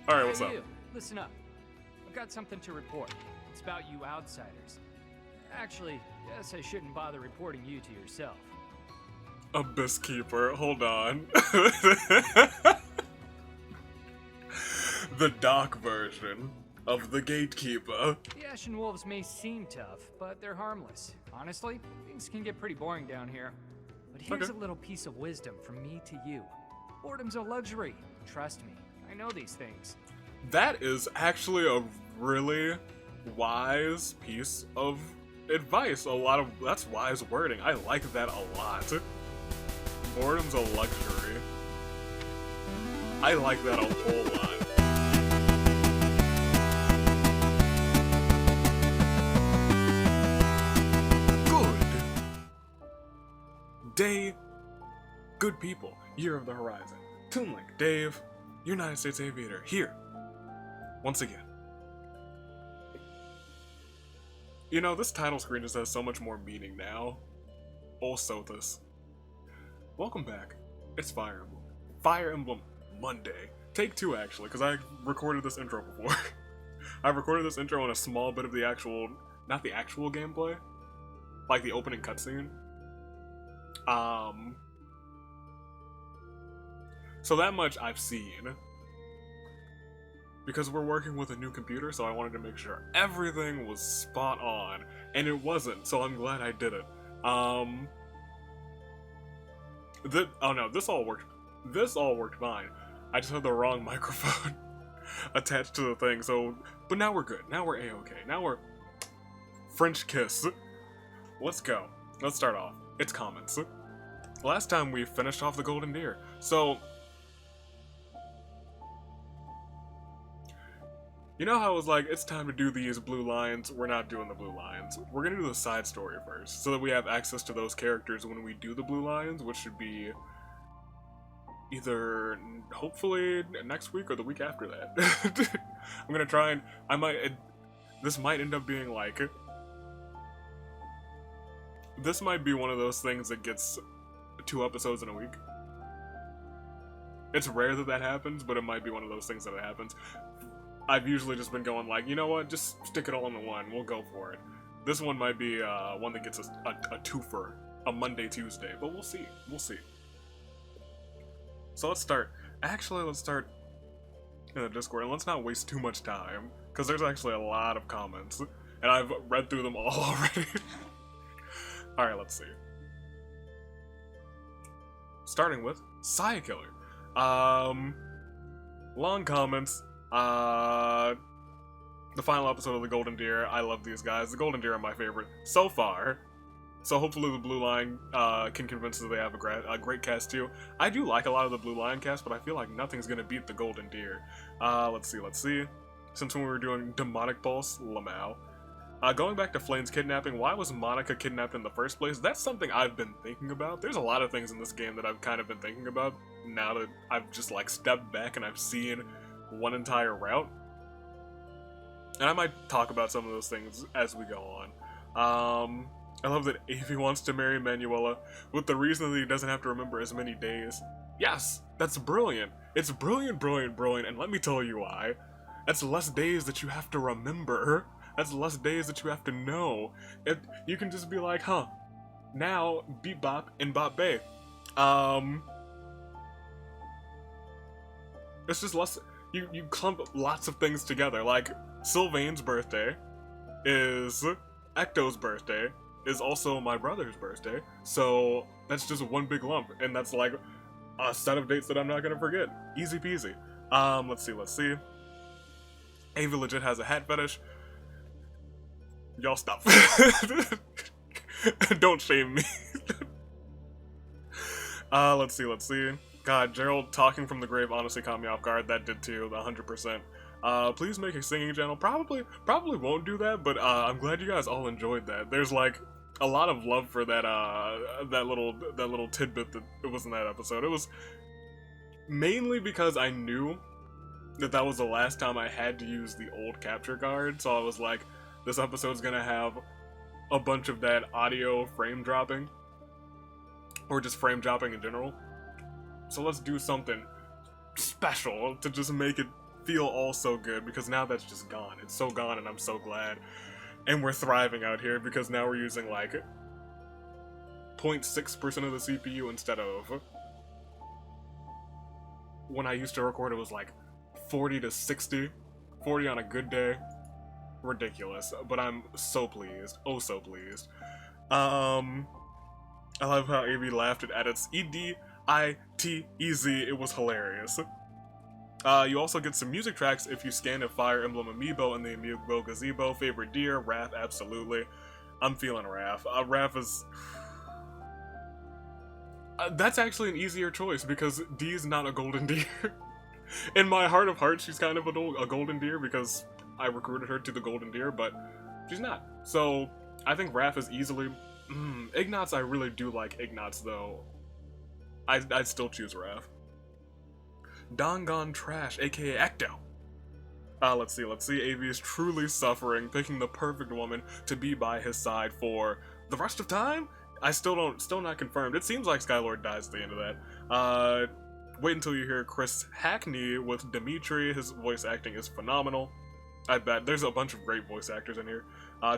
Alright, what's up? You, listen up. I've got something to report. It's about you outsiders. Actually, guess I shouldn't bother reporting you to yourself. Abyss Keeper, hold on. The dark version of the Gatekeeper. The Ashen Wolves may seem tough, but they're harmless. Honestly, things can get pretty boring down here. But here's a little piece of wisdom from me to you. Boredom's a luxury. Trust me, I know these things. That is actually a really wise piece of advice. That's wise wording. I like that a lot. Boredom's a luxury. I like that a whole lot. Day, good people, Year of the Horizon, Toon Link, Dave, United States Aviator, here, once again. You know, this title screen just has so much more meaning now. Sothis. Welcome back. It's Fire Emblem. Fire Emblem Monday. Take 2, actually, because I recorded this intro before. I recorded this intro on a small bit of the actual, not the actual gameplay, like the opening cutscene. So that much I've seen. Because we're working with a new computer, so I wanted to make sure everything was spot on. And it wasn't, so I'm glad I did it. Oh no, this all worked. This all worked fine. I just had the wrong microphone attached to the thing, so... But now we're good. Now we're A-okay. Now we're... French kiss. Let's go. Let's start off. It's comments. Last time we finished off the Golden Deer, so... You know how it was like, it's time to do these blue lines? We're not doing the blue lines. We're gonna do the side story first, so that we have access to those characters when we do the blue lines, which should be... either, hopefully, next week or the week after that. I'm gonna try and... this might end up being like... This might be one of those things that gets 2 episodes in a week. It's rare that that happens, but it might be one of those things that happens. I've usually just been going like, you know what, just stick it all into one, we'll go for it. This one might be one that gets a twofer, a Monday, Tuesday, but we'll see, So let's start. Actually, let's start in the Discord, and let's not waste too much time, because there's actually a lot of comments, and I've read through them all already. Alright, let's see. Starting with Saya Killer. Long comments. The final episode of the Golden Deer. I love these guys. The Golden Deer are my favorite so far. So hopefully the Blue Line can convince us that they have a great cast too. I do like a lot of the Blue Line cast, but I feel like nothing's gonna beat the Golden Deer. Let's see. Since when we were doing Demonic Pulse, Lamau. Going back to Flame's kidnapping, why was Monica kidnapped in the first place? That's something I've been thinking about. There's a lot of things in this game that I've kind of been thinking about now that I've just like stepped back and I've seen one entire route. And I might talk about some of those things as we go on. I love that Avi wants to marry Manuela with the reason that he doesn't have to remember as many days. Yes, that's brilliant. It's brilliant, and let me tell you why. That's less days that you have to remember. That's less days that you have to know. You can just be like, huh, now beep bop and bop bay. It's just less, you clump lots of things together. Like, Sylvain's birthday is Ecto's birthday, is also my brother's birthday. So that's just one big lump, and that's like a set of dates that I'm not gonna forget. Easy peasy. Let's see. Avi legit has a hat fetish. Y'all stop. Don't shame me. Let's see. God, Gerald talking from the grave honestly caught me off guard. That did too, 100%. Please make a singing channel. Probably won't do that, but I'm glad you guys all enjoyed that. There's like a lot of love for that that little tidbit that it was in that episode. It was mainly because I knew that was the last time I had to use the old capture card, so I was like, this episode's gonna have a bunch of that audio frame dropping, or just frame dropping in general. So let's do something special to just make it feel all so good because now that's just gone. It's so gone and I'm so glad. And we're thriving out here because now we're using like 0.6% of the CPU instead of when I used to record it was like 40 to 60, 40 on a good day. Ridiculous, but I'm so pleased. Oh, so pleased. I love how AV laughed at edits. EDITEZ, it was hilarious. You also get some music tracks if you scan a Fire Emblem amiibo in the amiibo gazebo. Favorite deer? Raph, absolutely. I'm feeling Raph. Raph is... that's actually an easier choice because D is not a golden deer. In my heart of hearts, she's kind of a golden deer because I recruited her to the golden deer, but she's not. So I think Raph is easily... Ignatz, I really do like Ignatz though. I'd still choose Raph. Dongon Trash, aka Ecto. Let's see. AV is truly suffering, picking the perfect woman to be by his side for the rest of time? Still not confirmed. It seems like Skylord dies at the end of that. Wait until you hear Chris Hackney with Dimitri. His voice acting is phenomenal. I bet. There's a bunch of great voice actors in here.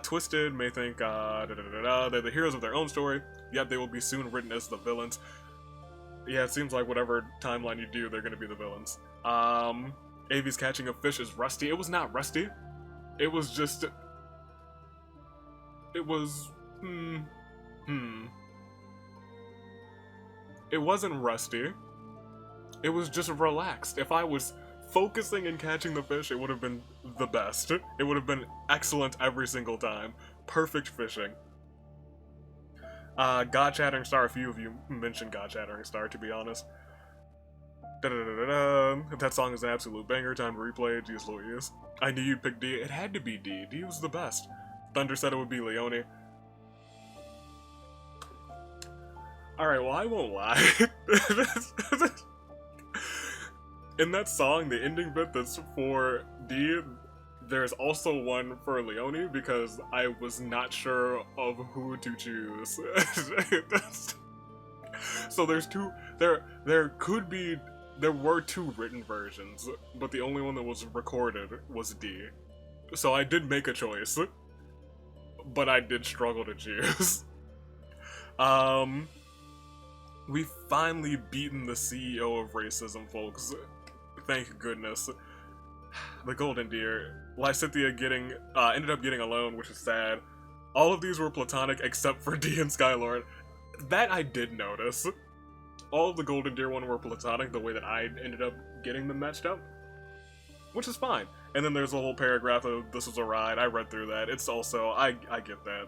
Twisted may think, they're the heroes of their own story, yet they will be soon written as the villains. Yeah, it seems like whatever timeline you do, they're gonna be the villains. AV's catching a fish is rusty. It was not rusty. It was just... It was... It wasn't rusty. It was just relaxed. If I was focusing and catching the fish, it would have been the best. It would have been excellent every single time. Perfect fishing. God Chattering Star, a few of you mentioned God Chattering Star, to be honest. That song is an absolute banger. Time to replay it. Jeez Louise. I knew you'd pick D. It had to be D. D was the best. Thunder said it would be Leone. Alright, well, I won't lie. In that song, the ending bit that's for D, there's also one for Leone because I was not sure of who to choose. So there's two, there were two written versions, but the only one that was recorded was D. So I did make a choice, but I did struggle to choose. We've finally beaten the CEO of racism, folks. Thank goodness. The Golden Deer. Lysithea ended up getting alone, which is sad. All of these were platonic except for D and Skylord. That I did notice. All of the Golden Deer one were platonic the way that I ended up getting them matched up. Which is fine. And then there's a whole paragraph of this was a ride. I read through that. It's also, I get that.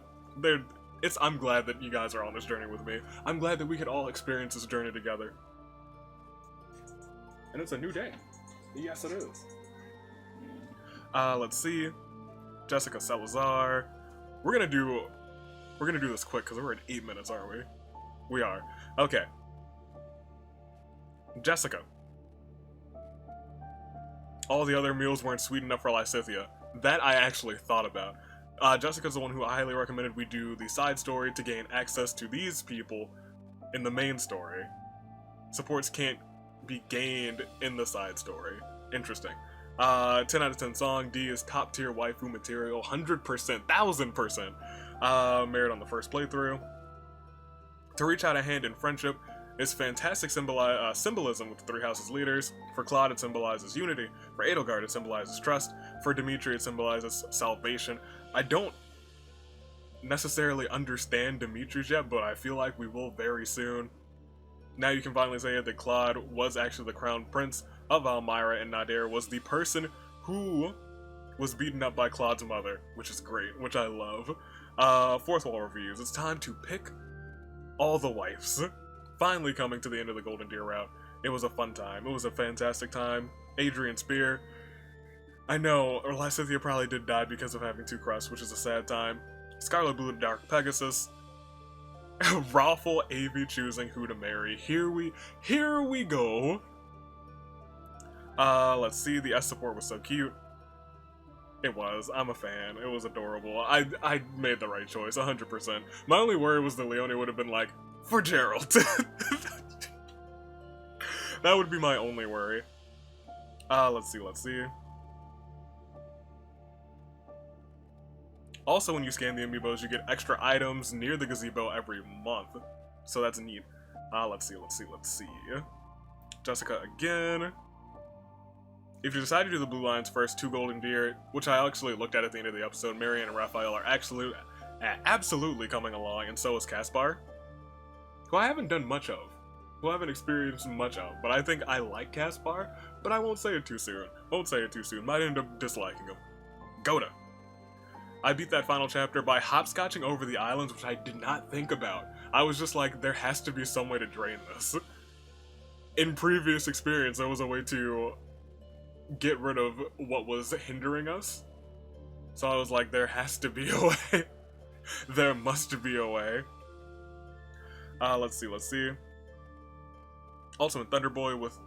I'm glad that you guys are on this journey with me. I'm glad that we could all experience this journey together. And it's a new day. Yes, it is. Let's see. Jessica Salazar. We're gonna do this quick because we're at 8 minutes, aren't we? We are. Okay. Jessica. All the other meals weren't sweet enough for Lysithea. That I actually thought about. Jessica's the one who I highly recommended we do the side story to gain access to these people in the main story. Supports can't be gained in the side story. Interesting. 10 out of 10 song. D is top tier waifu material. 100%, 1000%. Merit on the first playthrough. To reach out a hand in friendship is fantastic symbolism with the Three Houses leaders. For Claude, it symbolizes unity. For Edelgard, it symbolizes trust. For Dimitri, it symbolizes salvation. I don't necessarily understand Dimitri's yet, but I feel like we will very soon. Now you can finally say that Claude was actually the crown prince of Almyra, and Nadir was the person who was beaten up by Claude's mother, which is great, which I love. Fourth wall reviews. It's time to pick all the wives. Finally coming to the end of the Golden Deer route. It was a fun time. It was a fantastic time. Adrian Spear. I know, Lysithea probably did die because of having two crusts, which is a sad time. Scarlet Blue Dark Pegasus. Raffle AV choosing who to marry. Here we go. Let's see. The S support was so cute. It was. I'm a fan. It was adorable. I made the right choice, 100%. My only worry was that Leone would have been like, for Gerald. That would be my only worry. Let's see. Also, when you scan the amiibos, you get extra items near the gazebo every month. So that's neat. Let's see. Jessica again. If you decide to do the Blue Lion's first 2 golden deer, which I actually looked at the end of the episode, Marianne and Raphael are absolutely coming along, and so is Caspar, who I haven't done much of. Who I haven't experienced much of, but I think I like Caspar, but I won't say it too soon. Might end up disliking him. Goda. I beat that final chapter by hopscotching over the islands, which I did not think about. I was just like, there has to be some way to drain this. In previous experience, there was a way to get rid of what was hindering us. So I was like, there has to be a way. There must be a way. Let's see. Ultimate Thunderboy with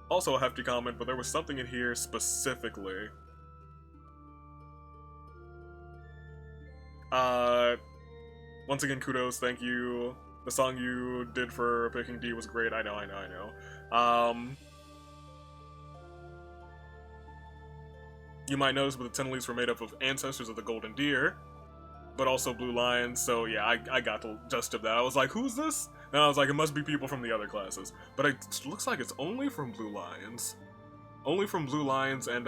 also a hefty comment, but there was something in here specifically. Once again, kudos, thank you. The song you did for picking D was great. I know. You might notice, but the 10 leaves were made up of ancestors of the Golden Deer, but also Blue Lions, so yeah, I got the gist of that. I was like, who's this? And I was like, it must be people from the other classes. But it looks like it's only from Blue Lions. Only from Blue Lions, and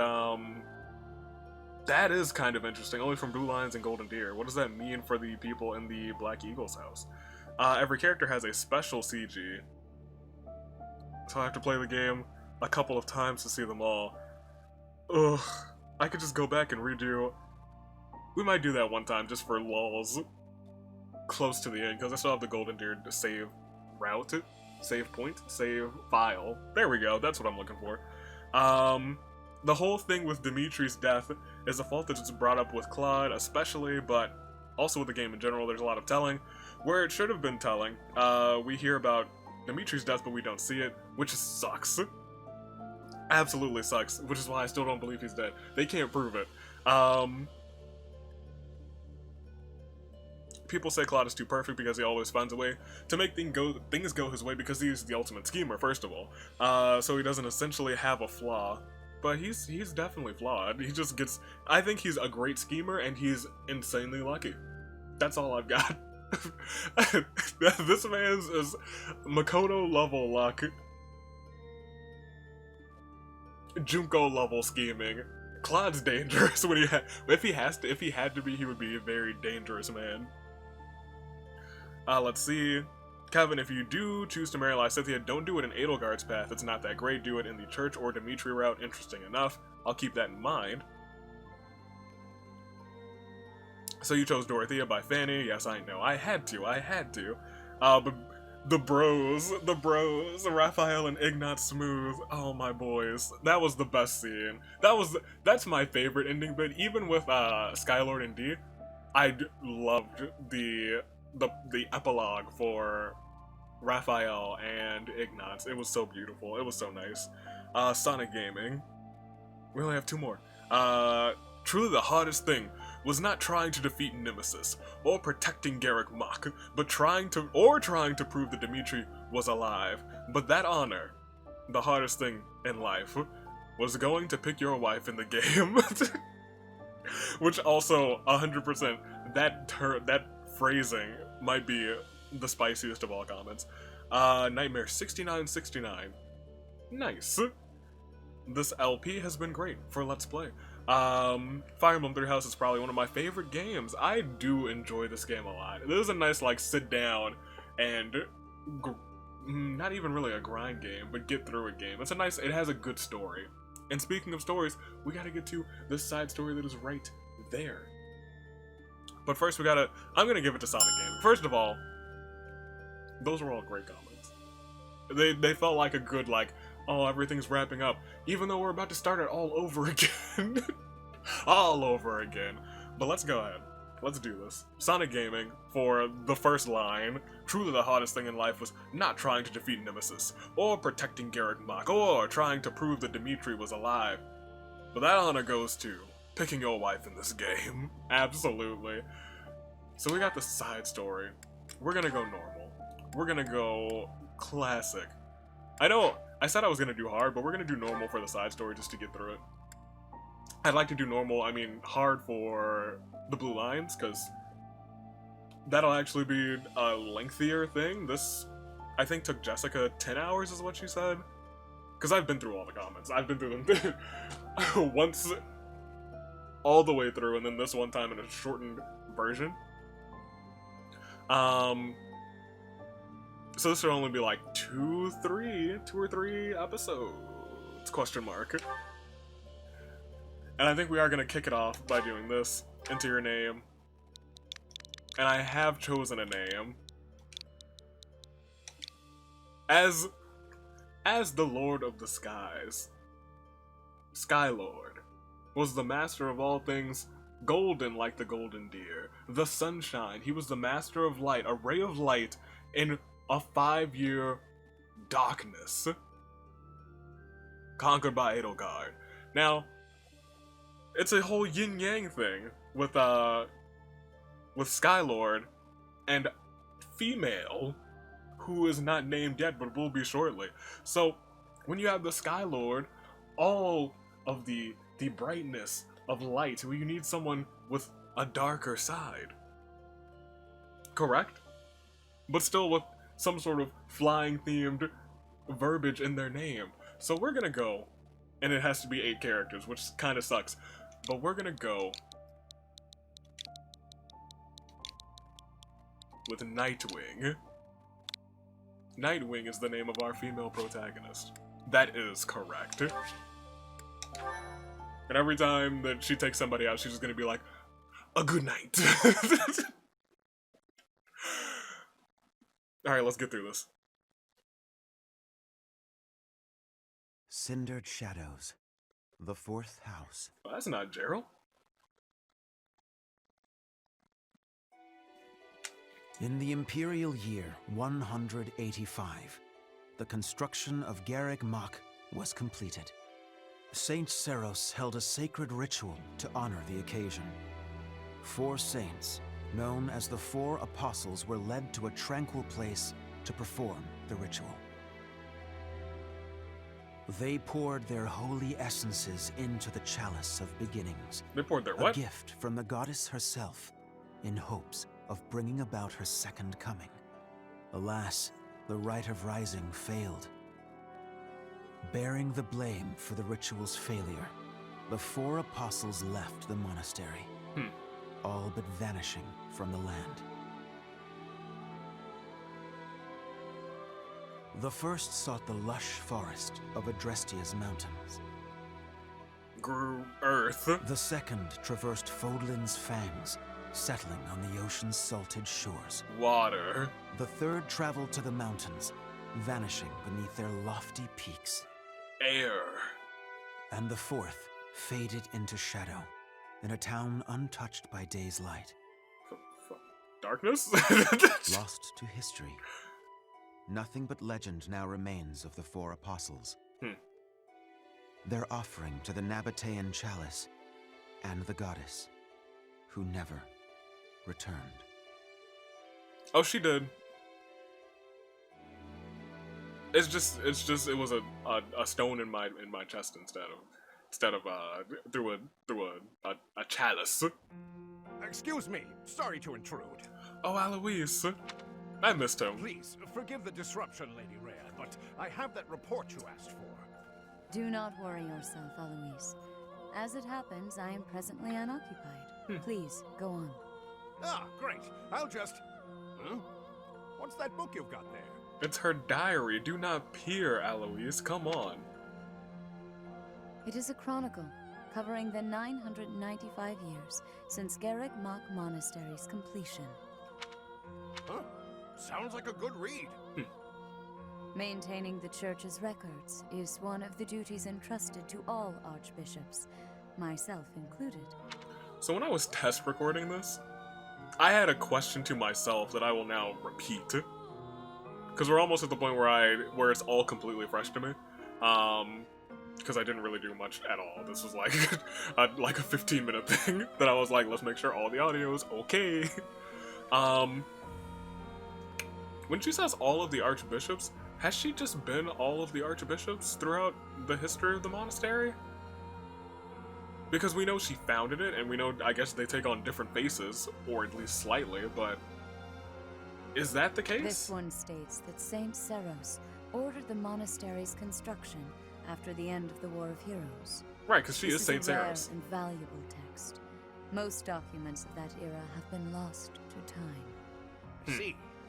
that is kind of interesting. Only from Blue Lions and Golden Deer. What does that mean for the people in the Black Eagle's house? Every character has a special CG, so I have to play the game a couple of times to see them all. Ugh. I could just go back and redo. We might do that one time just for lulz. Close to the end, because I still have the Golden Deer to save route, save point, save file. There we go, that's what I'm looking for. The whole thing with Dimitri's death is a fault that it's brought up with Claude especially, but also with the game in general. There's a lot of telling. Where it should have been telling, we hear about Dimitri's death, but we don't see it, which sucks. Absolutely sucks, which is why I still don't believe he's dead. They can't prove it. People say Claude is too perfect because he always finds a way to make things go his way because he's the ultimate schemer, first of all. So he doesn't essentially have a flaw. But he's definitely flawed. He just gets... I think he's a great schemer and he's insanely lucky. That's all I've got. This man's is Makoto level luck. Junko level scheming. Claude's dangerous when if he had to be, he would be a very dangerous man. Let's see. Kevin, if you do choose to marry Lysithea, don't do it in Edelgard's path. It's not that great. Do it in the church or Dimitri route. Interesting enough. I'll keep that in mind. So you chose Dorothea by Fanny. Yes, I know. I had to. But the bros, Raphael and Ignat Smooth. Oh, my boys. That was the best scene. That's my favorite ending bit. Even with Skylord and D, I loved the epilogue for Raphael and Ignatz. It was so beautiful. It was so nice. Sonic Gaming. We only have 2 more. Truly the hardest thing was not trying to defeat Nemesis or protecting Garrick Mach, but trying to prove that Dimitri was alive. But that honor, the hardest thing in life, was going to pick your wife in the game. Which also 100% that phrasing might be the spiciest of all comments. Nightmare 6969. Nice. This LP has been great for Let's Play. Fire Emblem Three Houses is probably one of my favorite games. I do enjoy this game a lot. This is a nice, like, sit down and not even really a grind game, but get through a game. It has a good story. And speaking of stories, we gotta get to this side story that is right there. But first I'm gonna give it to Sonic Gaming. First of all, those were all great comments. They felt like a good, like, oh, everything's wrapping up, even though we're about to start it all over again. All over again. But let's go ahead. Let's do this. Sonic Gaming, for the first line, truly the hardest thing in life was not trying to defeat Nemesis, or protecting Garrick Mach, or trying to prove that Dimitri was alive. But that honor goes to picking your wife in this game. Absolutely. So we got the side story. We're gonna go normal. We're gonna go classic. I know I said I was gonna do hard, but we're gonna do normal for the side story just to get through it. I'd like to do normal, I mean hard for the blue lines, because that'll actually be a lengthier thing. This, I think, took Jessica 10 hours is what she said. Because I've been through all the comments. I've been through them once all the way through, and then this one time in a shortened version. So this should only be like 2 or 3 episodes, question mark. And I think we are going to kick it off by doing this. Enter your name. And I have chosen a name. As the Lord of the Skies, Skylord was the master of all things golden like the golden deer, the sunshine. He was the master of light, a ray of light in a 5-year darkness, conquered by Edelgard. Now, it's a whole yin-yang thing with Skylord and female, who is not named yet but will be shortly. So, when you have the Skylord, all of the brightness of light, you need someone with a darker side. Correct? But still with some sort of flying-themed verbiage in their name. So we're gonna go, and it has to be 8 characters, which kind of sucks, but we're gonna go with Nightwing. Nightwing is the name of our female protagonist. That is correct. And every time that she takes somebody out, she's just gonna be like, a good night. Alright, let's get through this. Cindered Shadows, the 4th house. Oh, that's not Darrell. In the Imperial year 185, the construction of Garreg Mach was completed. Saint Seros held a sacred ritual to honor the occasion. 4 saints, known as the 4 Apostles, were led to a tranquil place to perform the ritual. They poured their holy essences into the chalice of beginnings. They poured their what? A gift from the goddess herself, in hopes of bringing about her second coming. Alas, the rite of rising failed. Bearing the blame for the ritual's failure, the 4 apostles left the monastery, all but vanishing from the land. The first sought the lush forest of Adrestia's mountains. Grew earth. The second traversed Fodlin's fangs, settling on the ocean's salted shores. Water. The third traveled to the mountains, vanishing beneath their lofty peaks. Air. And the fourth faded into shadow, in a town untouched by day's light. Darkness? Lost to history. Nothing but legend now remains of the 4 apostles. Their offering to the Nabatean chalice and the goddess, who never returned. Oh, she did. It was a stone in my chest instead of through a chalice. Excuse me, sorry to intrude. Oh, Alois, I missed him. Please, forgive the disruption, Lady Rhea, but I have that report you asked for. Do not worry yourself, Alois. As it happens, I am presently unoccupied. Please, go on. Ah, great. I'll just... What's that book you've got there? It's her diary. Do not peer, Alois. Come on. It is a chronicle covering the 995 years since Garreg Mach Monastery's completion. Huh? Sounds like a good read. Maintaining the church's records is one of the duties entrusted to all archbishops, myself included. So when I was test recording this, I had a question to myself that I will now repeat. Because we're almost at the point where it's all completely fresh to me. Because I didn't really do much at all. This was like like a 15-minute thing that I was like, let's make sure all the audio is okay. When she says all of the archbishops, Has she just been all of the archbishops throughout the history of the monastery? Because we know she founded it, and we know, I guess, they take on different faces, or at least slightly, but is that the case? This one states that Saint Seros ordered the monastery's construction after the end of the War of Heroes. Right, because she is Saint This is a rare Seros. and valuable text. Most documents of that era have been lost to time.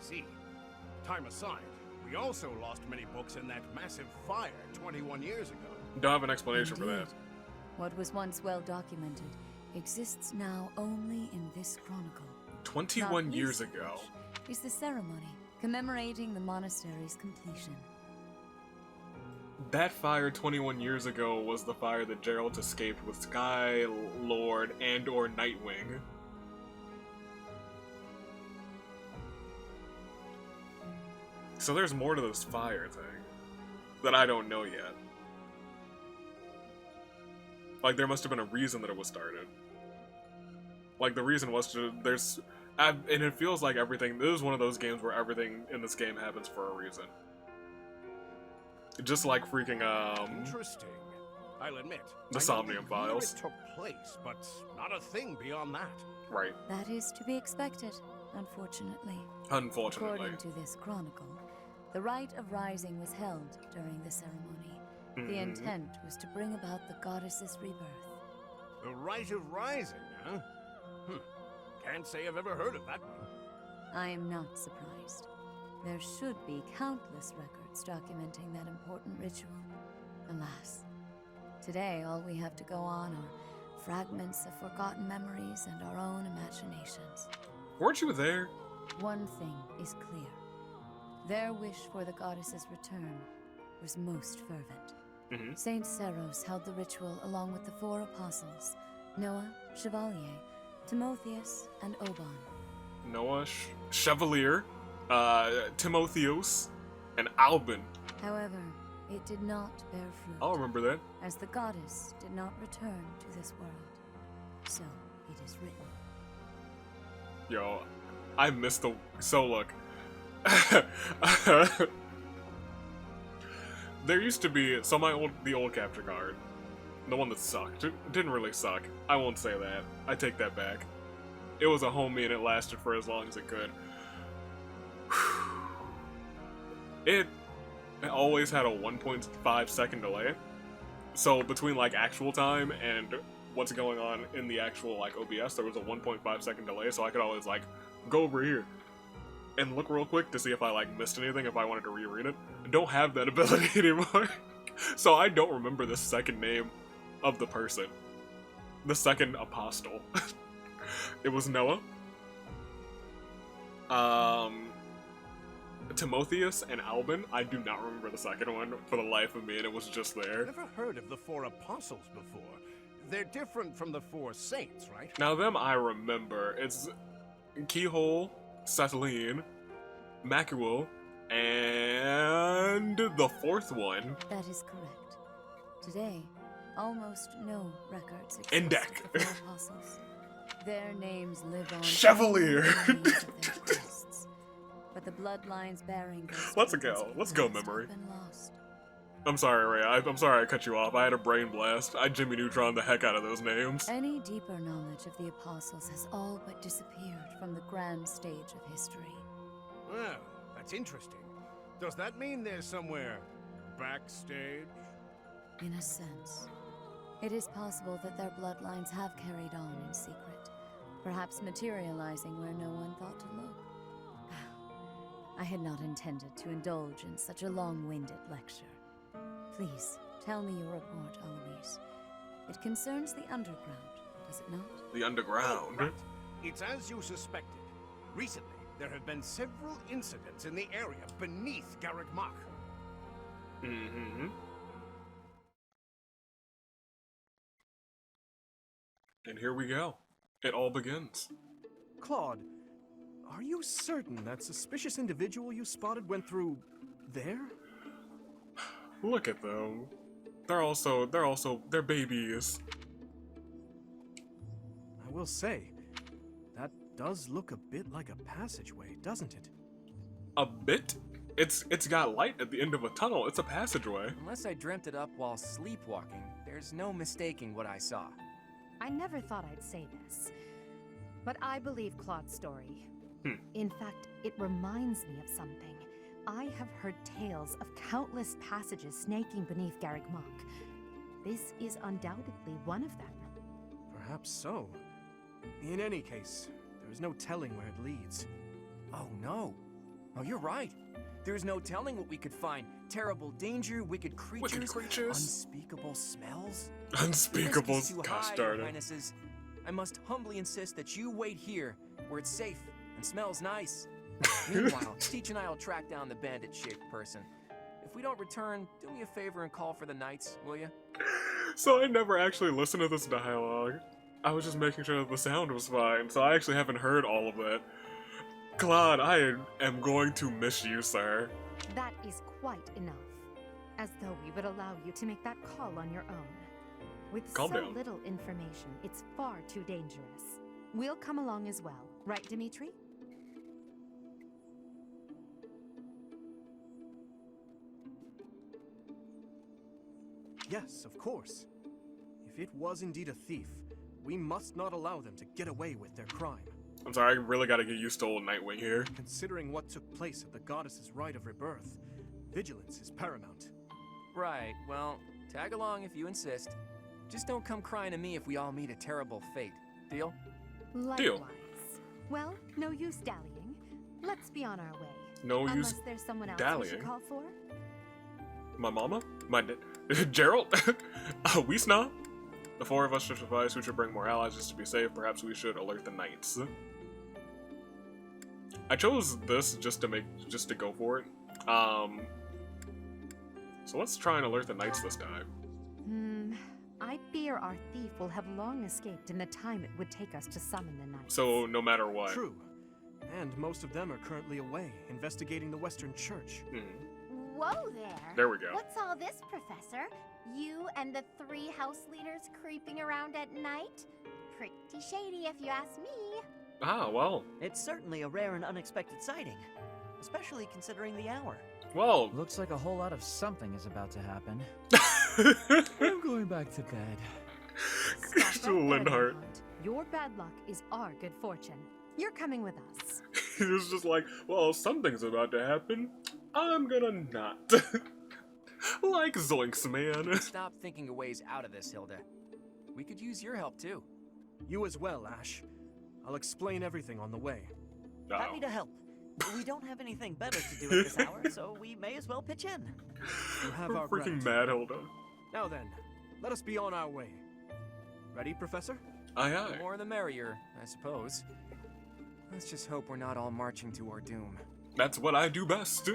See. Time aside, we also lost many books in that massive fire 21 years ago. Don't have an explanation for Indeed. that. What was once well documented exists now only in this chronicle. 21 Not years least of ago. which is the ceremony commemorating the monastery's completion. That fire 21 years ago was the fire that Geralt escaped with Sky Lord and or Nightwing. So there's more to this fire thing that I don't know yet. Like, there must have been a reason that it was started. Like, the reason was to, and it feels like everything, this is one of those games where everything in this game happens for a reason. Just like freaking, Interesting. I'll admit. The I know Somnium where Files. It took place, but not a thing beyond that. Right. That is to be expected, unfortunately. Unfortunately. According to this chronicle, the rite of rising was held during the ceremony. The intent was to bring about the goddess's rebirth. The Rite of Rising, huh? Can't say I've ever heard of that one. I am not surprised. There should be countless records documenting that important ritual. Alas, today all we have to go on are fragments of forgotten memories and our own imaginations. Weren't you there? One thing is clear. Their wish for the goddess's return was most fervent. Saint Seros held the ritual along with the 4 apostles, Noah, Chevalier, Timotheus, and Oban. Noah, Chevalier, Timotheus, and Albin. However, it did not bear fruit, I'll remember that. as the goddess did not return to this world. So it is written. Yo, I missed the... So look. There used to be... So the old capture card. The one that sucked. It didn't really suck. I won't say that. I take that back. It was a homie and it lasted for as long as it could. It always had a 1.5 second delay. So between like actual time and what's going on in the actual like OBS, there was a 1.5 second delay, so I could always like go over here and look real quick to see if I like missed anything if I wanted to reread it. I don't have that ability anymore. So I don't remember the second name of the person. The second apostle. It was Noah. Timotheus and Albin. I do not remember the second one for the life of me, and it was just there. I've never heard of the 4 apostles before. They're different from the 4 saints, right? Now them I remember. It's Keyhole, Stallion, Macuel, and the 4th one. That is correct. Today, almost no records exist Indec. of the 4 apostles. Their names live on Chevalier. in the names of their texts, but the bloodlines bearing those Let's peoples go. of the Let's go, past have memory. been lost. I'm sorry, Ray. I'm sorry I cut you off. I had a brain blast. I Jimmy Neutron the heck out of those names. Any deeper knowledge of the apostles has all but disappeared from the grand stage of history. Well, that's interesting. Does that mean they're somewhere backstage? In a sense, it is possible that their bloodlines have carried on in secret, perhaps materializing where no one thought to look. I had not intended to indulge in such a long-winded lecture. Please, tell me your report, Alois. It concerns the underground, does it not? The underground. Right. It's as you suspected. Recently, there have been several incidents in the area beneath Garrick Mach. Mm-hmm. And here we go. It all begins. Claude, are you certain that suspicious individual you spotted went through there? Look at them. They're babies. I will say, that does look a bit like a passageway, doesn't it? A bit? It's got light at the end of a tunnel. It's a passageway. Unless I dreamt it up while sleepwalking, there's no mistaking what I saw. I never thought I'd say this, but I believe Claude's story. In fact, it reminds me of something. I have heard tales of countless passages snaking beneath Garrick Mach. This is undoubtedly one of them. Perhaps so. In any case, there's no telling where it leads. Oh no. Oh, you're right. There's no telling what we could find. Terrible danger, wicked creatures, unspeakable smells. Unspeakable, The risk is too gosh high, darn Your it. Highnesses. I must humbly insist that you wait here, where it's safe and smells nice. Meanwhile, Teach and I'll track down the bandit-shaped person. If we don't return, do me a favor and call for the knights, will you? So I never actually listened to this dialogue. I was just making sure that the sound was fine, so I actually haven't heard all of it. Claude, I am going to miss you, sir. That is quite enough. As though we would allow you to make that call on your own. With Calm so down. little information, it's far too dangerous. We'll come along as well, right, Dimitri? Yes, of course. If it was indeed a thief, we must not allow them to get away with their crime. I'm sorry, I really gotta get used to old Nightwing here. Considering what took place at the goddess's rite of rebirth, vigilance is paramount. Right, well, tag along if you insist. Just don't come crying to me if we all meet a terrible fate. Deal? Likewise. Well, no use dallying. Let's be on our way. No use Unless there's someone else we dallying. should call for? My mama? My Gerald? We Snob? The four of us should advise who should bring more allies just to be safe. Perhaps we should alert the knights. I chose this just to go for it. So let's try and alert the knights this time. I fear our thief will have long escaped in the time it would take us to summon the knights. So no matter what. True. And most of them are currently away, investigating the Western Church. Whoa there! There we go. What's all this, Professor? You and the 3 house leaders creeping around at night? Pretty shady if you ask me. Ah, well. It's certainly a rare and unexpected sighting, especially considering the hour. Well. Looks like a whole lot of something is about to happen. I'm going back to bed. Stop right there, Linhart. Your bad luck is our good fortune. You're coming with us. He was just like, well, something's about to happen. I'm gonna not. Like zoinks, man. Stop thinking of ways out of this, Hilda. We could use your help, too. You as well, Ash. I'll explain everything on the way. Happy to help. We don't have anything better to do at this hour, so we may as well pitch in. You have We're our freaking gratitude. mad, Hilda. Now then, let us be on our way. Ready, Professor? Aye, The aye. more the merrier, I suppose. Let's just hope we're not all marching to our doom. That's what I do best.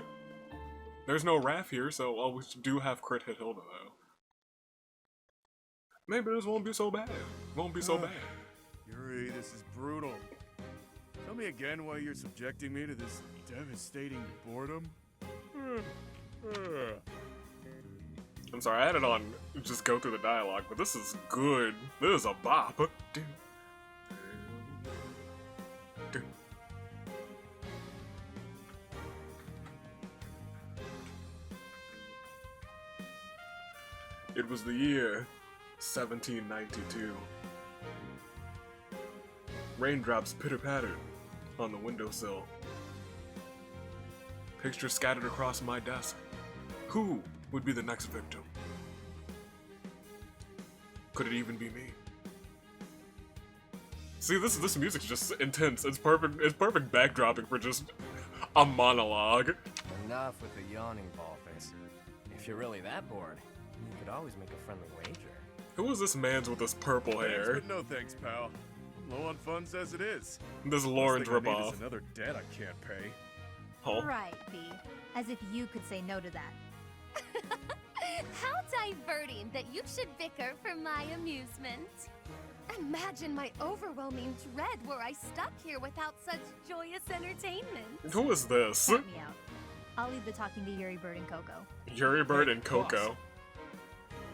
There's no Raph here, so we do have crit hit Hilda, though. Maybe this won't be so bad. Won't be so bad. Yuri, this is brutal. Tell me again why you're subjecting me to this devastating boredom. I'm sorry, I had it on just go through the dialogue, but this is good. This is a bop. It was the year 1792. Raindrops pitter-pattered on the windowsill. Pictures scattered across my desk. Who would be the next victim? Could it even be me? See, this music's just intense. It's perfect. It's perfect backdropping for just a monologue. Enough with the yawning, ballface. If you're really that bored, you could always make a friendly wager. Who is this man's with this purple Thanks, hair? but no thanks, pal. I'm low on funds as it is. This Lawrence Last thing I need ripoff. is another debt I can't pay. Oh. Right, B. As if you could say no to that. How diverting that you should bicker for my amusement. Imagine my overwhelming dread were I stuck here without such joyous entertainment. Who is this? Count me out. I'll leave the talking to Yuri Bird and Coco. Yuri Bird and Boss. Coco.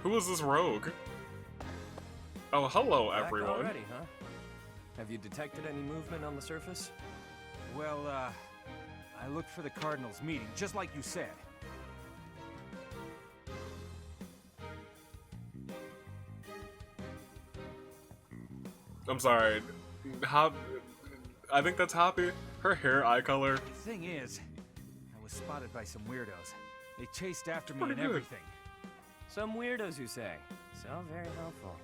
Who is this rogue? Oh, hello, Back everyone. already, huh? Have you detected any movement on the surface? Well, I looked for the Cardinals meeting, just like you said. I'm sorry. I think that's Hoppy. Her hair, eye color. The thing is, I was spotted by some weirdos. They chased after me Pretty and good. everything. Some weirdos, you say? So very helpful.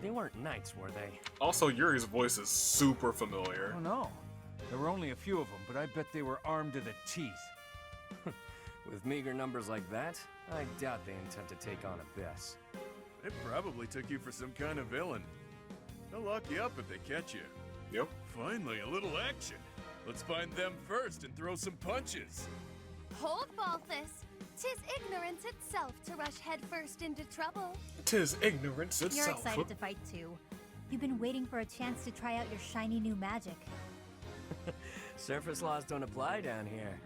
They weren't knights, were they? Also, Yuri's voice is super familiar. Oh no. There were only a few of them, but I bet they were armed to the teeth. With meager numbers like that, I doubt they intend to take on Abyss. They probably took you for some kind of villain. They'll lock you up if they catch you. Yep. Finally, a little action. Let's find them first and throw some punches. Hold, Balthus. 'Tis ignorance itself to rush headfirst into trouble. 'Tis ignorance You're itself. excited to fight too. You've been waiting for a chance to try out your shiny new magic. Surface laws don't apply down here.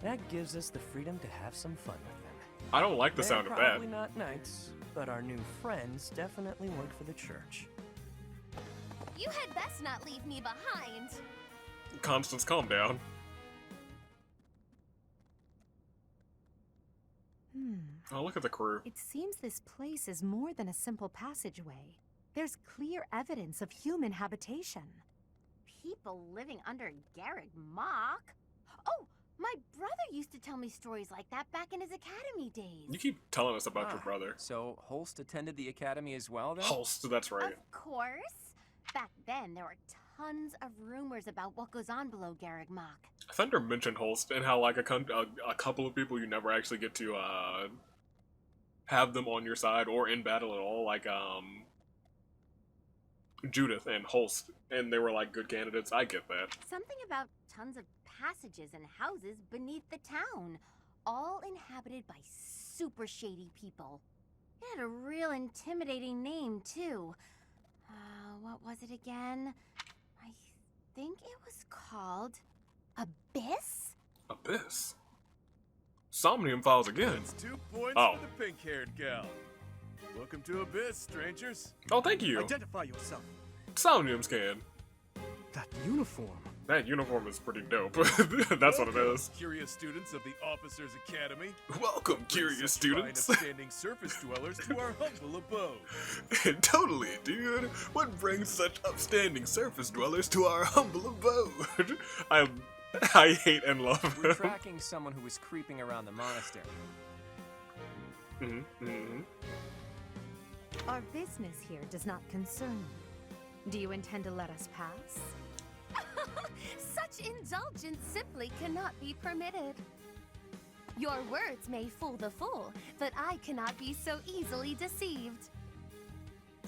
That gives us the freedom to have some fun with them. I don't like the They're sound of probably that. not knights, but our new friends definitely work for the church. You had best not leave me behind. Constance, calm down. Oh, look at the crew. It seems this place is more than a simple passageway. There's clear evidence of human habitation. People living under Garrick Mock? Oh, my brother used to tell me stories like that back in his academy days. You keep telling us about your brother. So Holst attended the academy as well, then? Holst, that's right. Of course. Back then, there were tons of rumors about what goes on below Garrick Mock. Thunder mentioned Holst and how like a couple of people you never actually get to have them on your side or in battle at all, like Judith and Holst, and they were like good candidates. I get that. Something about tons of passages and houses beneath the town, all inhabited by super shady people. It had a real intimidating name, too. What was it again? I think it was called Abyss? Abyss? Somnium Files again. That's 2 points Oh. for the pink-haired gal. Welcome to Abyss, strangers. Oh, thank you. Identify yourself. Somnium scan. That uniform. That uniform is pretty dope. That's what it is. Curious students of the Officers Academy. Welcome, curious students. Fine upstanding surface dwellers to our humble abode. Totally, dude. What brings such upstanding surface dwellers to our humble abode? I hate and love We're him. tracking someone who was creeping around the monastery. Our business here does not concern you. Do you intend to let us pass? Such indulgence simply cannot be permitted. Your words may fool the fool, but I cannot be so easily deceived.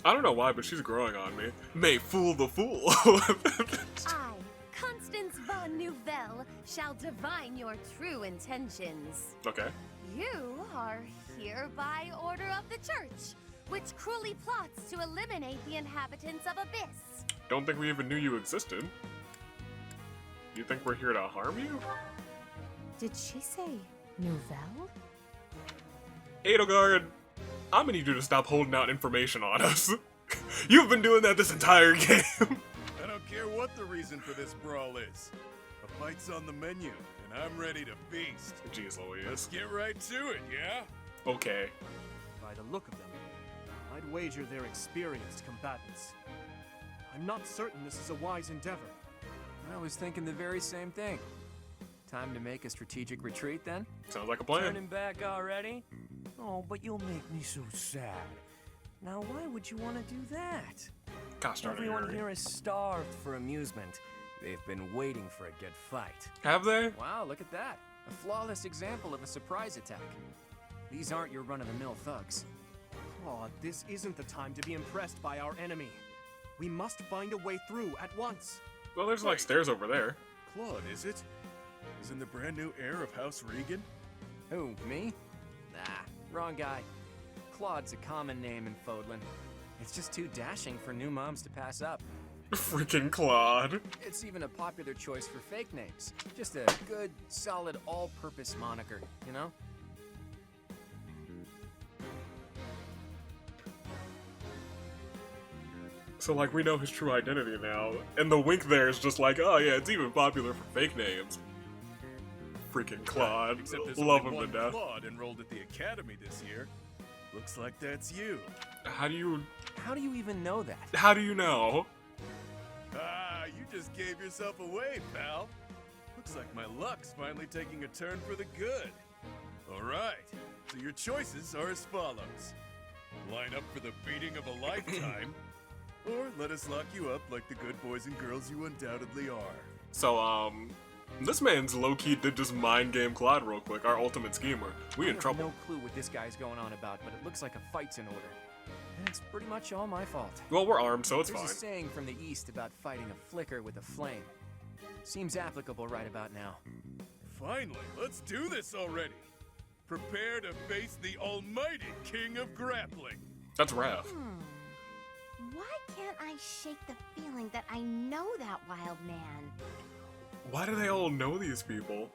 I don't know why, but she's growing on me. May fool the fool. I, Constance von Nouvelle, shall divine your true intentions. Okay. You are here by order of the church, which cruelly plots to eliminate the inhabitants of Abyss. Don't think we even knew you existed. You think we're here to harm you? Did she say Nouvelle? Edelgard, I'm gonna need you to stop holding out information on us. You've been doing that this entire game. I don't care what the reason for this brawl is. A fight's on the menu, and I'm ready to feast. Jeez Louise. Let's get right to it, yeah? Okay. By the look of them, I'd wager they're experienced combatants. I'm not certain this is a wise endeavor. I was thinking the very same thing. Time to make a strategic retreat, then? Sounds like a plan. Turning back already? Oh, but you'll make me so sad. Now, why would you want to do that? Gosh darn it, Everyone Yuri. here is starved for amusement. They've been waiting for a good fight. Have they? Wow, look at that. A flawless example of a surprise attack. These aren't your run-of-the-mill thugs. Claude, this isn't the time to be impressed by our enemy. We must find a way through at once. Well, there's like stairs over there. Claude, is it? Isn't the brand new heir of House Regan? Who, me? Nah, wrong guy. Claude's a common name in Fodlan. It's just too dashing for new moms to pass up. Freaking Claude. It's even a popular choice for fake names. Just a good, solid, all-purpose moniker, you know? So, like, we know his true identity now. And the wink there is just like, oh yeah, it's even popular for fake names. Freaking Claude. Except there's Love only him to one death. Claude enrolled at the academy this year. Looks like that's you. How do you even know that? How do you know? Ah, you just gave yourself away, pal. Looks like my luck's finally taking a turn for the good. All right, so your choices are as follows. Line up for the beating of a lifetime, or let us lock you up like the good boys and girls you undoubtedly are. So, this man's low-key did just mind game Claude real quick, our ultimate schemer. We in trouble. I have no clue what this guy's going on about, but it looks like a fight's in order. And it's pretty much all my fault. Well, we're armed, so it's There's fine. a saying from the East about fighting a flicker with a flame. Seems applicable right about now. Finally, let's do this already. Prepare to face the almighty king of grappling. That's Raph. Why can't I shake the feeling that I know that wild man? Why do they all know these people?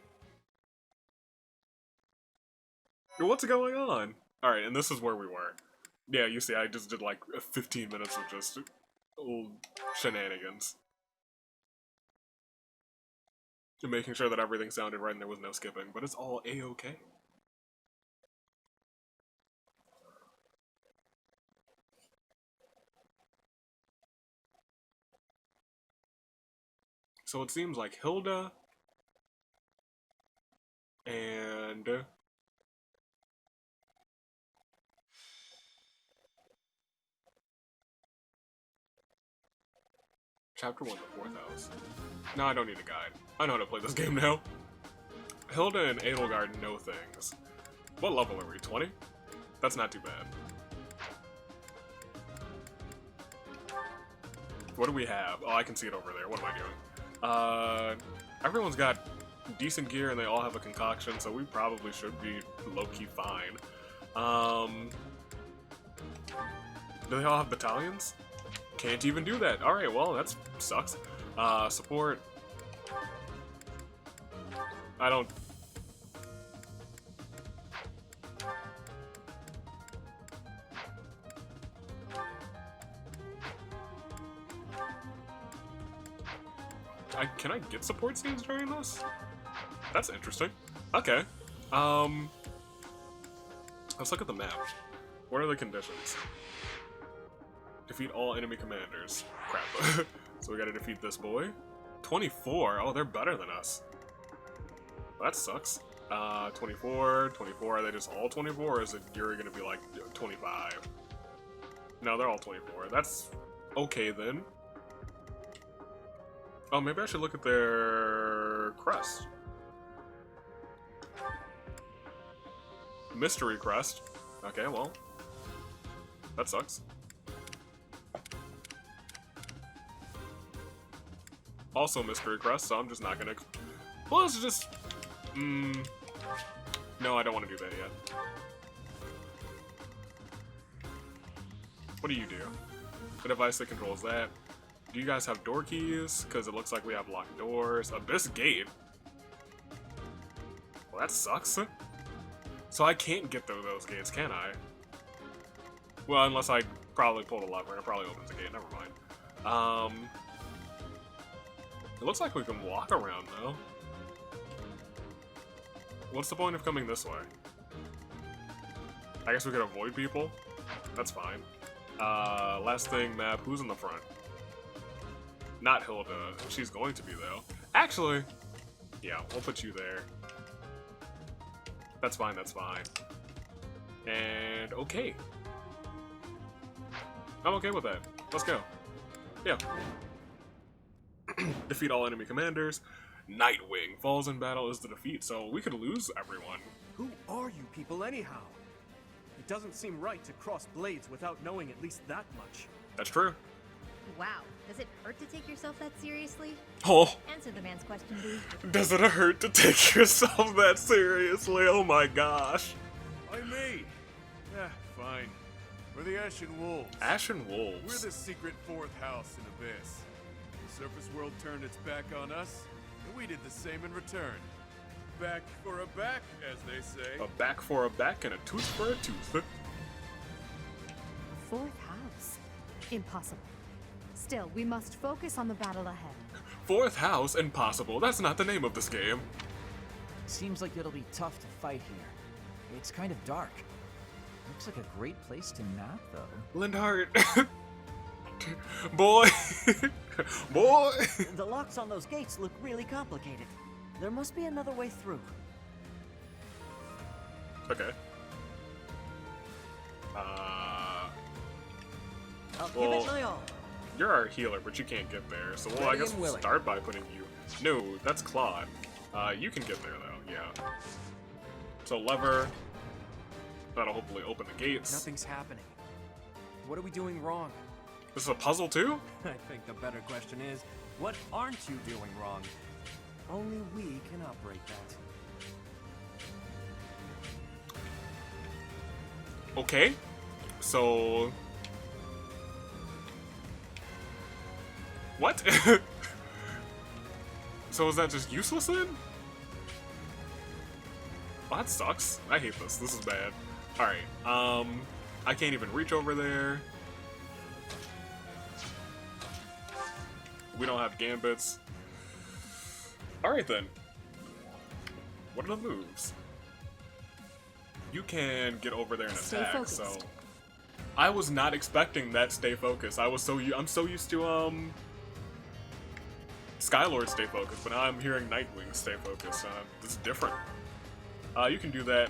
What's going on? Alright, and this is where we were. Yeah, you see, I just did like 15 minutes of just old shenanigans. Making sure that everything sounded right and there was no skipping, but it's all A-okay. So it seems like Hilda and Chapter 1, the 4th house. No, I don't need a guide. I know how to play this game now. Hilda and Edelgard know things. What level are we? 20? That's not too bad. What do we have? Oh, I can see it over there. What am I doing? Everyone's got decent gear and they all have a concoction, so we probably should be low-key fine. Do they all have battalions? Can't even do that. Alright, well, that sucks. Support. I don't... Can I get support scenes during this? That's interesting. Okay. Let's look at the map. What are the conditions? Defeat all enemy commanders. Crap. So we gotta defeat this boy. 24? Oh, they're better than us. Well, that sucks. 24, 24. Are they just all 24, or is it you're gonna be like 25? No, they're all 24. That's okay then. Oh, maybe I should look at their crest. Mystery crest. Okay, well. That sucks. Also mystery crest, so I'm just not gonna... Well, let's just... No, I don't want to do that yet. What do you do? The device that controls that. Do you guys have door keys? Because it looks like we have locked doors. Abyss gate? Well, that sucks. So I can't get through those gates, can I? Well, unless I probably pull the lever and it probably opens the gate. Never mind. It looks like we can walk around, though. What's the point of coming this way? I guess we could avoid people? That's fine. Last thing, map. Who's in the front? Not Hilda. She's going to be, though. Actually, yeah, we'll put you there. That's fine, that's fine. And, okay. I'm okay with that. Let's go. Yeah. Defeat all enemy commanders. Nightwing falls in battle is the defeat, so we could lose everyone. Who are you people anyhow? It doesn't seem right to cross blades without knowing at least that much. That's true. Wow, does it hurt to take yourself that seriously? Oh. Answer the man's question, B. Does it hurt to take yourself that seriously? Oh my gosh. Why me? Yeah, fine. We're the Ashen Wolves. Ashen Wolves. We're the secret 4th house in Abyss. The surface world turned its back on us, and we did the same in return. Back for a back, as they say. A back for a back and a tooth for a tooth. 4th house? Impossible. Still, we must focus on the battle ahead. 4th house? Impossible. That's not the name of this game. Seems like it'll be tough to fight here. It's kind of dark. Looks like a great place to nap, though. Lindhart! Boy! Boy! The locks on those gates look really complicated. There must be another way through. Okay. I'll give it my all. You're our healer, but you can't get there. So, well, I guess we'll start by putting you... No, that's Claude. You can get there, though, yeah. So, lever. That'll hopefully open the gates. Nothing's happening. What are we doing wrong? This is a puzzle, too? I think the better question is, what aren't you doing wrong? Only we can operate that. Okay. So... What? So is that just useless then? Well, that sucks. I hate this. This is bad. Alright, I can't even reach over there. We don't have gambits. Alright then. What are the moves? You can get over there and attack, so... I was not expecting that stay focused. I'm so used to, Skylord stay focused, but now I'm hearing Nightwing stay focused. This is different. You can do that.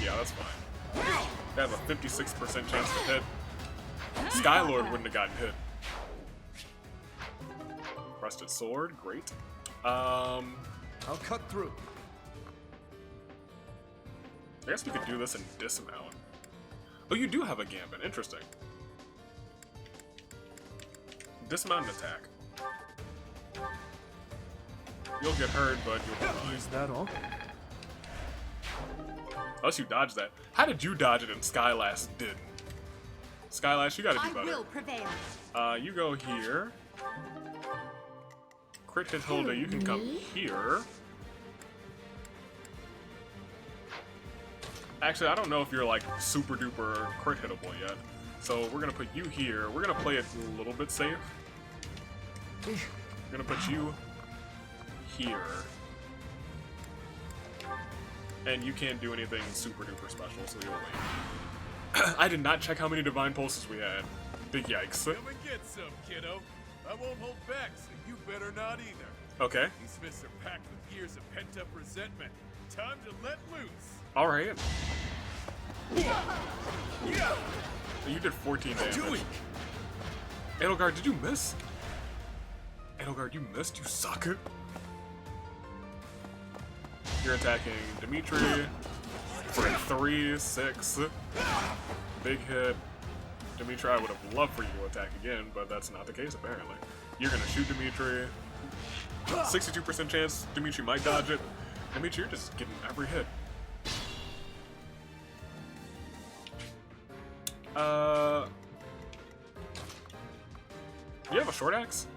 Yeah, that's fine. They have a 56% chance to hit. Skylord wouldn't have gotten hit. Rusted sword, great. I'll cut through. I guess we could do this and dismount. Oh, you do have a gambit. Interesting. Dismount and attack. You'll get hurt, but you'll be fine. Is that all? Unless you dodge that. How did you dodge it and Skylash did? Skylash, you gotta do better. I will prevail. You go here. Crit hit Hilda, you can come here. Actually, I don't know if you're like super duper crit hittable yet. So we're gonna put you here. We're gonna play it a little bit safe. We're gonna put you here. And you can't do anything super duper special, so you'll wait. I did not check how many divine pulses we had. Big yikes. Come and get some, kiddo. I won't hold back, so you better not either. Okay. These fists are packed with years of pent-up resentment. Time to let loose. Alright. You did 14 damage. Edelgard, did you miss? Edelgard, you missed? You suck. You're attacking Dimitri for 3, 6. Big hit. Dimitri, I would have loved for you to attack again, but that's not the case apparently. You're gonna shoot Dimitri. 62% chance Dimitri might dodge it. Dimitri, you're just getting every hit. You have a short axe?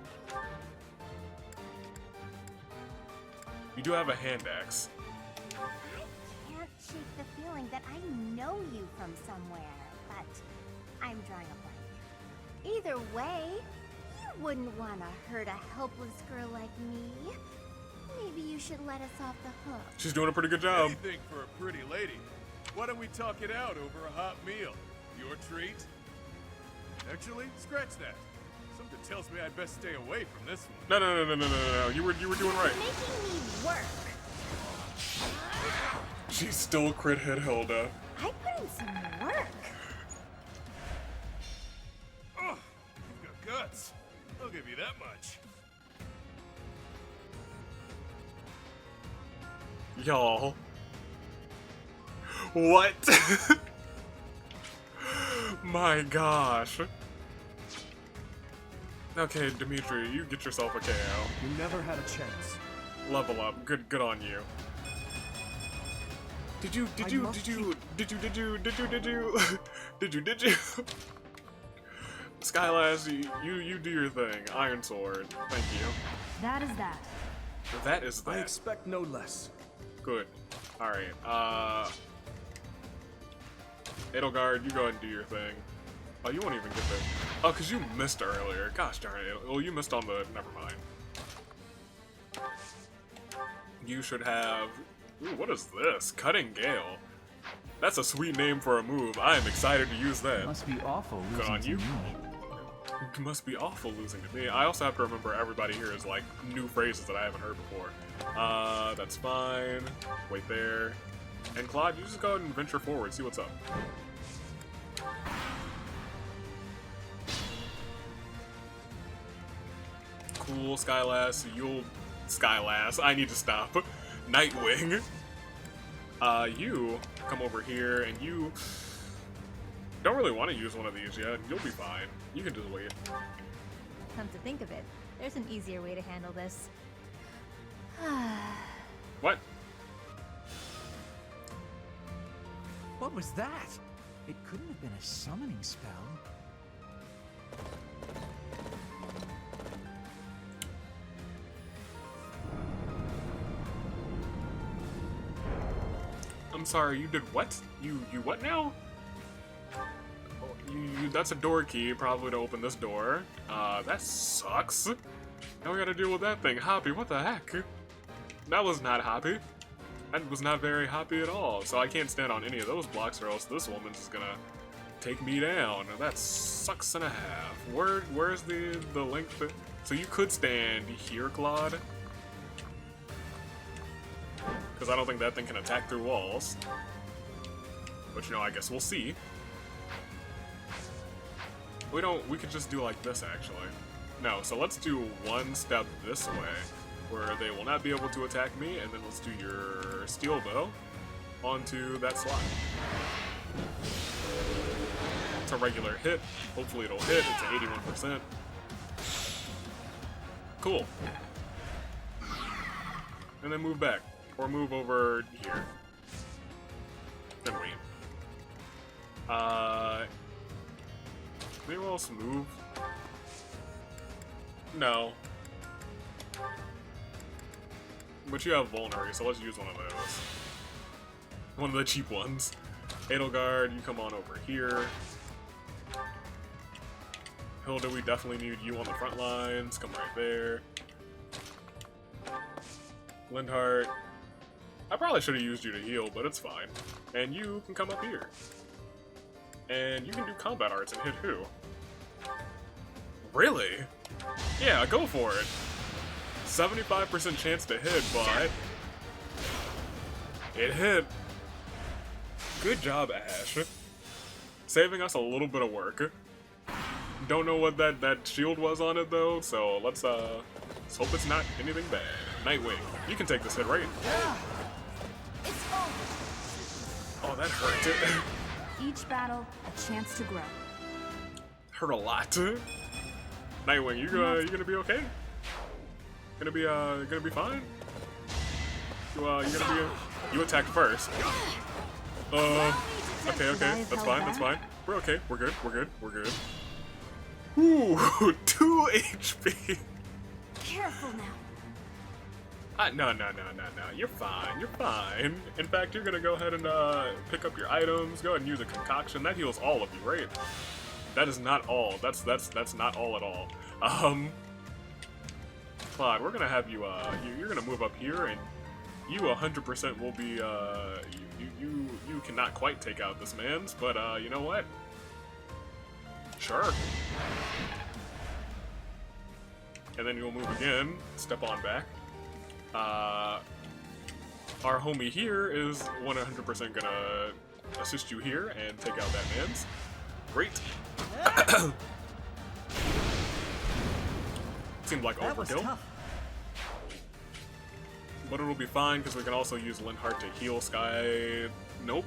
You do have a hand axe. I can't shake the feeling that I know you from somewhere, but I'm drawing a blank. Either way, you wouldn't want to hurt a helpless girl like me. Maybe you should let us off the hook. She's doing a pretty good job. Anything for a pretty lady. Why don't we talk it out over a hot meal? Your treat? Actually, scratch that. Something tells me I'd best stay away from this one. No. You were doing right. You're making me work. She still crit hit Hilda. I put in some work. Oh, you've got guts. I'll give you that much. Y'all. What? My gosh. Okay, Dimitri, you get yourself a KO. You never had a chance. Level up. Good on you. Did you? Skylash, you do your thing. Iron Sword. Thank you. That is that. That is that. I expect no less. Good. Alright, Edelgard, you go ahead and do your thing. Oh, you won't even get there. Oh, because you missed earlier. Gosh darn it. Oh, you missed on the... Never mind. You should have... Ooh, what is this? Cutting Gale. That's a sweet name for a move. I am excited to use that. Must be awful Good losing on to you. me. It must be awful losing to me. I also have to remember everybody here is like new phrases that I haven't heard before. That's fine. Wait there. And Claude, you just go ahead and venture forward, see what's up. Cool, Skylass. Skylass. I need to stop. Nightwing. You come over here, and you don't really want to use one of these yet. You'll be fine. You can just wait. Come to think of it, there's an easier way to handle this. What? What was that? It couldn't have been a summoning spell. I'm sorry, you did what? You what now? That's a door key, probably to open this door. That sucks. Now we gotta deal with that thing. Hoppy, what the heck? That was not Hoppy. That was not very Hoppy at all. So I can't stand on any of those blocks or else this woman's just gonna take me down. That sucks and a half. Where's the link? So you could stand here, Claude. Because I don't think that thing can attack through walls. But, you know, I guess we'll see. We could just do like this, actually. No, so let's do one step this way, where they will not be able to attack me, and then let's do your steel bow onto that slot. It's a regular hit. Hopefully it'll hit. It's an 81%. Cool. And then move back. Or move over here. Then wait. Anyone else move? No. But you have Vulnerary, so let's use one of those. One of the cheap ones. Edelgard, you come on over here. Hilda, we definitely need you on the front lines. Come right there. Lindhart. I probably should have used you to heal, but it's fine. And you can come up here. And you can do combat arts and hit who? Really? Yeah, go for it. 75% chance to hit, but it hit. Good job, Ash. Saving us a little bit of work. Don't know what that shield was on it though, so let's hope it's not anything bad. Nightwing, you can take this hit, right? Oh, that hurt. Each battle, a chance to grow. Hurt a lot. Nightwing, you gonna be okay? Gonna be fine? You attacked first. Okay, that's fine. We're okay. We're good. Ooh, 2 HP. Careful now. No. You're fine. In fact, you're gonna go ahead and pick up your items. Go ahead and use a concoction. That heals all of you, right? That is not all. That's not all at all. Claude, we're gonna have you. You're gonna move up here, and you 100% will be. You cannot quite take out this man's, but you know what? Sure. And then you'll move again. Step on back. Our homie here is 100% gonna assist you here and take out that man's. Great. Seemed like overkill. But it'll be fine because we can also use Lindhart to heal Sky. Nope.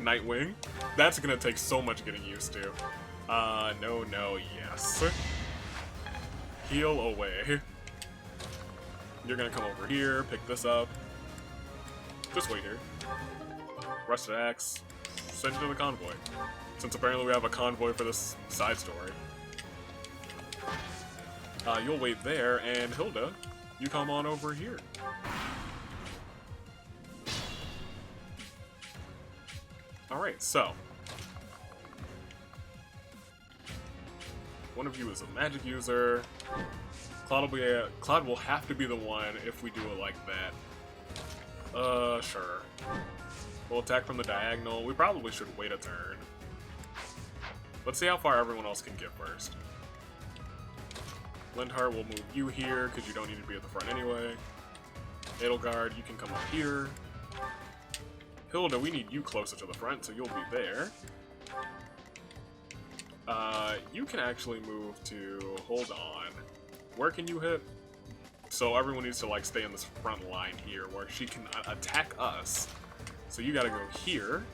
Nightwing. That's gonna take so much getting used to. No, yes. Heal away. You're gonna come over here, pick this up. Just wait here. Rusted Axe. Send it to the convoy. Since apparently we have a convoy for this side story. You'll wait there, and Hilda, you come on over here. Alright, so. One of you is a magic user. Claude will have to be the one if we do it like that. Sure. We'll attack from the diagonal. We probably should wait a turn. Let's see how far everyone else can get first. Lindhart will move you here, because you don't need to be at the front anyway. Edelgard, you can come up here. Hilda, we need you closer to the front, so you'll be there. You can actually move to... Hold on. Where can you hit? So everyone needs to, like, stay in this front line here, where she can attack us. So you gotta go here,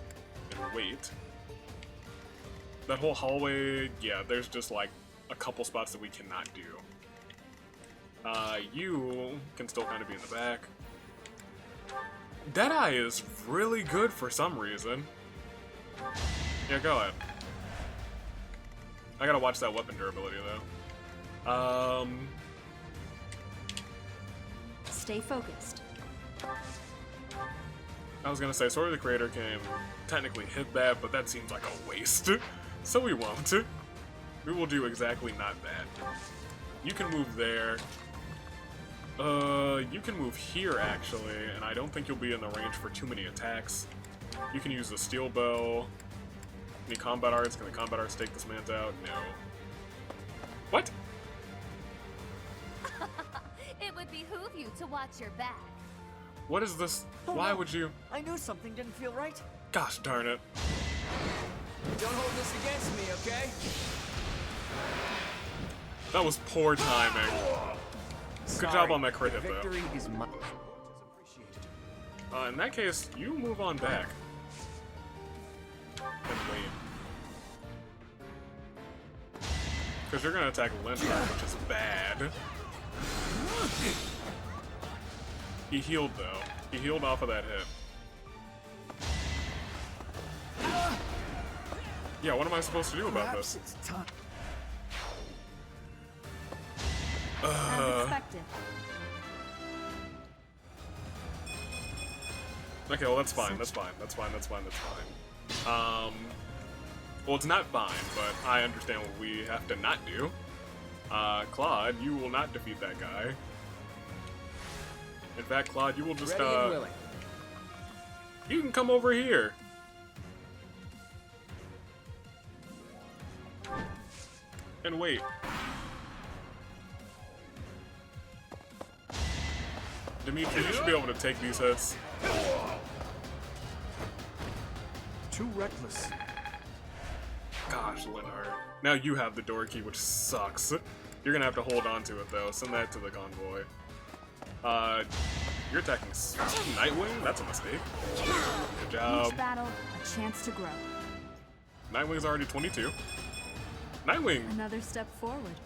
and wait. That whole hallway, yeah, there's just, like, a couple spots that we cannot do. You can still kind of be in the back. Deadeye is really good for some reason. Yeah, go ahead. I gotta watch that weapon durability, though. Stay focused. I was gonna say, Sword of the Creator can technically hit that, but that seems like a waste. So we won't. We will do exactly not that. You can move there. You can move here, actually, and I don't think you'll be in the range for too many attacks. You can use the steel bow. Any combat arts? Can the combat arts take this man's out? No. What? It would behoove you to watch your back. What is this? Why would you? I knew something didn't feel right. Gosh darn it. Don't hold this against me, okay? That was poor timing. Good job on that crit hit, though. Victory is my... In that case, you move on back. And wait. Because you're going to attack Lindhart, which is bad. He healed, though. He healed off of that hit. Yeah, what am I supposed to do about this? As expected. Okay, well that's fine, that's fine, that's fine, that's fine, that's fine. Well it's not fine, but I understand what we have to not do. Claude, you will not defeat that guy. In fact, Claude, you will just, Ready and willing. You can come over here. And wait. Dimitri, you should be able to take these hits. Too reckless. Gosh, Lindhart. Now you have the door key, which sucks. You're gonna have to hold on to it, though. Send that to the convoy. You're attacking Nightwing? That's a mistake. Good job. Each battle, a chance to grow. Nightwing's already 22. Nightwing Another step forward.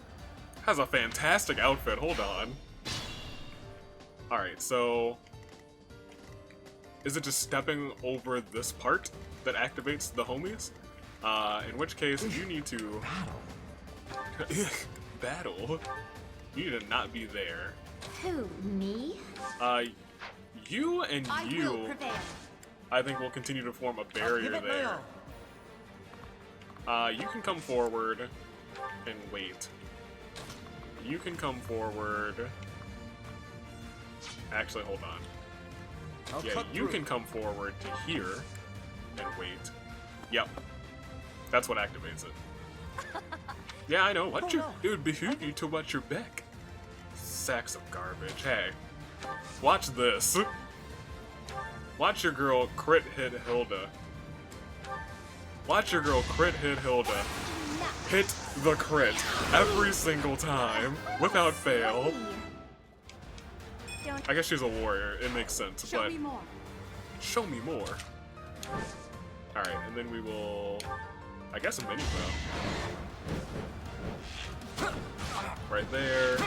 has a fantastic outfit. Hold on. Alright, so... Is it just stepping over this part that activates the homies? In which case, you need to... Battle? You need to not be there. Who, me? You and I will you, prevail. I think will continue to form a barrier there. You can come forward and wait. You can come forward. Actually, hold on. Yeah, you can come forward to here and wait. Yep. That's what activates it. Yeah, I know. Watch your, it would behoove you to watch your back. Sacks of garbage. Hey, watch this. Watch your girl crit hit Hilda. Watch your girl crit hit Hilda. Hit the crit every single time without fail. I guess she's a warrior. It makes sense, Show but me more. show me more. All right, and then we will, I guess, a mini bow. Right there.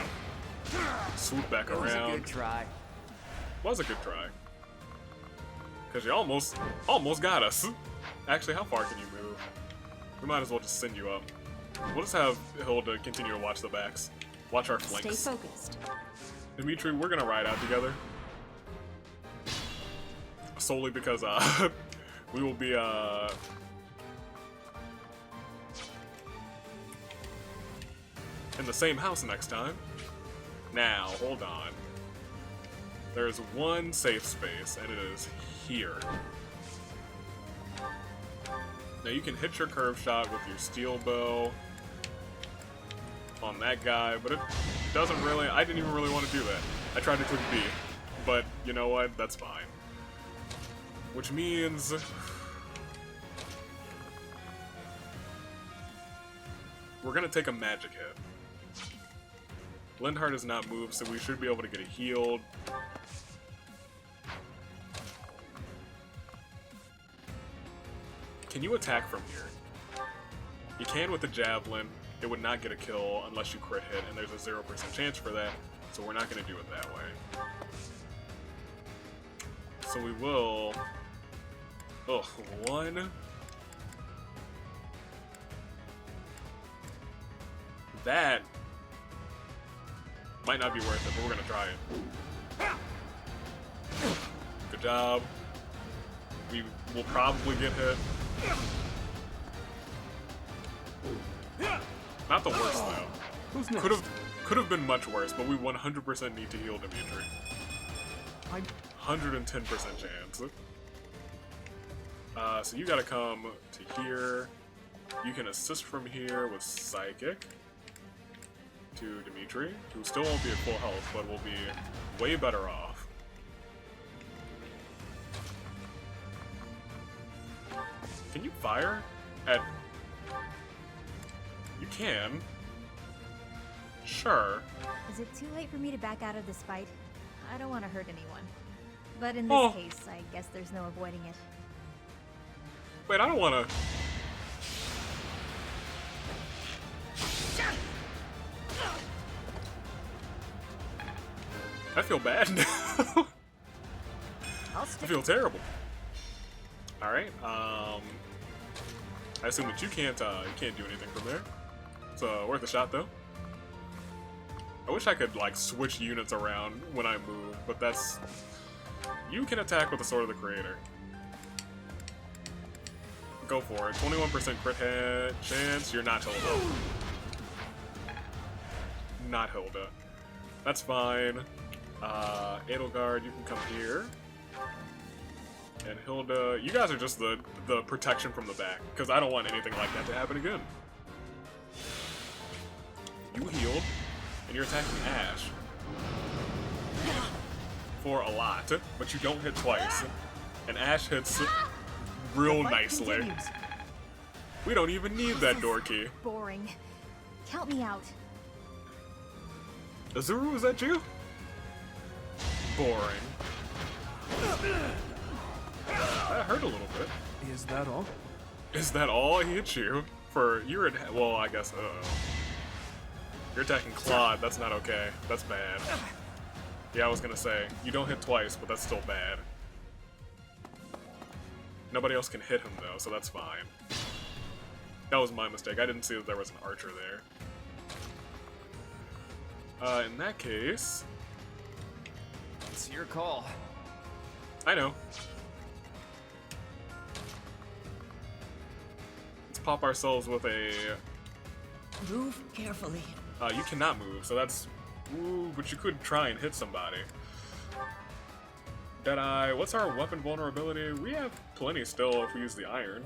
Swoop back It was around. a good try. Was a good try. Cause you almost got us. Actually, how far can you move? We might as well just send you up. We'll just have Hilda continue to watch the backs. Watch our flanks. Stay focused. Dimitri, we're gonna ride out together. Solely because we will be in the same house next time. Now, hold on. There's one safe space, and it is here. Now you can hit your curve shot with your steel bow on that guy, but it doesn't really... I didn't even really want to do that. I tried to click B, but you know what? That's fine. Which means... we're gonna take a magic hit. Lindhart is not moved, so we should be able to get it healed. Can you attack from here? You can with the javelin. It would not get a kill unless you crit hit, and there's a 0% chance for that, so we're not going to do it that way. So we will... oh, one... that might not be worth it, but we're going to try it. Good job. We will probably get hit. Not the worst though. Who's next? Could have been much worse, but we 100% need to heal Dimitri. 110% chance. So you gotta come to here. You can assist from here with Psychic to Dimitri, who still won't be at full health, but will be way better off. Can you fire at... you can. Sure. Is it too late for me to back out of this fight? I don't want to hurt anyone. But in this case, I guess there's no avoiding it. Wait, I don't want to... I feel bad now. I feel terrible. Alright, I assume that you can't do anything from there. It's worth a shot, though. I wish I could, like, switch units around when I move, but that's... you can attack with the Sword of the Creator. Go for it. 21% crit hit chance. You're not Hilda. Not Hilda. That's fine. Edelgard, you can come here. And Hilda, you guys are just the protection from the back, because I don't want anything like that to happen again. You healed, and you're attacking Ash. For a lot, but you don't hit twice. And Ash hits real nicely. Continues. We don't even need that door key. Boring. Count me out. Azuru, is that you? Boring. That hurt a little bit. Is that all? Is that all? He hit you? For, you're at, well, I guess, you're attacking Claude, that's not okay. That's bad. Yeah, I was gonna say, you don't hit twice, but that's still bad. Nobody else can hit him though, so that's fine. That was my mistake, I didn't see that there was an archer there. In that case... it's your call. I know. Let's pop ourselves with a... move carefully. You cannot move, so that's... ooh, but you could try and hit somebody. Deadeye, what's our weapon vulnerability? We have plenty still if we use the iron.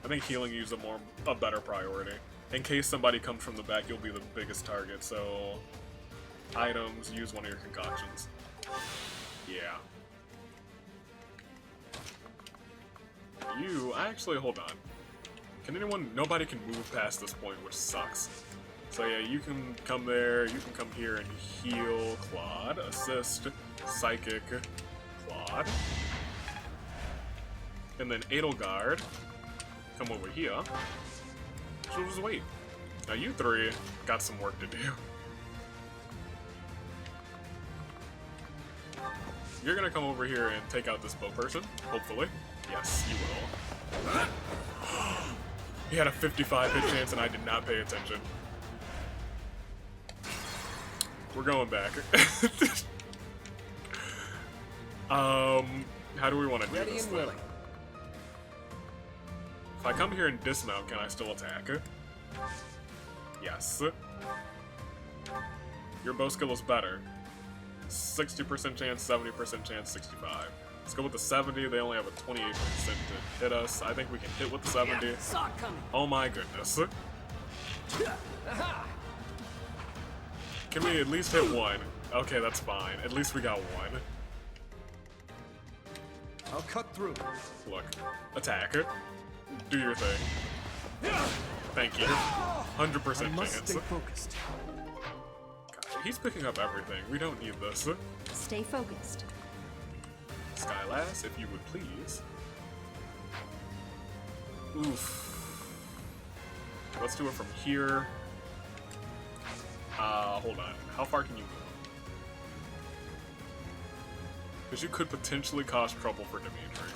I think healing you is a better priority. In case somebody comes from the back, you'll be the biggest target, so... items, use one of your concoctions. Yeah. You, actually, hold on. Can anyone, nobody can move past this point, which sucks. So yeah, you can come there, you can come here and heal Claude, assist, psychic, Claude. And then Edelgard, come over here. She'll just wait. Now you three got some work to do. You're gonna come over here and take out this bow person, hopefully. Yes, you will. He had a 55 hit chance and I did not pay attention. We're going back. How do we want to do this then? If I come here and dismount, can I still attack? Yes. Your bow skill is better. 60% chance, 70% chance, 65. Let's go with the 70. They only have a 28% to hit us. I think we can hit with the 70. Oh my goodness. Can we at least hit one? Okay, that's fine. At least we got one. I'll cut through. Look. Attack. Do your thing. Thank you. 100% I must chance. stay focused. God, he's picking up everything. We don't need this. Stay focused. Skylass, if you would please. Oof. Let's do it from here. Hold on. How far can you move? Because you could potentially cause trouble for Dimitri.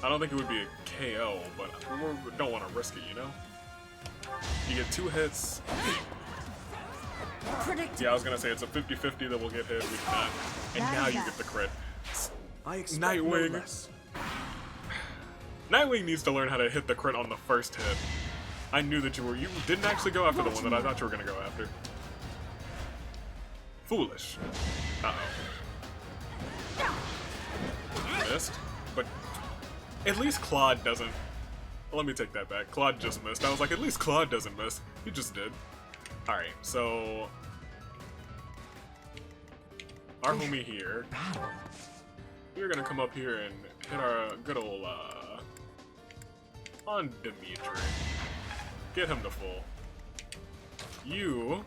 I don't think it would be a KO, but we don't want to risk it, you know? You get 2 hits. Yeah, I was gonna say it's a 50-50 that will get hit. We did not. And now you get the crit. I expect Nightwing. no less. Nightwing needs to learn how to hit the crit on the first hit. I knew that you didn't actually go after the one that I thought you were gonna go after. Foolish. Uh-oh. Missed. But at least Claude doesn't. Let me take that back. Claude just missed. I was like, at least Claude doesn't miss. He just did. Alright, so our homie here. We're gonna come up here and hit our good old on Dimitri. Get him to full. You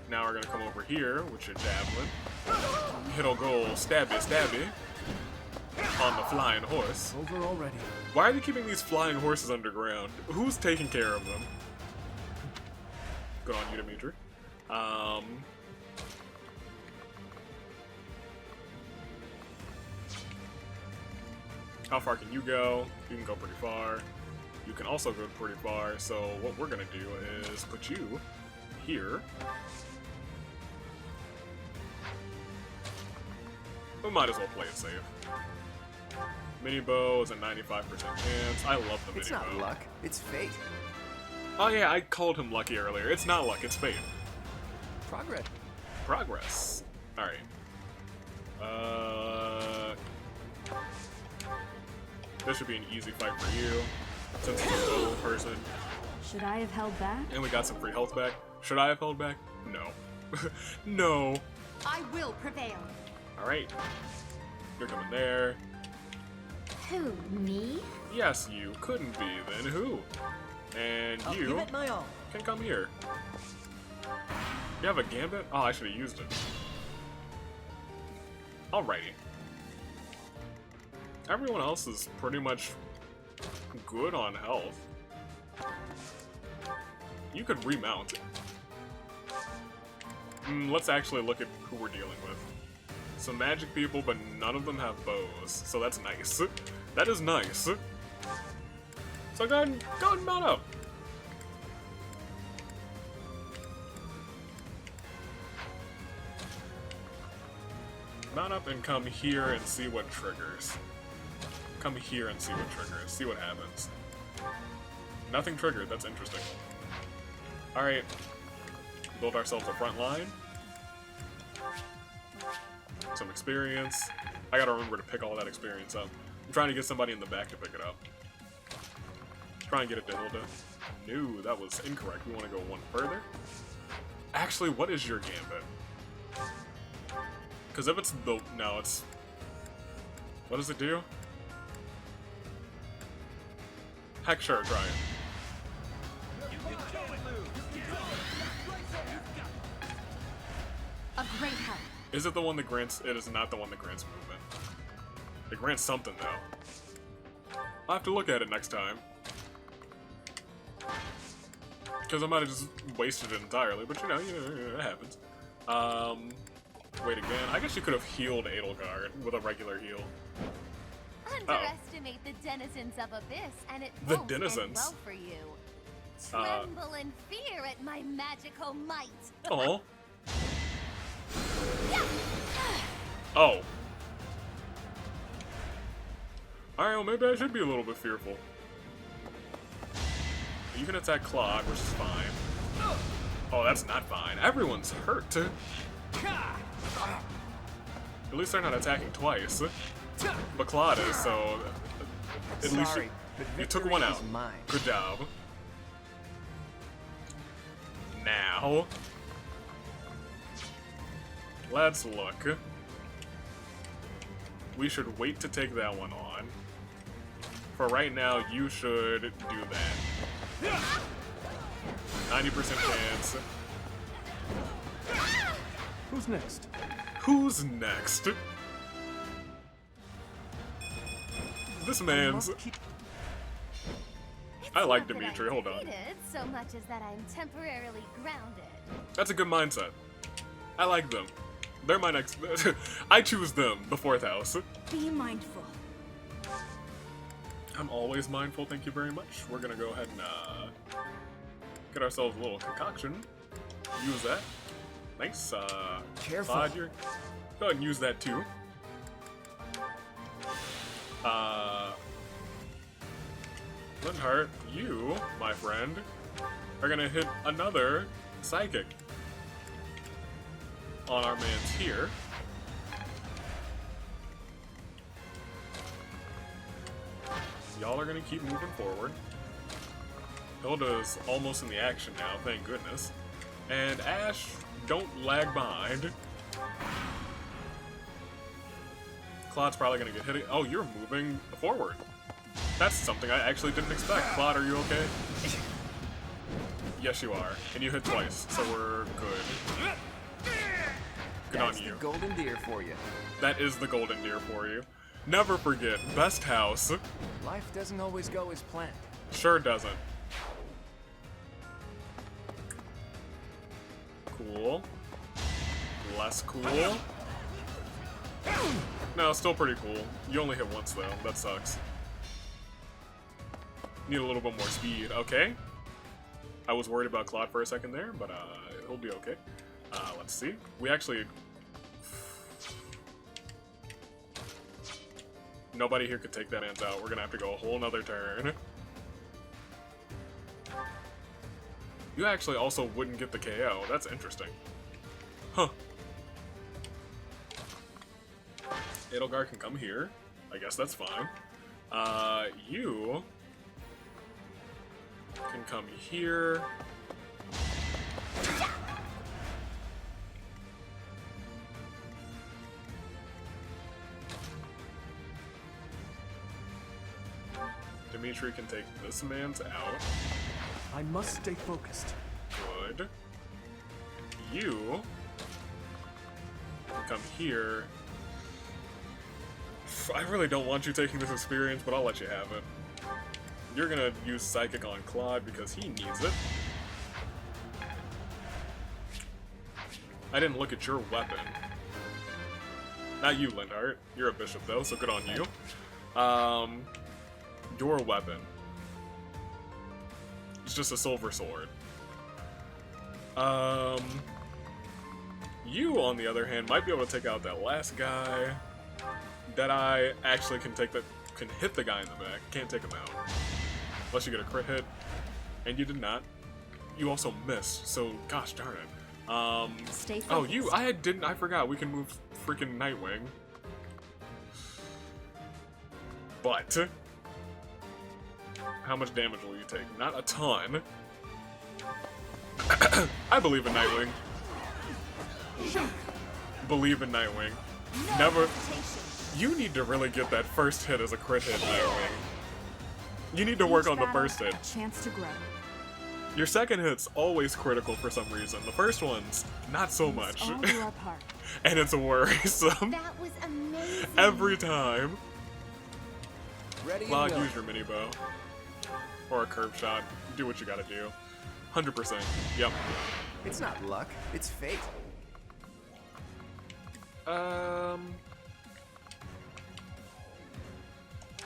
now are gonna come over here with your javelin. Hit a goal, stabby on the flying horse. Over already. Why are they keeping these flying horses underground? Who's taking care of them? Good on you, Dimitri. How far can you go? You can go pretty far. You can also go pretty far, so what we're gonna do is put you here. We might as well play it safe. Mini bow is a 95% chance. I love the mini bow. It's not luck, it's fate. Oh yeah, I called him lucky earlier. It's not luck, it's fate. Progress. Progress. Alright. This should be an easy fight for you, since it's a bow person. Should I have held back? And we got some free health back. Should I have held back? No. No. I will prevail. Alright. You're coming there. Who, me? Yes, you. Couldn't be, then who? And I'll you give it my all. can come here. You have a gambit? Oh, I should have used it. Alrighty. Everyone else is pretty much good on health. You could remount. Let's actually look at who we're dealing with. Some magic people, but none of them have bows, so that's nice. That is nice. So go ahead and mount up. Mount up and come here and see what triggers. Come here and see what triggers. See what happens. Nothing triggered. That's interesting. Alright. Build ourselves a front line. Some experience. I gotta remember to pick all that experience up. I'm trying to get somebody in the back to pick it up. Try and get it to Hilda. No, that was incorrect. We want to go one further. Actually, what is your gambit? Because if it's the... No, it's... What does it do? Heck, sure, try it. A great help. Is it the one that grants... It is not the one that grants movement. It grants something, though. I'll have to look at it next time. Because I might have just wasted it entirely, but you know, it happens. Wait again. I guess you could have healed Edelgard with a regular heal. Underestimate the denizens of Abyss, and it The won't end denizens? well for you. Tremble in fear at my magical might. Oh. Oh. Alright, well maybe I should be a little bit fearful. You can attack Claude, which is fine. Oh, that's not fine. Everyone's hurt. At least they're not attacking twice. But Claude is, so at least you took one out. Good job. Now, let's look. We should wait to take that one on. For right now, you should do that. 90% chance. Who's next? Who's next? This man's... I like Dimitri, hold on. So much as that I'm temporarily grounded. That's a good mindset. I like them. They're my next... I choose them, the 4th house. Be mindful. I'm always mindful, thank you very much. We're gonna go ahead and get ourselves a little concoction. Use that. Nice. Careful. Claude, go ahead and use that too. Linhardt, you, my friend, are gonna hit another psychic on our mans here. Y'all are gonna keep moving forward. Hilda's almost in the action now, thank goodness. And Ash, don't lag behind. Claude's probably gonna get hit. Oh, you're moving forward. That's something I actually didn't expect. Claude, are you okay? Yes, you are. And you hit twice, so we're good. Good on you. That's the golden deer for you. That is the golden deer for you. Never forget, best house. Life doesn't always go as planned. Sure doesn't. Cool. Less cool. No, still pretty cool. You only hit once though. That sucks. Need a little bit more speed. Okay. I was worried about Claude for a second there, but it'll be okay. Let's see. We actually... Nobody here could take that ant out. We're gonna have to go a whole nother turn. You actually also wouldn't get the KO. That's interesting. Huh. Edelgard can come here. I guess that's fine. You can come here. Dimitri can take this man's out. I must stay focused. Good. You can come here. I really don't want you taking this experience, but I'll let you have it. You're gonna use Psychic on Claude because he needs it. I didn't look at your weapon. Not you, Linhardt. You're a bishop though, so good on you. Your weapon. It's just a silver sword. You, on the other hand, might be able to take out that last guy. Deadeye actually can hit the guy in the back. Can't take him out. Unless you get a crit hit. And you did not. You also missed, so gosh darn it. Stay focused. Oh, I forgot we can move freaking Nightwing. But how much damage will you take? Not a ton. I believe in Nightwing. Believe in Nightwing. Never. You need to really get that first hit as a crit hit, Nightwing. You need to work on the first hit. Chance to grow. Your second hit's always critical for some reason. The first one's not so much. And it's worrisome. That was amazing. Every time. Ready Claude, use your mini bow. Or a curve shot. Do what you gotta do. 100%. Yep. It's not luck, it's fate.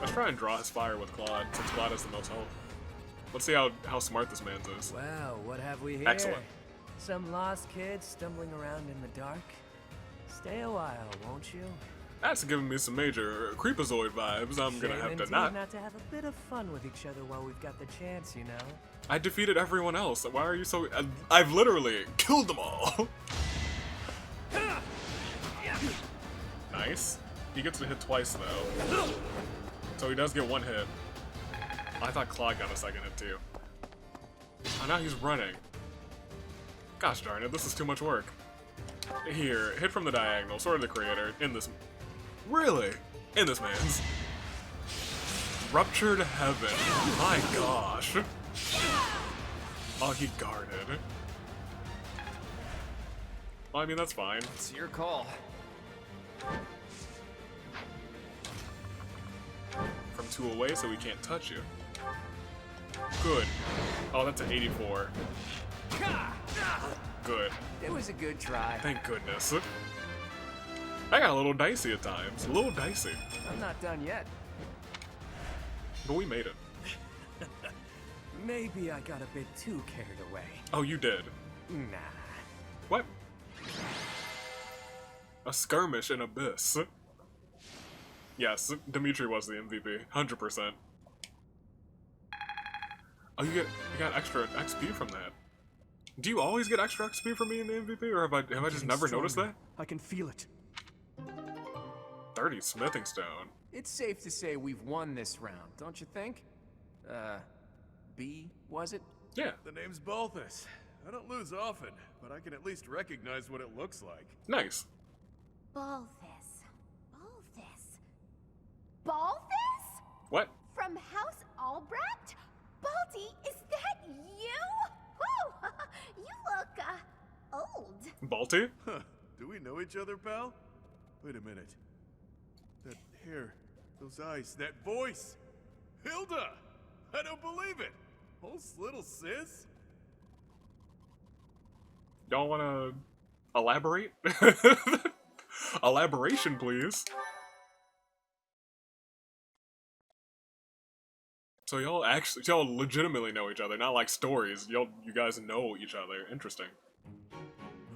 Let's try and draw his fire with Claude, since Claude has the most health. Let's see how smart this man's is. Wow, what have we here? Excellent. Some lost kid stumbling around in the dark? Stay a while, won't you? That's giving me some major Creepazoid vibes. I'm gonna have to not. to have a bit of fun with each other while we've got the chance, you know? I defeated everyone else. Why are you so... I've literally killed them all. Nice. He gets to hit twice, though. So he does get one hit. I thought Claude got a second hit, too. Oh, now he's running. Gosh darn it, this is too much work. Here, hit from the diagonal. Sword of the Creator. In this... Really? In this man's. Ruptured Heaven. My gosh. Oh, he guarded. Well, I mean, that's fine. It's your call. From 2 away, so we can't touch you. Good. Oh, that's an 84. Good. It was a good try. Thank goodness. I got a little dicey at times. A little dicey. I'm not done yet. But we made it. Maybe I got a bit too carried away. Oh, you did? Nah. What? A skirmish in Abyss. Yes, Dimitri was the MVP. 100%. Oh, you got extra XP from that. Do you always get extra XP from me in the MVP, or have I just never noticed that? I can feel it. 30 smithing stone. It's safe to say we've won this round, don't you think? B, was it? Yeah. The name's Balthus. I don't lose often, but I can at least recognize what it looks like. Nice. Balthus. Balthus? What? From House Albrecht? Baldy, is that you? Whoa! You look, old. Balti? Huh. Do we know each other, pal? Wait a minute. That hair, those eyes, that voice! Hilda! I don't believe it! Oh, little sis? Y'all wanna elaborate? Elaboration, please. So y'all legitimately know each other, not like stories. You guys know each other. Interesting.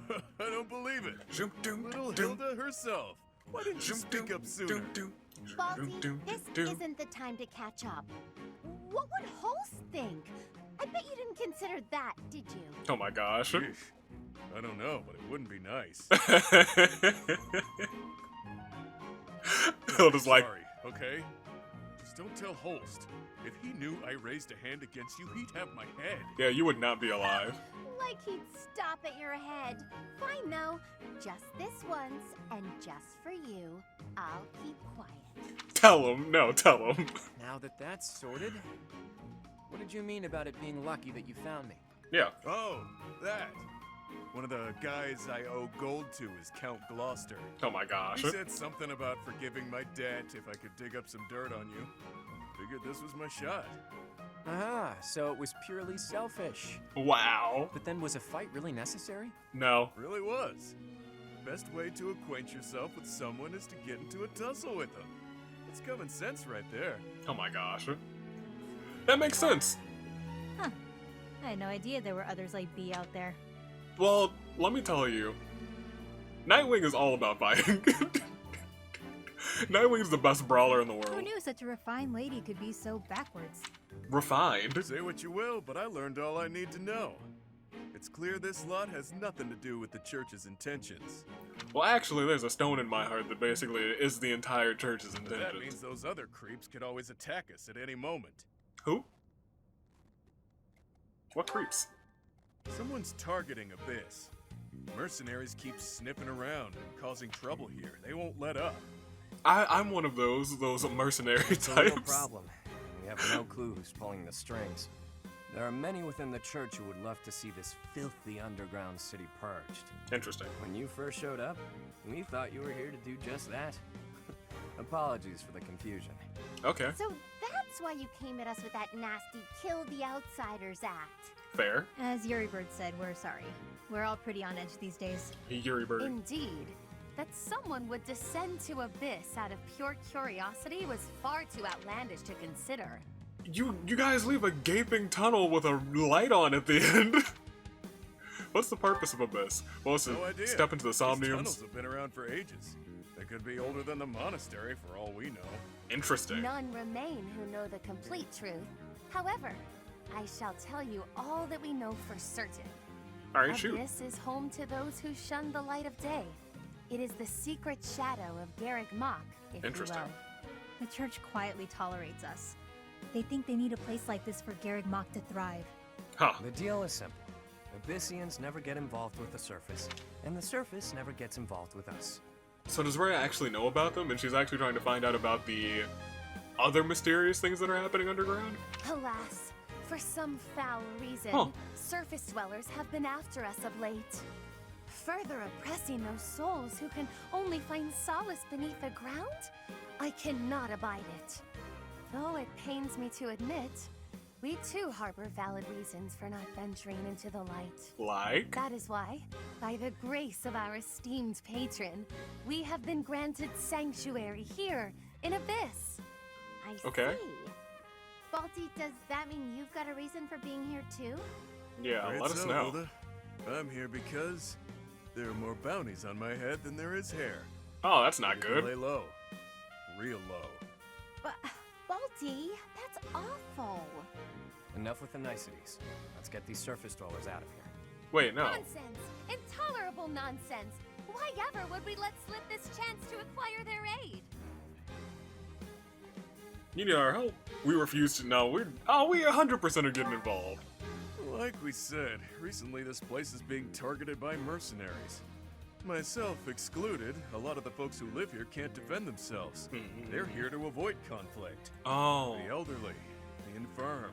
I don't believe it. Little Hilda herself. Why didn't you speak up sooner? Baldy, this isn't the time to catch up. What would Holst think? I bet you didn't consider that, did you? Oh my gosh. Sheesh. I don't know, but it wouldn't be nice. Hilda's like, sorry, okay? Just don't tell Holst. If he knew I raised a hand against you, he'd have my head. yeah, you would not be alive. Like he'd stop at your head. Fine though, just this once, and just for you, I'll keep quiet. Tell him. No, tell him. Now that that's sorted, what did you mean about it being lucky that you found me? Yeah. Oh, that. One of the guys I owe gold to is Count Gloucester. Oh my gosh. He said something about forgiving my debt if I could dig up some dirt on you. Figured this was my shot. Ah, so it was purely selfish. Wow. But then was a fight really necessary? No. Really was. Best way to acquaint yourself with someone is to get into a tussle with them. That's common sense right there. Oh my gosh. That makes sense. Huh. I had no idea there were others like B out there. Well, let me tell you. Nightwing is all about fighting. Nightwing's the best brawler in the Who world. knew such a refined lady could be so backwards? Refined. Say what you will, but I learned all I need to know. It's clear this lot has nothing to do with the church's intentions. Well, actually, there's a stone in my heart that basically is the entire church's But intentions. that means those other creeps could always attack us at any moment. Who? What creeps? Someone's targeting Abyss. Mercenaries keep sniffing around and causing trouble here. They won't let up. I'm one of those mercenary It's a real types. problem. We have no clue who's pulling the strings. There are many within the church who would love to see this filthy underground city purged. Interesting. When you first showed up, we thought you were here to do just that. Apologies for the confusion. Okay. So that's why you came at us with that nasty kill the outsiders act. Fair. As Yuri Bird said, we're sorry. We're all pretty on edge these days. Yuri Bird. Indeed. That someone would descend to Abyss out of pure curiosity was far too outlandish to consider. You guys leave a gaping tunnel with a light on at the end. What's the purpose of Abyss? Well, it's to No idea. step into the These Somniums. tunnels have been around for ages. They could be older than the monastery for all we know. Interesting. None remain who know the complete truth. However, I shall tell you all that we know for certain. Alright, shoot. This is home to those who shun the light of day. It is the secret shadow of Garrick Mach, if Interesting. you will. The church quietly tolerates us. They think they need a place like this for Garrick Mach to thrive. Huh. The deal is simple. Abyssians never get involved with the surface, and the surface never gets involved with us. So does Rhea actually know about them, and she's actually trying to find out about the other mysterious things that are happening underground? Alas, for some foul reason, surface dwellers have been after us of late. Further oppressing those souls who can only find solace beneath the ground? I cannot abide it. Though it pains me to admit, we too harbor valid reasons for not venturing into the light. Like? That is why, by the grace of our esteemed patron, we have been granted sanctuary here in Abyss. I see. Balti, does that mean you've got a reason for being here too? Yeah, Right, let us so, know. Hilda. I'm here because there are more bounties on my head than there is hair. Oh, that's not You can good. Lay low. Real low. But, Balti, that's awful. Enough with the niceties. Let's get these surface dwellers out of here. Wait, no. Nonsense! Intolerable nonsense! Why ever would we let slip this chance to acquire their aid? You need our help. We refuse to know. We 100% are getting involved. Like we said, recently this place is being targeted by mercenaries. Myself excluded, a lot of the folks who live here can't defend themselves. They're here to avoid conflict. Oh. The elderly, the infirm,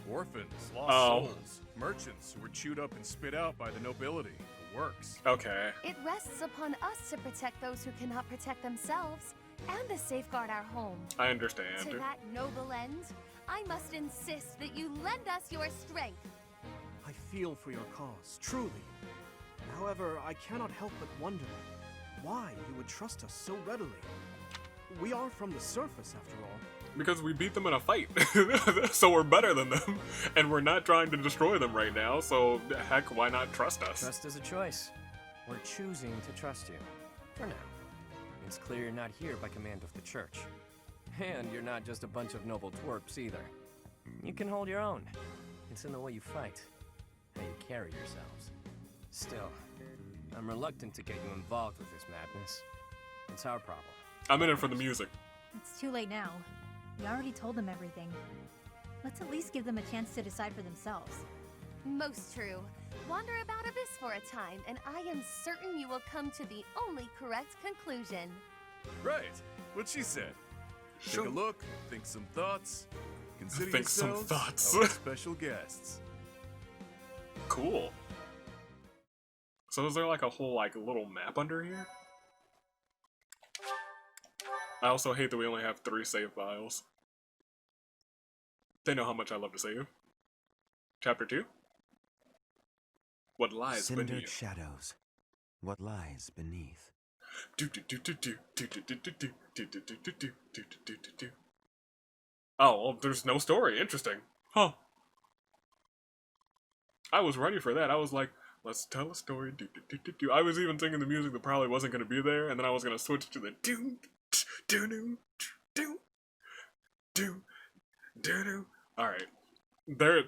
orphans, lost souls, merchants who were chewed up and spit out by the nobility, the works. Okay. It rests upon us to protect those who cannot protect themselves, and to safeguard our home. I understand. To that noble end, I must insist that you lend us your strength. I feel for your cause, truly. However, I cannot help but wonder why you would trust us so readily. We are from the surface, after all. Because we beat them in a fight. So we're better than them. And we're not trying to destroy them right now, so heck, why not trust us? Trust is a choice. We're choosing to trust you. For now. It's clear you're not here by command of the church. And you're not just a bunch of noble twerps either. You can hold your own. It's in the way you fight, how you carry yourselves. Still, I'm reluctant to get you involved with this madness. It's our problem. I'm in it for the music. It's too late now. We already told them everything. Let's at least give them a chance to decide for themselves. Most true. Wander about Abyss for a time, and I am certain you will come to the only correct conclusion. Right, what she said. Sure. Take a look, think some thoughts, consider Think some yourselves thoughts. our special guests. Cool. So is there like a whole little map under here? I also hate that we only have 3 save files. They know how much I love to save. Chapter 2? What lies Cindered beneath? shadows. What lies beneath? Oh, well, there's no story. Interesting. Huh. I was ready for that. I was like, let's tell a story. I was even thinking the music that probably wasn't going to be there, and then I was going to switch to the Alright.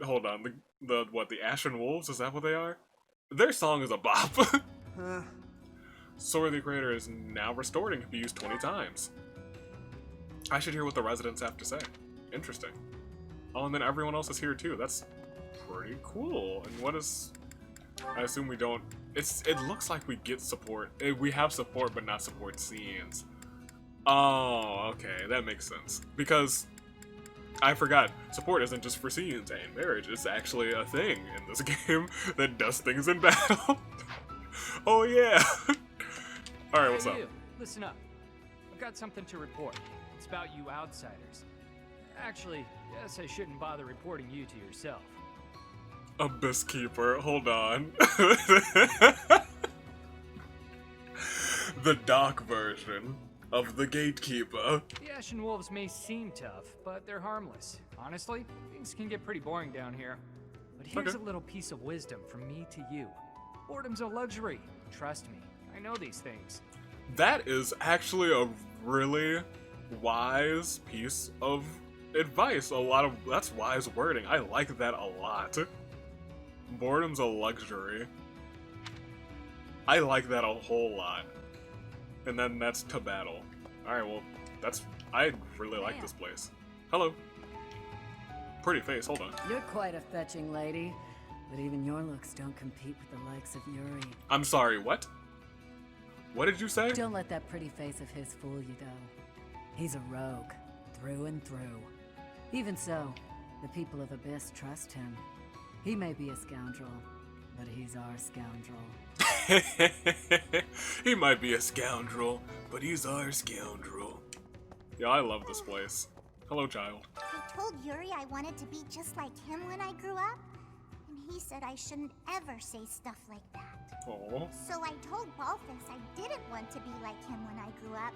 Hold on. The Ashen Wolves? Is that what they are? Their song is a bop. Story the creator is now restored and can be used 20 times. I should hear what the residents have to say. Interesting. Oh, and then everyone else is here too. That's pretty cool. And what is... I assume we don't... It looks like we get support. We have support, but not support scenes. Oh, okay. That makes sense. Because... I forgot, support isn't just for scenes and marriage. It's actually a thing in this game that does things in battle. Oh yeah! Alright, what's Hey, up? you. Listen up. I've got something to report. It's about you outsiders. Actually, guess I shouldn't bother reporting you to yourself. Abyss Keeper, hold on. The dark version of the Gatekeeper. The Ashen Wolves may seem tough, but they're harmless. Honestly, things can get pretty boring down here. But here's a little piece of wisdom from me to you. Boredom's a luxury. Trust me, I know these things. That is actually a really wise piece of advice. That's wise wording. I like that a lot. Boredom's a luxury. I like that a whole lot. And then that's to battle. Alright, well, I really like this place. Hello. Pretty face, hold on. You're quite a fetching lady, but even your looks don't compete with the likes of Yuri. I'm sorry, what? What did you say? Don't let that pretty face of his fool you, though. He's a rogue, through and through. Even so, the people of Abyss trust him. He may be a scoundrel, but he's our scoundrel. He might be a scoundrel, but he's our scoundrel. Yeah, I love this place. Hello, child. I told Yuri I wanted to be just like him when I grew up, and he said I shouldn't ever say stuff like that. Oh. So I told Ballface I didn't want to be like him when I grew up,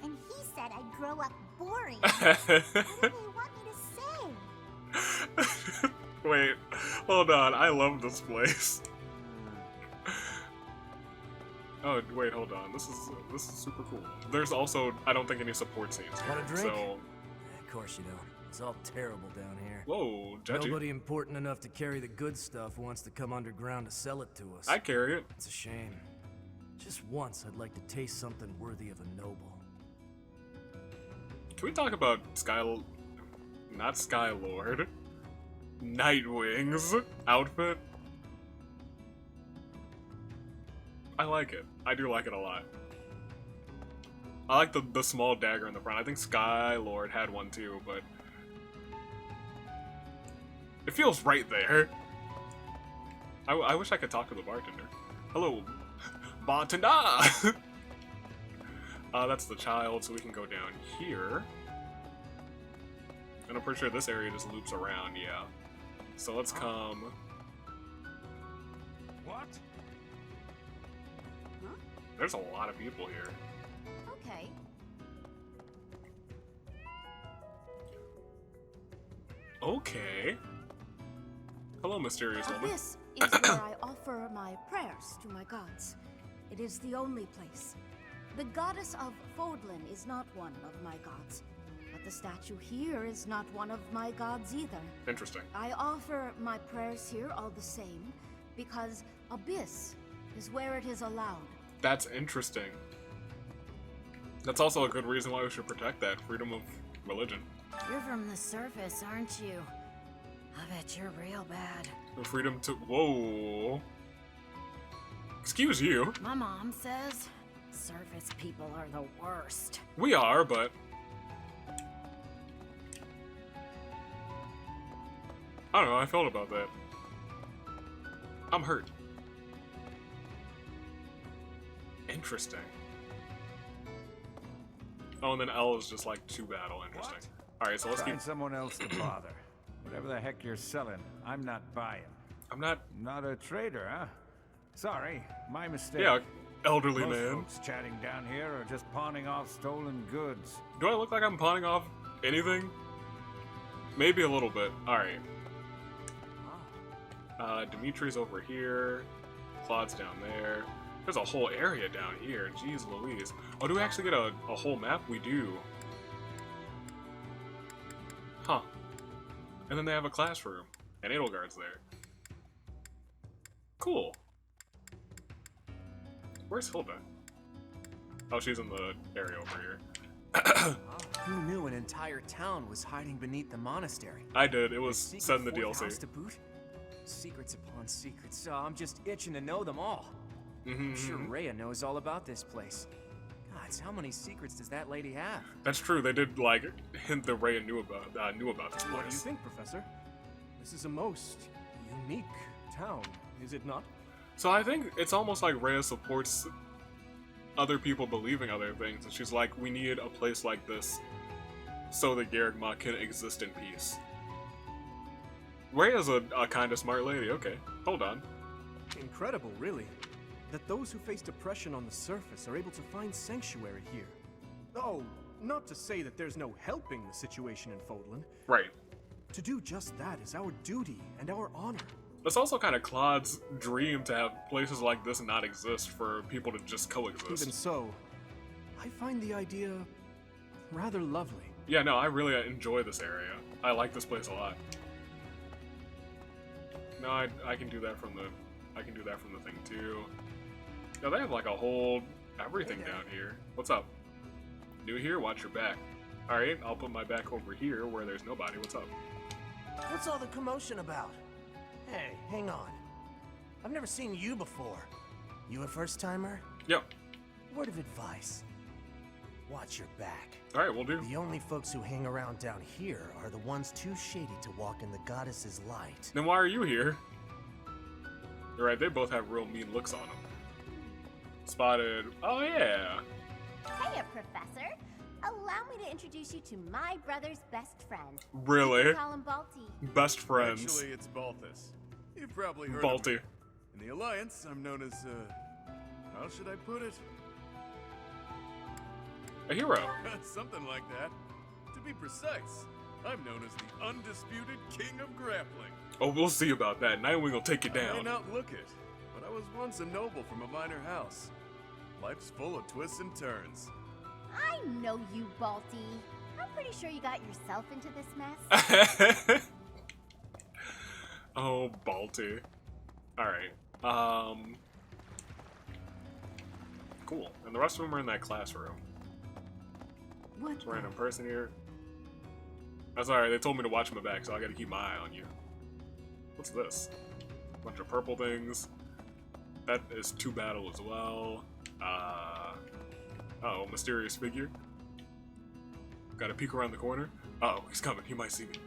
and he said I'd grow up boring. What do they want me to say? Wait, hold on. I love this place. Oh, wait, hold on. This is super cool. There's also, I don't think, any support scenes here. Want a drink? So, Of course you don't. It's all terrible down here. whoa, judgy. Nobody important enough to carry the good stuff wants to come underground to sell it to us. I carry it. It's a shame. Just once, I'd like to taste something worthy of a noble. Can we talk about not Skylord, Nightwing's outfit? I like it. I do like it a lot. I like the small dagger in the front. I think Skylord had one too, but it feels right there. I wish I could talk to the bartender. Hello, bartender! That's the child, so we can go down here. And I'm pretty sure this area just loops around, yeah. So let's come... What? There's a lot of people here. Okay. Okay. Hello, mysterious woman. This is where I offer my prayers to my gods. It is the only place. The goddess of Fodlan is not one of my gods, but the statue here is not one of my gods either. Interesting. I offer my prayers here all the same, because Abyss is where it is allowed. That's interesting. That's also a good reason why we should protect that freedom of religion. You're from the surface, aren't you? I bet you're real bad. The freedom to... Whoa. Excuse you. My mom says surface people are the worst. We are, but... I don't know, I felt about that. I'm hurt. Interesting. Oh, and then L is just like to battle. Interesting. Alright, so let's Find keep... someone else to bother. Whatever the heck you're selling, I'm not buying. I'm not... Not a trader, huh? Sorry, my mistake. Yeah, elderly Most man. folks chatting down here are just pawning off stolen goods. Do I look like I'm pawning off anything? Maybe a little bit. Alright. Dimitri's over here. Claude's down there. There's a whole area down here. Jeez Louise. Oh, do we actually get a whole map? We do. Huh. And then they have a classroom. And Edelgard's there. Cool. Where's Hilda? Oh, she's in the area over here. Who knew an entire town was hiding beneath the monastery? I did. It was said in the Fourth DLC. house to boot? Secrets upon secrets. So I'm just itching to know them all. I'm sure Rhea knows all about this place. Gods, how many secrets does that lady have? That's true. They did like hint that Rhea knew about this place. What do you think, Professor? This is a most unique town, is it not? So I think it's almost like Rhea supports other people believing other things, and she's like, we need a place like this so that Garrick Mach can exist in peace. Rhea's a kind of smart lady. Okay, hold on. Incredible, really, that those who face depression on the surface are able to find sanctuary here. Oh, not to say that there's no helping the situation in Fodlan. Right. To do just that is our duty and our honor. It's also kind of Claude's dream to have places like this not exist, for people to just coexist. Even so, I find the idea rather lovely. Yeah, no, I really enjoy this area. I like this place a lot. No, I can do that from the thing too. No, they have like a whole everything down here. What's up? New here? Watch your back. All right, I'll put my back over here where there's nobody. What's up? What's all the commotion about? Hey, hang on. I've never seen you before. You a first-timer? Yep. Word of advice. Watch your back. Alright, we'll do. The only folks who hang around down here are the ones too shady to walk in the goddess's light. Then why are you here? You're right, they both have real mean looks on them. Spotted. Oh, yeah. Hiya, Professor. Allow me to introduce you to my brother's best friend. Really? You can call him Balti. Best friends. Actually, it's Balthus. You've probably heard Balti. of me. In the Alliance, I'm known as, how should I put it? A hero. Something like that. To be precise, I'm known as the undisputed king of grappling. Oh, we'll see about that. Nightwing will take you I may down. not look it, but I was once a noble from a minor house. Life's full of twists and turns. I know you, Balti. I'm pretty sure you got yourself into this mess. Oh, Balti. Alright. Cool. And the rest of them are in that classroom. What? There's a random person here. That's alright, they told me to watch my back, so I gotta keep my eye on you. What's this? Bunch of purple things. That is 2 battle as well. Uh-oh, mysterious figure. Gotta peek around the corner. Uh-oh, he's coming, he might see me.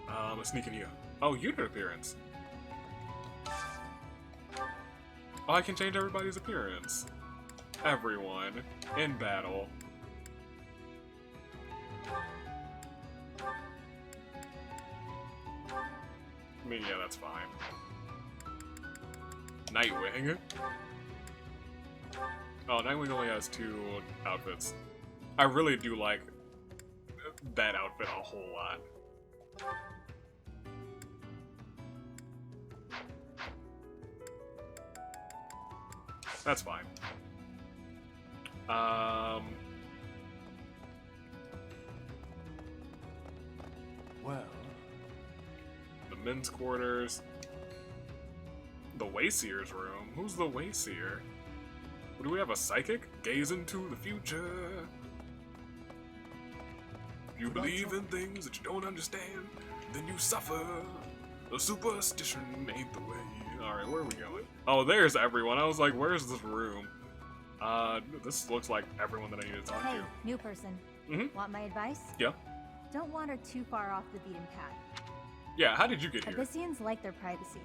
I'm gonna sneak in here. Oh, unit appearance. Oh, I can change everybody's appearance. Everyone in battle. I mean, yeah, that's fine. Nightwing. Oh, Nightwing only has 2 outfits. I really do like that outfit a whole lot. That's fine. Well, the men's quarters. The Wayseer's room. Who's the Wayseer? Do we have a psychic? Gaze into the future. You believe in things that you don't understand, then you suffer. The superstition ain't the way. Alright, where are we going? Oh, there's everyone. I was like, where's this room? This looks like everyone that I need to talk Hey, to. new person. Want my advice? Yeah? Don't wander too far off the beaten path. Yeah, how did you get here? Abyssians like their privacy.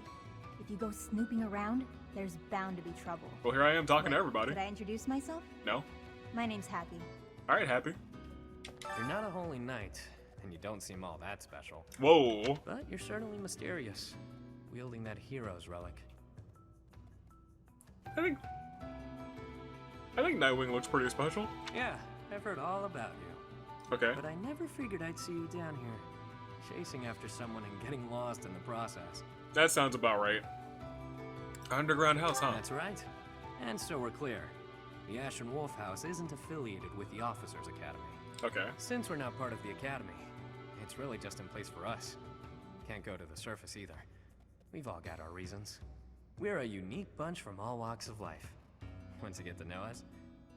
If you go snooping around, there's bound to be trouble. Well, here I am talking to everybody. Did I introduce myself? No? My name's Happy. Alright, Happy. You're not a holy knight, and you don't seem all that special. Whoa. But you're certainly mysterious, wielding that hero's relic. I think Nightwing looks pretty special. Yeah, I've heard all about you. Okay. But I never figured I'd see you down here, chasing after someone and getting lost in the process. That sounds about right. Underground house, huh? That's right. And so we're clear. The Ashen Wolf House isn't affiliated with the Officers Academy. Okay. Since we're not part of the Academy, it's really just in place for us. Can't go to the surface either. We've all got our reasons. We're a unique bunch from all walks of life. Once you get to know us,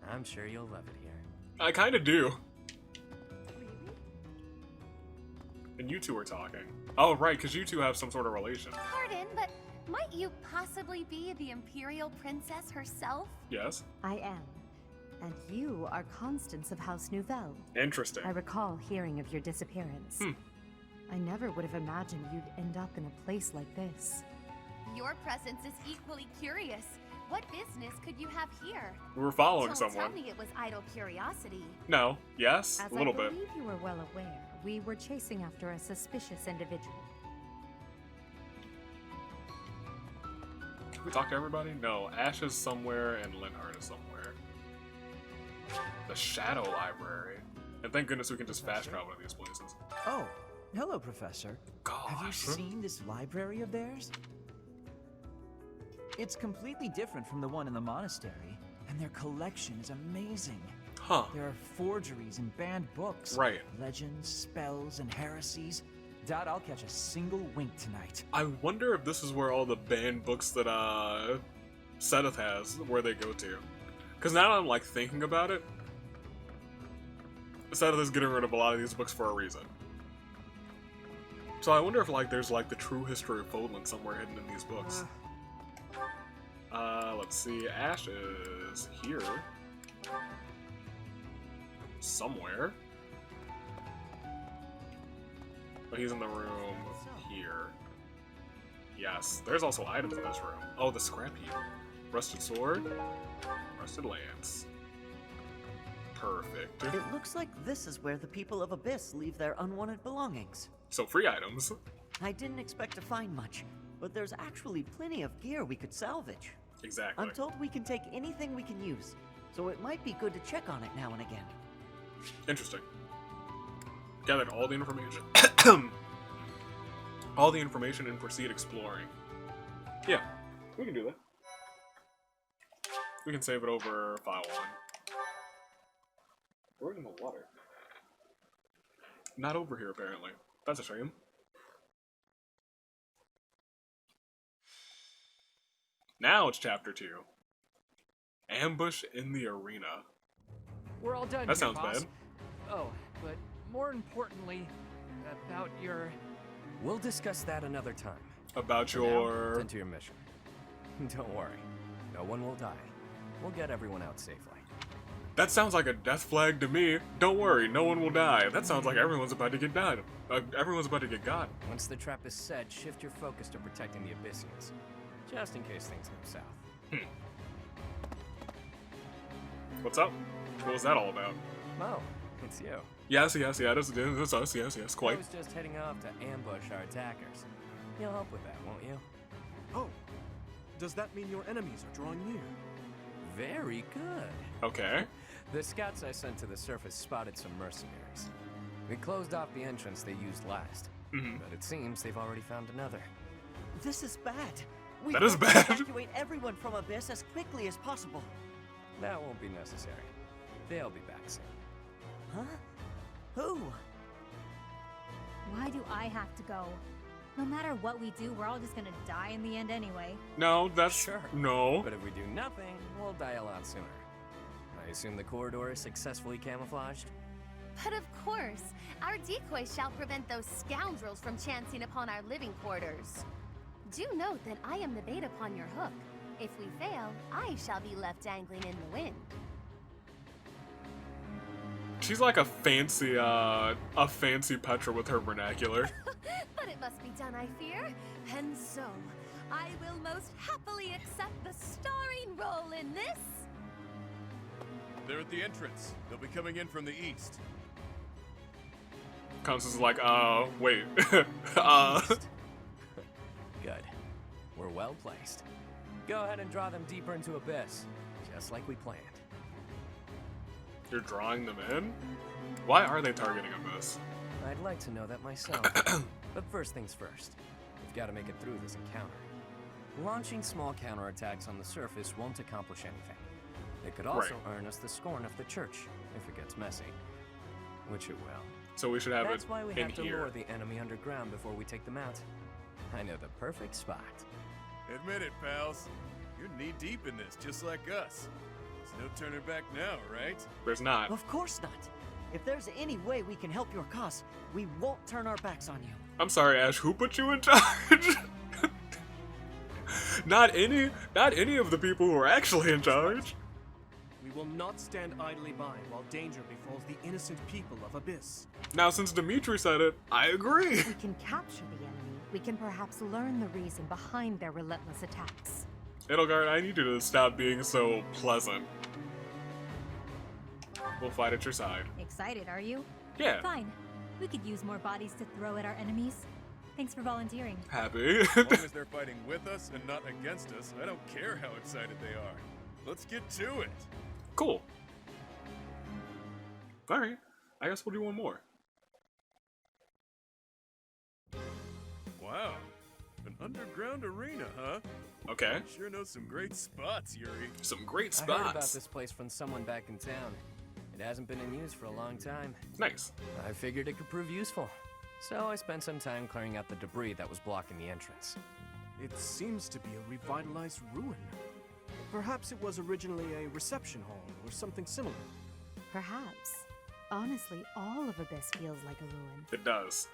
I'm sure you'll love it here. I kind of do. And you two are talking. Oh, right, because you two have some sort of relation. Pardon, but might you possibly be the Imperial Princess herself? Yes. I am. And you are Constance of House Nouvelle. Interesting. I recall hearing of your disappearance. I never would have imagined you'd end up in a place like this. Your presence is equally curious. What business could you have here? We were following Don't someone. tell me it was idle curiosity. No. Yes. As a little I bit. believe you were well aware, we were chasing after a suspicious individual. Can we talk to everybody? No. Ash is somewhere and Linhardt is somewhere. The Shadow Library. And thank goodness we can just fast travel to these places. Oh, hello, Professor. Have you Gosh. seen this library of theirs? It's completely different from the one in the monastery, and their collection is amazing. Huh. There are forgeries and banned books. Right. Legends, spells, and heresies. Doubt I'll catch a single wink tonight. I wonder if this is where all the banned books that Seth has, where they go to. Because now I'm like thinking about it, Seth is getting rid of a lot of these books for a reason. So I wonder if like there's like the true history of Fodlan somewhere hidden in these books. Let's see, Ash is here. Somewhere. But he's in the room here. Yes, there's also items in this room. Oh, the scrap heap. Rusted sword. Rusted lance. Perfect. It looks like this is where the people of Abyss leave their unwanted belongings. So free items. I didn't expect to find much, but there's actually plenty of gear we could salvage. Exactly. I'm told we can take anything we can use, so it might be good to check on it now and again. Interesting. Gathered all the information. All the information and proceed exploring. Yeah, we can do that. We can save it over file 1. Where's in the water? Not over here, apparently. That's a shame. Now it's chapter 2. Ambush in the arena. We're all done. That here, sounds boss. bad. Oh, but more importantly, about your... We'll discuss that another time. About For now, your... tend to your mission. Don't worry. No one will die. We'll get everyone out safely. That sounds like a death flag to me. Don't worry, no one will die. That sounds like everyone's about to get died. Everyone's about to get got. Once the trap is set, shift your focus to protecting the Abyssians. Just in case things go south. What's up? What was that all about? Mo, it's you. Yes, that's us, yes, I quite. was just heading off to ambush our attackers. You'll help with that, won't you? Oh, does that mean your enemies are drawing near? Very good. Okay. The scouts I sent to the surface spotted some mercenaries. We closed off the entrance they used last, but it seems they've already found another. This is bad. We That is must bad. evacuate everyone from Abyss as quickly as possible. That won't be necessary. They'll be back soon. Huh? Who? Why do I have to go? No matter what we do, we're all just gonna die in the end anyway. No, that's... Sure. No. But if we do nothing, we'll die a lot sooner. I assume the corridor is successfully camouflaged? But of course, our decoy shall prevent those scoundrels from chancing upon our living quarters. Do note that I am the bait upon your hook. If we fail, I shall be left dangling in the wind. She's like a fancy Petra with her vernacular. But it must be done, I fear. And so, I will most happily accept the starring role in this. They're at the entrance. They'll be coming in from the east. Constance is like, wait. Good. We're well placed. Go ahead and draw them deeper into Abyss, just like we planned. You're drawing them in? Why are they targeting Abyss? I'd like to know that myself. But first things first. We've got to make it through this encounter. Launching small counterattacks on the surface won't accomplish anything. It could also earn us the scorn of the church, if it gets messy. Which it will. So we should have That's it why we in have to here. lure the enemy underground before we take them out. I know the perfect spot. Admit it, pals. You're knee-deep in this, just like us. There's no turning back now, right? There's not. Of course not. If there's any way we can help your cause, we won't turn our backs on you. I'm sorry, Ash, who put you in charge? Not any of the people who are actually in charge. We will not stand idly by while danger befalls the innocent people of Abyss. Now, since Dimitri said it, I agree. If we can capture the enemy, we can perhaps learn the reason behind their relentless attacks. Edelgard, I need you to stop being so pleasant. We'll fight at your side. Excited, are you? Yeah. Fine. We could use more bodies to throw at our enemies. Thanks for volunteering. Happy. As long as they're fighting with us and not against us, I don't care how excited they are. Let's get to it. Cool. Alright. I guess we'll do one more. Wow. An underground arena, huh? Okay. Sure knows some great spots, Yuri. Some great I heard about spots. this place from someone back in town. It hasn't been in use for a long time. Nice. I figured it could prove useful. So I spent some time clearing out the debris that was blocking the entrance. It seems to be a revitalized ruin. Perhaps it was originally a reception hall or something similar. Perhaps. Honestly, all of Abyss feels like a ruin. It does.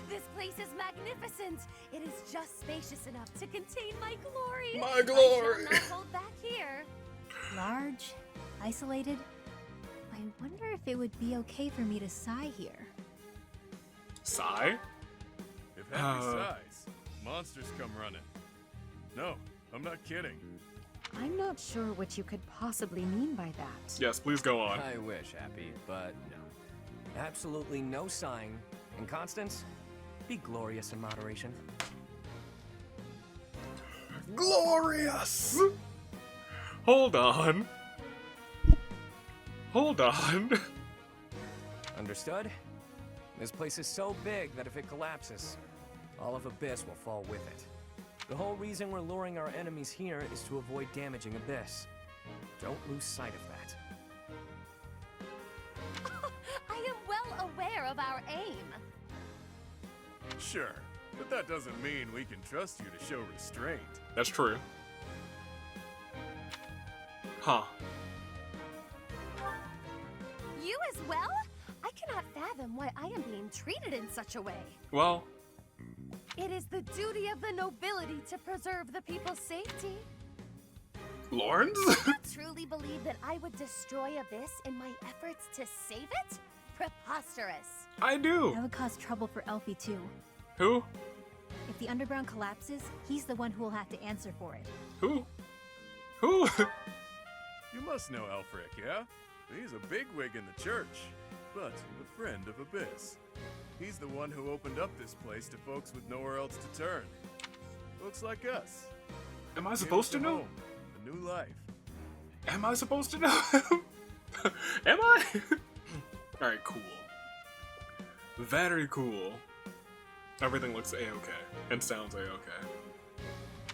This place is magnificent. It is just spacious enough to contain my glory. My glory. I shall not hold back here. Large, isolated. I wonder if it would be okay for me to sigh here. Sigh? If happy sighs, monsters come running. No, I'm not kidding. I'm not sure what you could possibly mean by that. Yes, please go on. I wish, Happy, but no. Absolutely no sighing. And Constance, be glorious in moderation. Glorious! Hold on. Hold on. Understood? This place is so big that if it collapses, all of Abyss will fall with it. The whole reason we're luring our enemies here is to avoid damaging Abyss. Don't lose sight of that. I am well aware of our aim. Sure, but that doesn't mean we can trust you to show restraint. That's true. Huh. You as well? I cannot fathom why I am being treated in such a way. Well, it is the duty of the nobility to preserve the people's safety. Lawrence? Do you truly believe that I would destroy Abyss in my efforts to save it? Preposterous. I do. That would cause trouble for Elfie too. Who? If the underground collapses, he's the one who will have to answer for it. Who? Who? You must know Alfric, yeah? He's a bigwig in the church, but a friend of Abyss. He's the one who opened up this place to folks with nowhere else to turn. Folks like us. Am I supposed to know? Home, a new life. Am I supposed to know? Am I? Alright, cool. Very cool. Everything looks a-okay and sounds a-okay.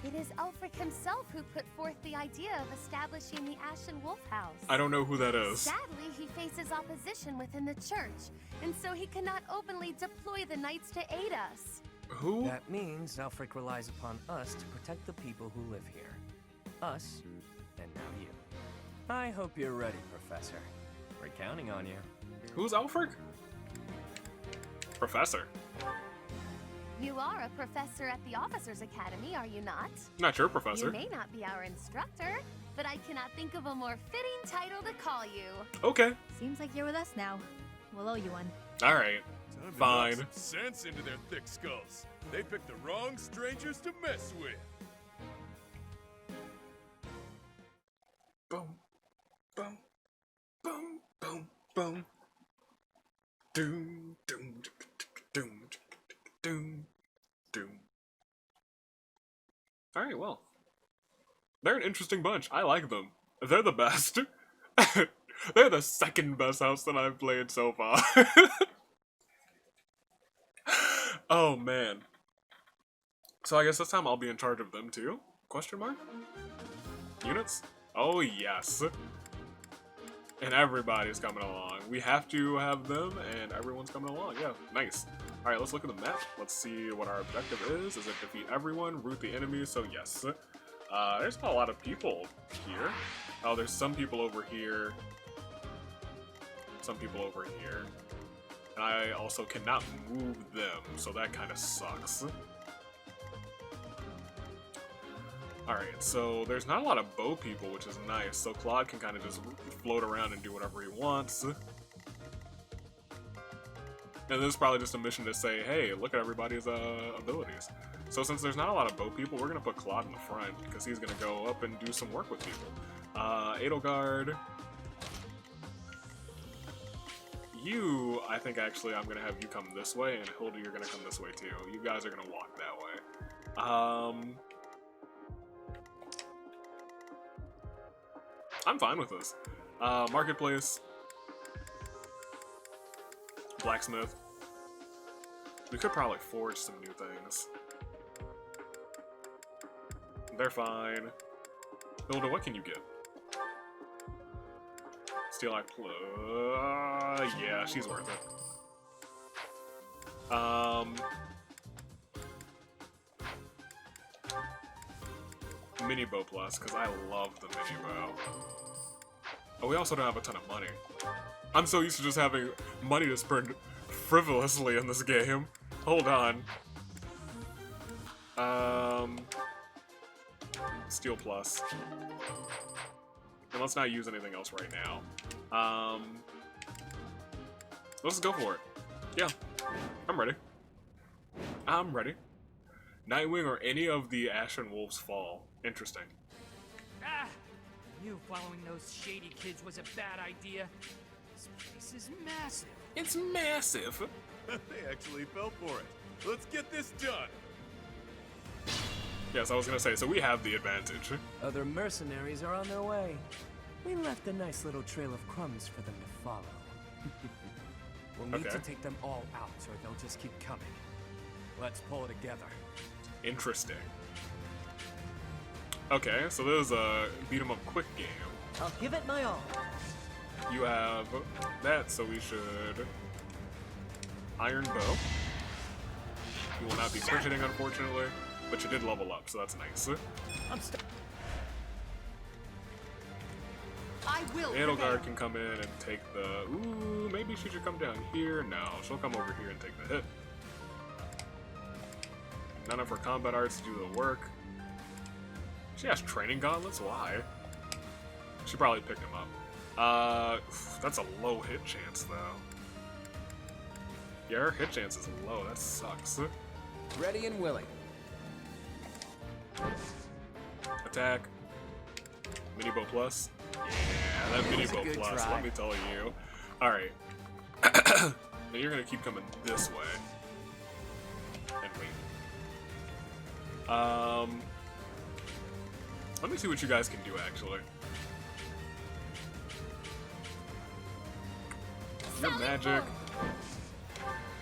It is Alfric himself who put forth the idea of establishing the Ashen Wolf House. I don't know who that is. Sadly, he faces opposition within the church, and so he cannot openly deploy the knights to aid us. Who? That means Alfric relies upon us to protect the people who live here. Us, and now you. I hope you're ready, Professor. We're counting on you. Who's Alfric? Professor. You are a professor at the Officers Academy, are you not? Not your professor. You may not be our instructor, but I cannot think of a more fitting title to call you. Okay. Seems like you're with us now. We'll owe you one. Alright. Time to Fine. knock some sense into their thick skulls. They picked the wrong strangers to mess with. Boom. Boom. Boom. Boom. Boom. Doom. Doom. Doom. Doom. Doom. Alright, well. They're an interesting bunch. I like them. They're the best. They're the second best house that I've played so far. Oh, man. So I guess this time I'll be in charge of them too? Question mark? Units? Oh, yes. And everybody's coming along. We have to have them, and everyone's coming along. Yeah, nice. Alright, let's look at the map. Let's see what our objective is. Is it defeat everyone, root the enemies? So yes. There's not a lot of people here. Oh, there's some people over here. Some people over here. And I also cannot move them, so that kind of sucks. Alright, so there's not a lot of bow people, which is nice. So Claude can kind of just float around and do whatever he wants. And this is probably just a mission to say, hey, look at everybody's abilities. So since there's not a lot of bow people, we're going to put Claude in the front, because he's going to go up and do some work with people. Edelgard. You, I think actually I'm going to have you come this way, and Hilda, you're going to come this way too. You guys are going to walk that way. I'm fine with this. Marketplace. Blacksmith. We could probably forge some new things. They're fine. Hilda, what can you get? Steel Eye Plus. Yeah, she's worth it. Mini Bow Plus, because I love the Mini Bow. Oh, we also don't have a ton of money. I'm so used to just having money to spend frivolously in this game. Hold on. Steel Plus. And let's not use anything else right now. Let's just go for it. Yeah, I'm ready. I'm ready. Nightwing or any of the Ashen Wolves fall. Interesting. Ah! You following those shady kids was a bad idea. This place is massive. It's massive. They actually fell for it. Let's get this done. Yes, I was gonna say, so we have the advantage. Other mercenaries are on their way. We left a nice little trail of crumbs for them to follow. We'll need to take them all out, or they'll just keep coming. Let's pull it together. Interesting. Okay, so there's a beat 'em up quick game. I'll give it my all. You have that, so we should Iron Bow. You will not be quick hitting, unfortunately, but you did level up, so that's nice. I'm I will. Edelgard can come in and take the. Ooh, maybe she should come down here. No, she'll come over here and take the hit. None of her combat arts do the work. She has training gauntlets? Why? She probably picked him up. That's a low hit chance, though. Yeah, her hit chance is low. That sucks. Ready and willing. Attack. Mini Bow Plus. Yeah, that Mini Bow Plus, let me tell you. Alright. Now you're gonna keep coming this way. And wait. Let me see what you guys can do, actually. You're magic.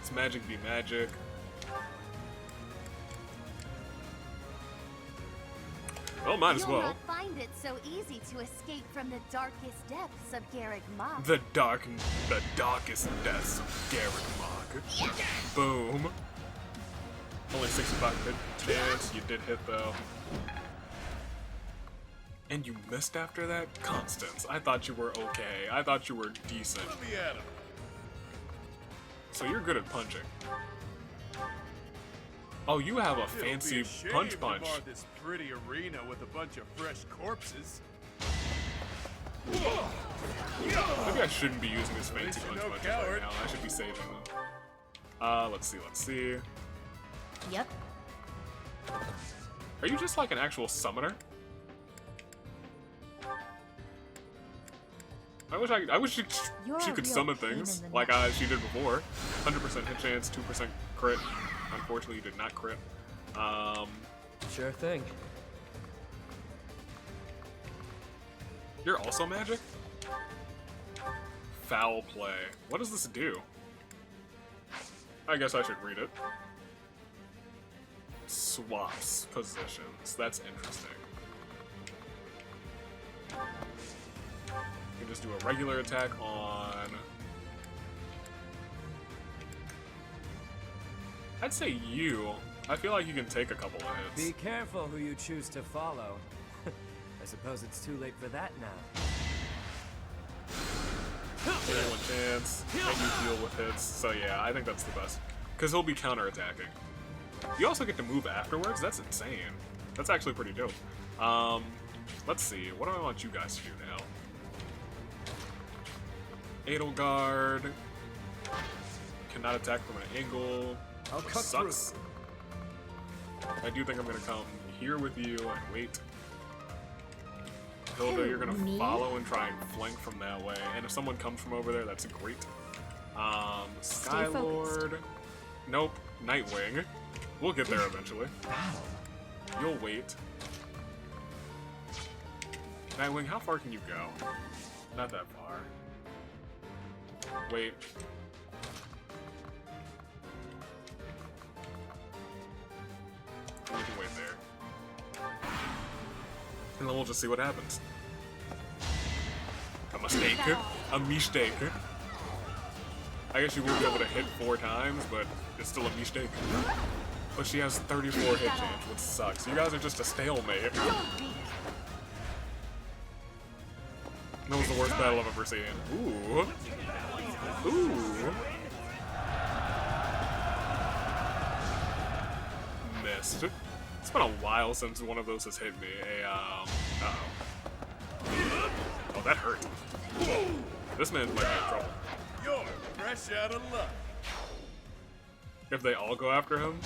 It's magic be magic. Well, might as well. You'll not find it so easy to escape from the darkest depths of Garrick Mach. The darkest depths of Garrick Mach. Boom. Only 65 hit chance. You did hit though. And you missed after that? Constance, I thought you were okay. I thought you were decent. Let me at him. So you're good at punching. Oh, you have a fancy punch. Bar this pretty arena with a bunch of fresh corpses. Maybe I shouldn't be using this fancy punch right now. I should be saving them. Let's see. Yep. Are you just like an actual summoner? I wish she could summon things like she did before. 100% hit chance, 2% crit. Unfortunately, you did not crit. Sure thing. You're also magic? Foul play. What does this do? I guess I should read it. Swaps positions. That's interesting. You can just do a regular attack on... I'd say you. I feel like you can take a couple of hits. Be careful who you choose to follow. I suppose it's too late for that now. 21 chance, and you deal with hits, so yeah, I think that's the best. Because he'll be counterattacking. You also get to move afterwards? That's insane. That's actually pretty dope. Let's see, what do I want you guys to do now? Edelgard cannot attack from an angle. Which sucks. I do think I'm gonna come here with you and wait. Hilda, you're gonna follow and try and flank from that way. And if someone comes from over there, that's great. Skylord. Nope. Nightwing. We'll get there eventually. You'll wait. Nightwing, how far can you go? Not that far. Wait. We can wait there. And then we'll just see what happens. I'm mistake. A mistake. I guess she will be able to hit 4 times, but it's still a mistake. But she has 34 hit chance, which sucks. You guys are just a stalemate. That was the worst battle I've ever seen. Ooh. Ooh. Missed. It's been a while since one of those has hit me. Uh-oh. Oh, that hurt. This man might be in trouble. You're fresh out of luck. If they all go after him?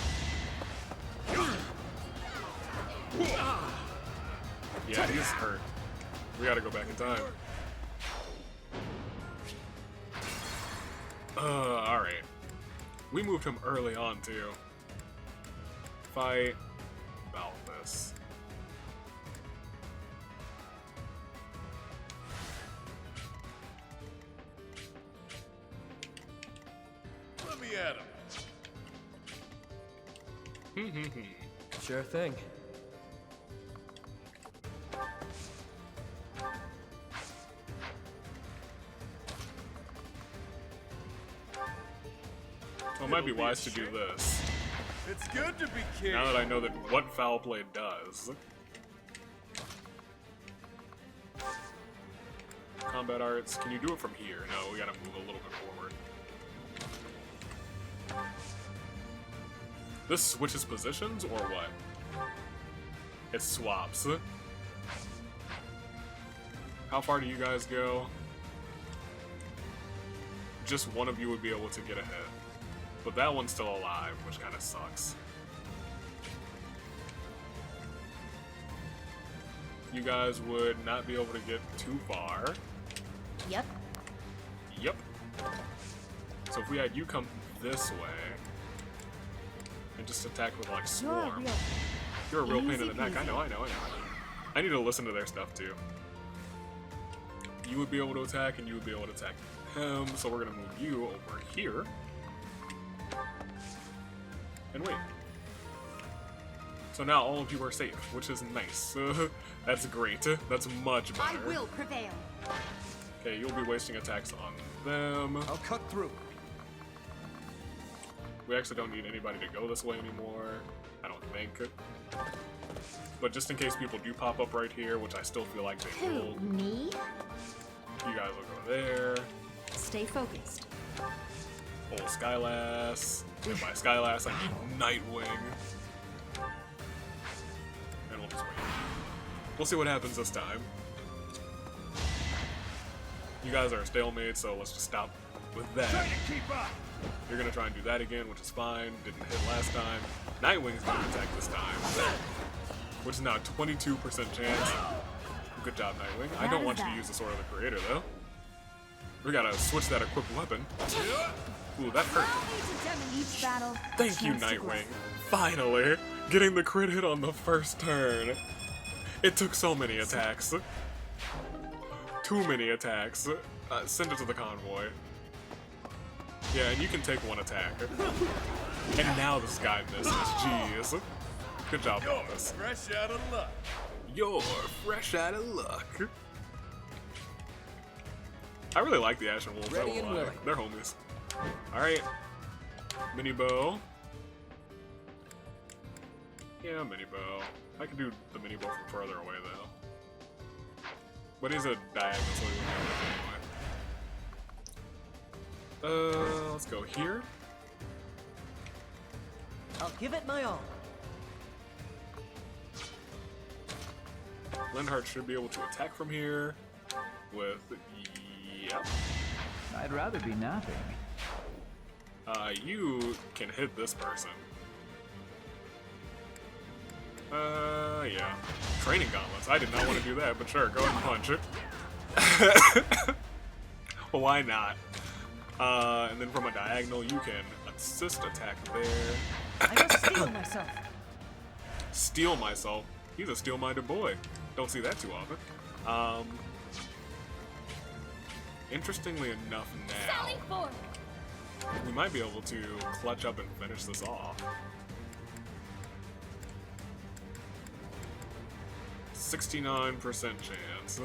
Yeah, he's hurt. We gotta go back in time. Alright. We moved him early on, too. Fight about this. Let me at him. Sure thing. Well, it might be wise to do this. It's good to be king. Now that I know that what foul play does. Combat arts. Can you do it from here? No, we gotta move a little bit forward. This switches positions or what? It swaps. How far do you guys go? Just one of you would be able to get ahead. But that one's still alive, which kind of sucks. You guys would not be able to get too far. Yep. Yep. So if we had you come this way and just attack with like swarm. You're a real pain in the neck. I know. I need to listen to their stuff too. You would be able to attack and you would be able to attack him, so we're gonna move you over here. And wait. So now all of you are safe, which is nice. That's great. That's much better. I will prevail. Okay, you'll be wasting attacks on them. I'll cut through. We actually don't need anybody to go this way anymore. I don't think. But just in case people do pop up right here, which I still feel like they will. Me? You guys will go there. Stay focused. Old Skylass. And by Skylass, I mean Nightwing. And we'll just wait. We'll see what happens this time. You guys are a stalemate, so let's just stop with that. Try to keep up. You're gonna try and do that again, which is fine. Didn't hit last time. Nightwing's gonna attack this time, which is now a 22% chance. Good job, Nightwing. I don't want you to use the Sword of the Creator, though. We gotta switch that equipped weapon. Ooh, that hurt. Each battle, Thank you, Nightwing. Finally, getting the crit hit on the first turn. It took so many attacks. Too many attacks. Send it to the convoy. Yeah, and you can take one attack. And now this guy misses. Jeez. Good job, You're Bonus. fresh out of luck. You're fresh out of luck. I really like the Ashen Wolves. Ready and willing. They're homies. Alright. Mini bow. Yeah, mini bow. I can do the mini bow from further away, though. But he's a diagonal, so he wouldn't do it anyway. Let's go here. I'll give it my all. Linhardt should be able to attack from here with... Yep. I'd rather be napping. You can hit this person. Yeah. Training gauntlets. I did not want to do that, but sure, go ahead and punch it. Why not? And then from a diagonal, you can assist attack there. I must steal myself. Steal myself? He's a steel-minded boy. Don't see that too often. Interestingly enough now, we might be able to clutch up and finish this off. 69% chance.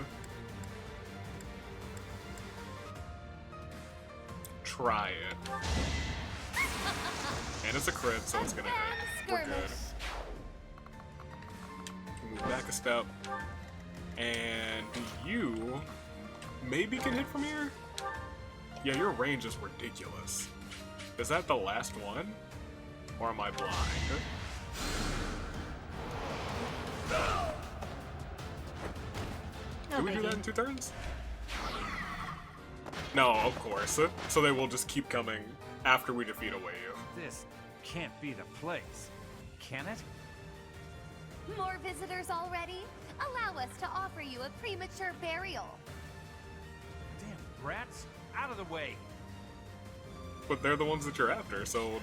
try it. And it's a crit, so it's gonna hit. We're good. Move back a step. And you maybe can hit from here? Yeah, your range is ridiculous. Is that the last one? Or am I blind? No Do we do that in 2 turns? No, of course. So they will just keep coming after we defeat a wave. This can't be the place, can it? More visitors already? Allow us to offer you a premature burial. Damn rats, out of the way. But they're the ones that you're after, so...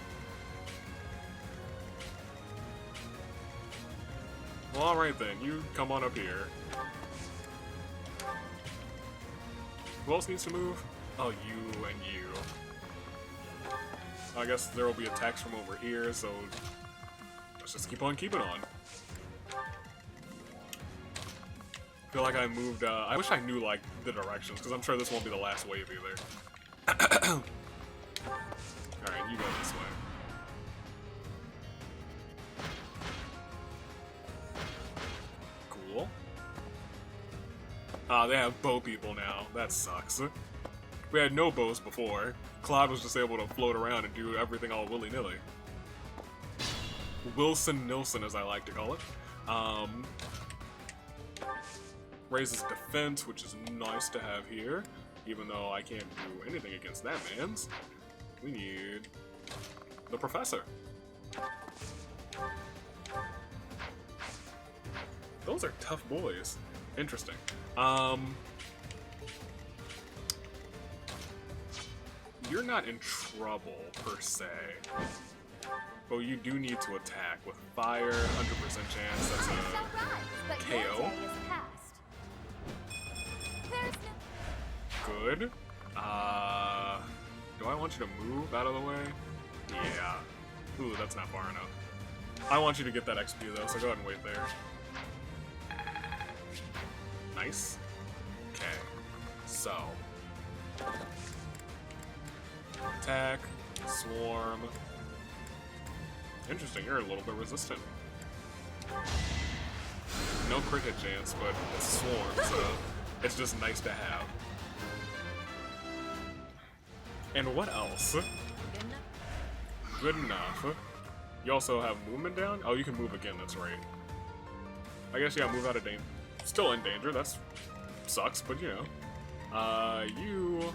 Well, alright then, you come on up here. Who else needs to move? Oh, you and you. I guess there will be attacks from over here, so let's just keep on keeping on. I feel like I moved, I wish I knew, like, the directions, because I'm sure this won't be the last wave either. Alright, you go this way. Cool. Ah, they have bow people now. That sucks. We had no bows before. Claude was just able to float around and do everything all willy-nilly. Wilson Nilsson, as I like to call it. Raises defense, which is nice to have here, even though I can't do anything against that man's. We need the professor. Those are tough boys. Interesting. You're not in trouble, per se. But you do need to attack with fire, 100% chance. That's a KO. Good. Do I want you to move out of the way? Yeah. Ooh, that's not far enough. I want you to get that XP though, so go ahead and wait there. Nice. Okay. So. Attack. Swarm. Interesting, you're a little bit resistant. No crit hit chance, but it's Swarm, so it's just nice to have. And what else? Good enough. You also have movement down? Oh, you can move again, that's right. I guess, yeah, move out of danger. Still in danger, that's sucks, but you know. You...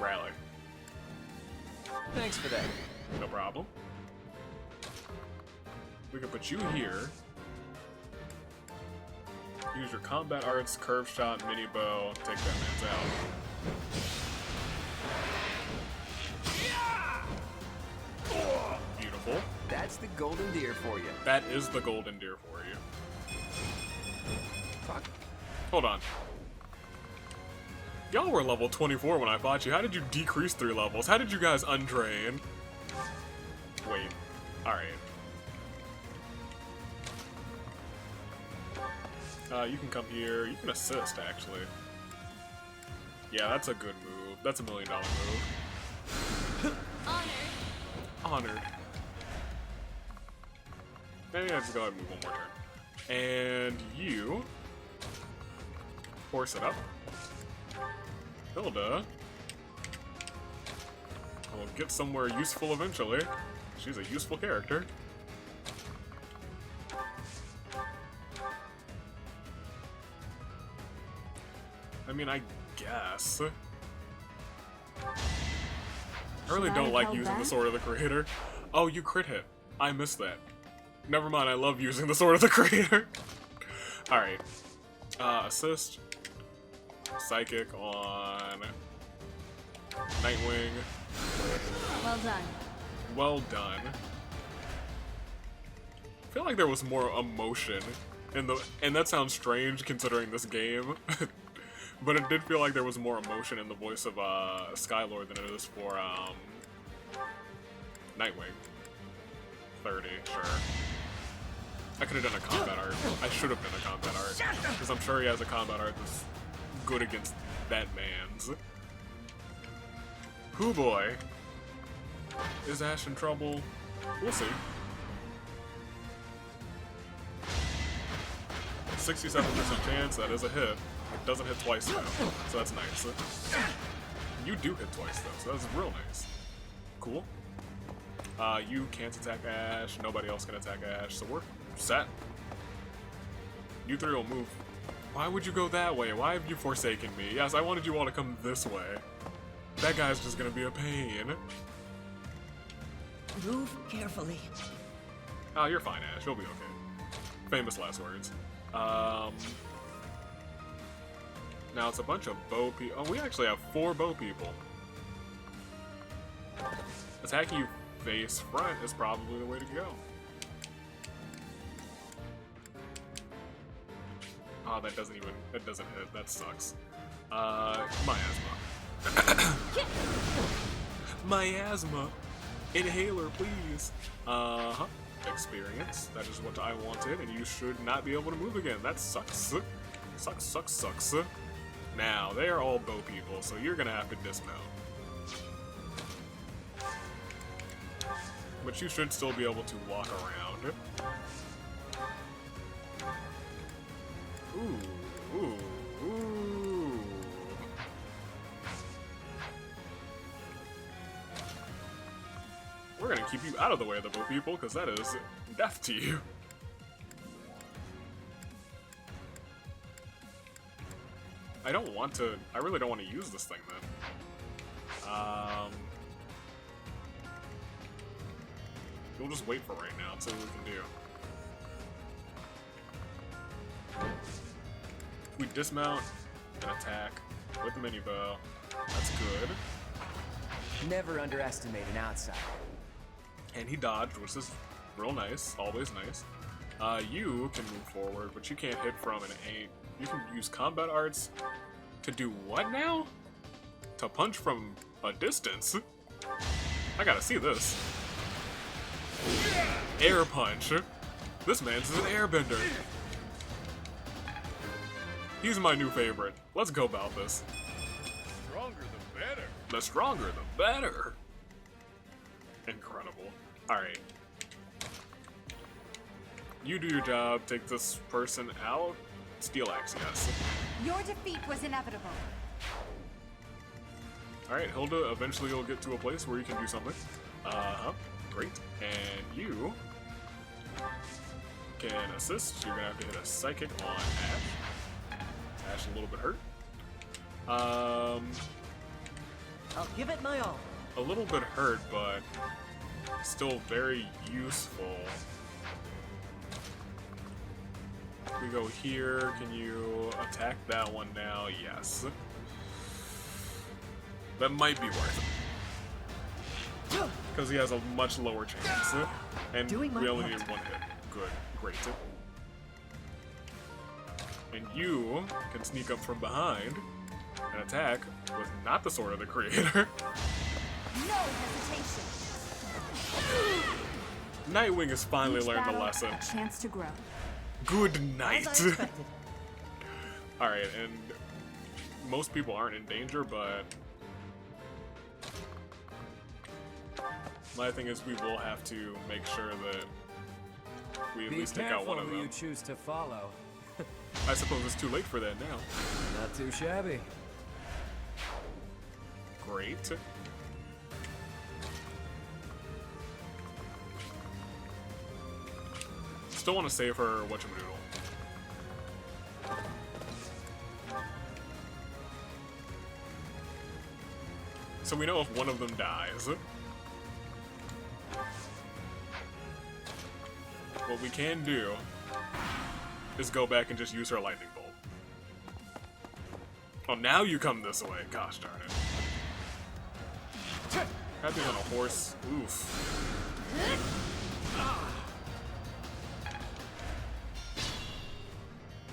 Rally. Thanks for that. No problem. We can put you here. Use your combat arts, curve shot, mini bow, take that man's out. Beautiful. That's the golden deer for you. That is the golden deer for you. Hold on. Y'all were level 24 when I fought you. How did you decrease 3 levels? How did you guys untrain? Wait. Alright. You can come here. You can assist, actually. Yeah, that's a good move. That's $1 million move. Honored. Maybe I just go ahead and move one more turn. And you... force it up. Hilda will get somewhere useful eventually. She's a useful character. I mean, I guess. I really don't like using the Sword of the Creator. Oh, you crit hit. I missed that. Never mind, I love using the Sword of the Creator. Alright. Assist. Psychic on Nightwing. Well done. Well done. I feel like there was more emotion in the, and that sounds strange considering this game, but it did feel like there was more emotion in the voice of Skylord than it is for Nightwing. 30, sure. I could have done a combat art. I should have done a combat art. Because I'm sure he has a combat art that's good against that man's. Hoo boy. Is Ash in trouble? We'll see. 67% chance, that is a hit. It doesn't hit twice though, so that's nice. You do hit twice though, so that's real nice. Cool. You can't attack Ash, nobody else can attack Ash, so we're set. You three will move. Why would you go that way? Why have you forsaken me? Yes, I wanted you all to come this way. That guy's just gonna be a pain. Move carefully. Oh, you're fine, Ash. You'll be okay. Famous last words. Now it's a bunch of bow people. Oh, we actually have 4 bow people. Attacking you face front is probably the way to go. Oh, that doesn't hit. That sucks. Miasma. Miasma. Inhaler, please. Experience. That is what I wanted, and you should not be able to move again. That sucks. Sucks. Now, they are all bow people, so you're gonna have to dismount. But you should still be able to walk around. Ooh. We're gonna keep you out of the way of the bow people, because that is death to you. I really don't want to use this thing then. We'll just wait for right now and see what we can do. We dismount and attack with the mini bow. That's good. Never underestimate an outsider. And he dodged, which is real nice. Always nice. You can move forward, but you can't hit from an 8. You can use combat arts to do what now? To punch from a distance? I gotta see this. Air punch. This man's an airbender. He's my new favorite. Let's go about this. Stronger the better. The stronger the better. Incredible. Alright. You do your job, take this person out. Steel axe, yes. Your defeat was inevitable. Alright, Hilda, eventually you'll get to a place where you can do something. Great. And you can assist. You're gonna have to hit a psychic on Ash. Ash a little bit hurt. I'll give it my all. A little bit hurt, but still very useful. We go here. Can you attack that one now? Yes. That might be worth it. Because he has a much lower chance. And we only need 1 hit. Good. Great. And you can sneak up from behind and attack with not the Sword of the Creator. No hesitation. Nightwing has finally learned the lesson. A chance to grow. Good night. As I expected. Alright, and most people aren't in danger, but my thing is we will have to make sure that we at least take out one of them. Be careful who you choose to follow. I suppose it's too late for that now. Not too shabby. Great. Still want to save her whatchamadoodle. So we know if one of them dies. What we can do is go back and just use her lightning bolt. Oh, now you come this way. Gosh darn it. Happy on a horse. Oof.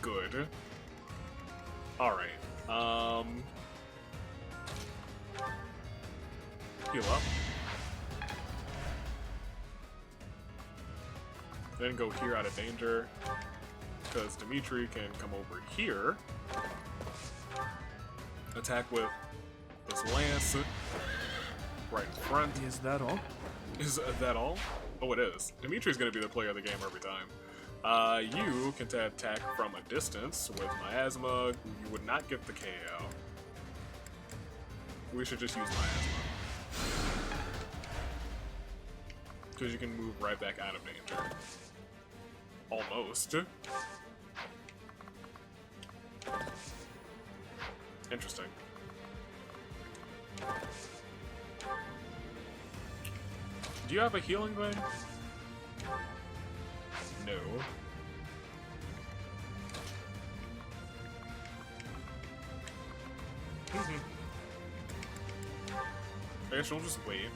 Good. Alright. Heal up. Then go here out of danger, because Dimitri can come over here. Attack with this lance right in front. Is that all? Is that all? Oh, it is. Dimitri's gonna be the player of the game every time. You can attack from a distance with Miasma. You would not get the KO. We should just use Miasma. Because you can move right back out of danger. Almost. Interesting. Do you have a healing thing? No. I guess we'll just wait.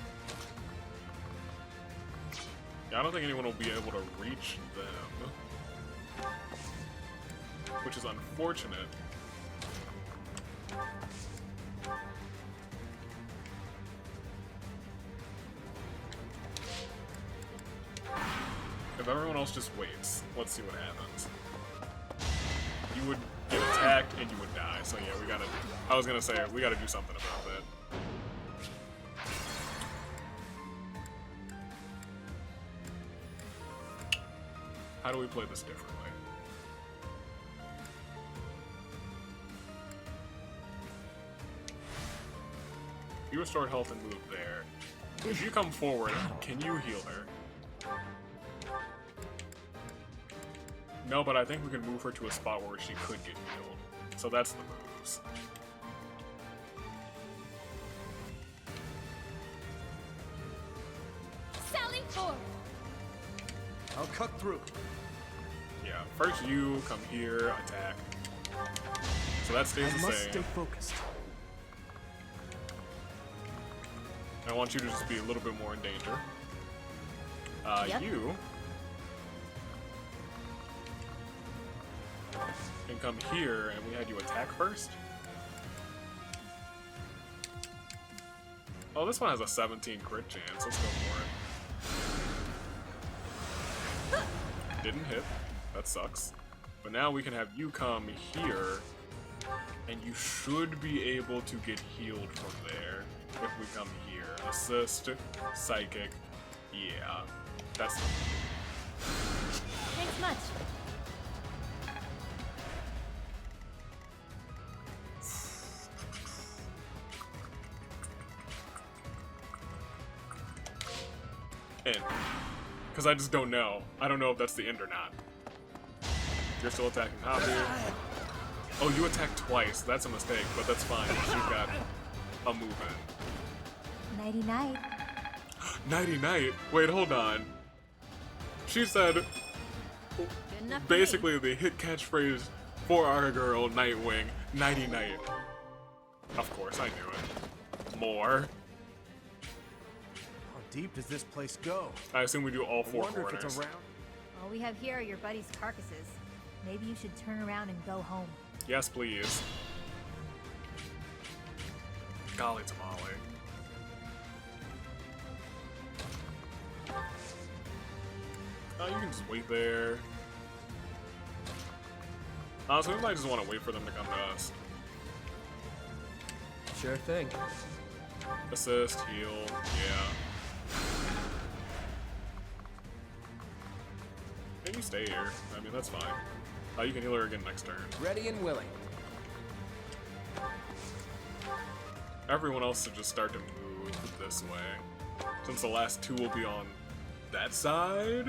Yeah, I don't think anyone will be able to reach them. Which is unfortunate. If everyone else just waits, let's see what happens. You would get attacked and you would die, so yeah, we gotta... I was gonna say, we gotta do something about that. How do we play this differently? You restored health and move there. If you come forward, can you heal her? No, but I think we can move her to a spot where she could get healed. So that's the moves. Sally forward. I'll cut through. Yeah, first you come here, attack. So that stays the same. I must stay focused. I want you to just be a little bit more in danger. Yep. You can come here, and we had you attack first. Oh, this one has a 17 crit chance. Let's go for it. Didn't hit. That sucks. But now we can have you come here, and you should be able to get healed from there if we come here. Assist, psychic, yeah. That's the Thanks much. end. Because I just don't know. I don't know if that's the end or not. You're still attacking Hobby. Oh, you attacked twice. That's a mistake, but that's fine. You've got a move in. Nighty night. Nighty night? Wait, hold on. She said basically the hit catchphrase for our girl, Nightwing, nighty night. Of course, I knew it. More. How deep does this place go? I assume we do all four I wonder corners. if it's around. All we have here are your buddy's carcasses. Maybe you should turn around and go home. Yes, please. Golly tamale. Oh, you can just wait there. Honestly, we might just want to wait for them to come to us. Sure thing. Assist, heal, yeah. And you stay here. I mean, that's fine. You can heal her again next turn. Ready and willing. Everyone else should just start to move this way. Since the last two will be on that side.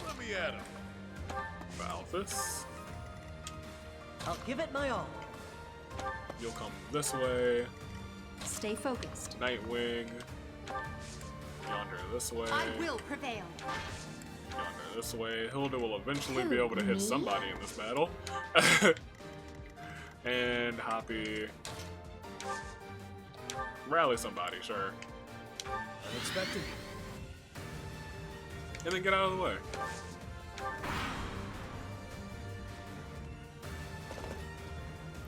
Let me at him. Balthus. I'll give it my all. You'll come this way. Stay focused. Nightwing. Yonder this way. I will prevail. Yonder this way. Hilda will eventually be able to hit somebody in this battle. And Hoppy. Rally somebody, sure. Unexpected. And then get out of the way.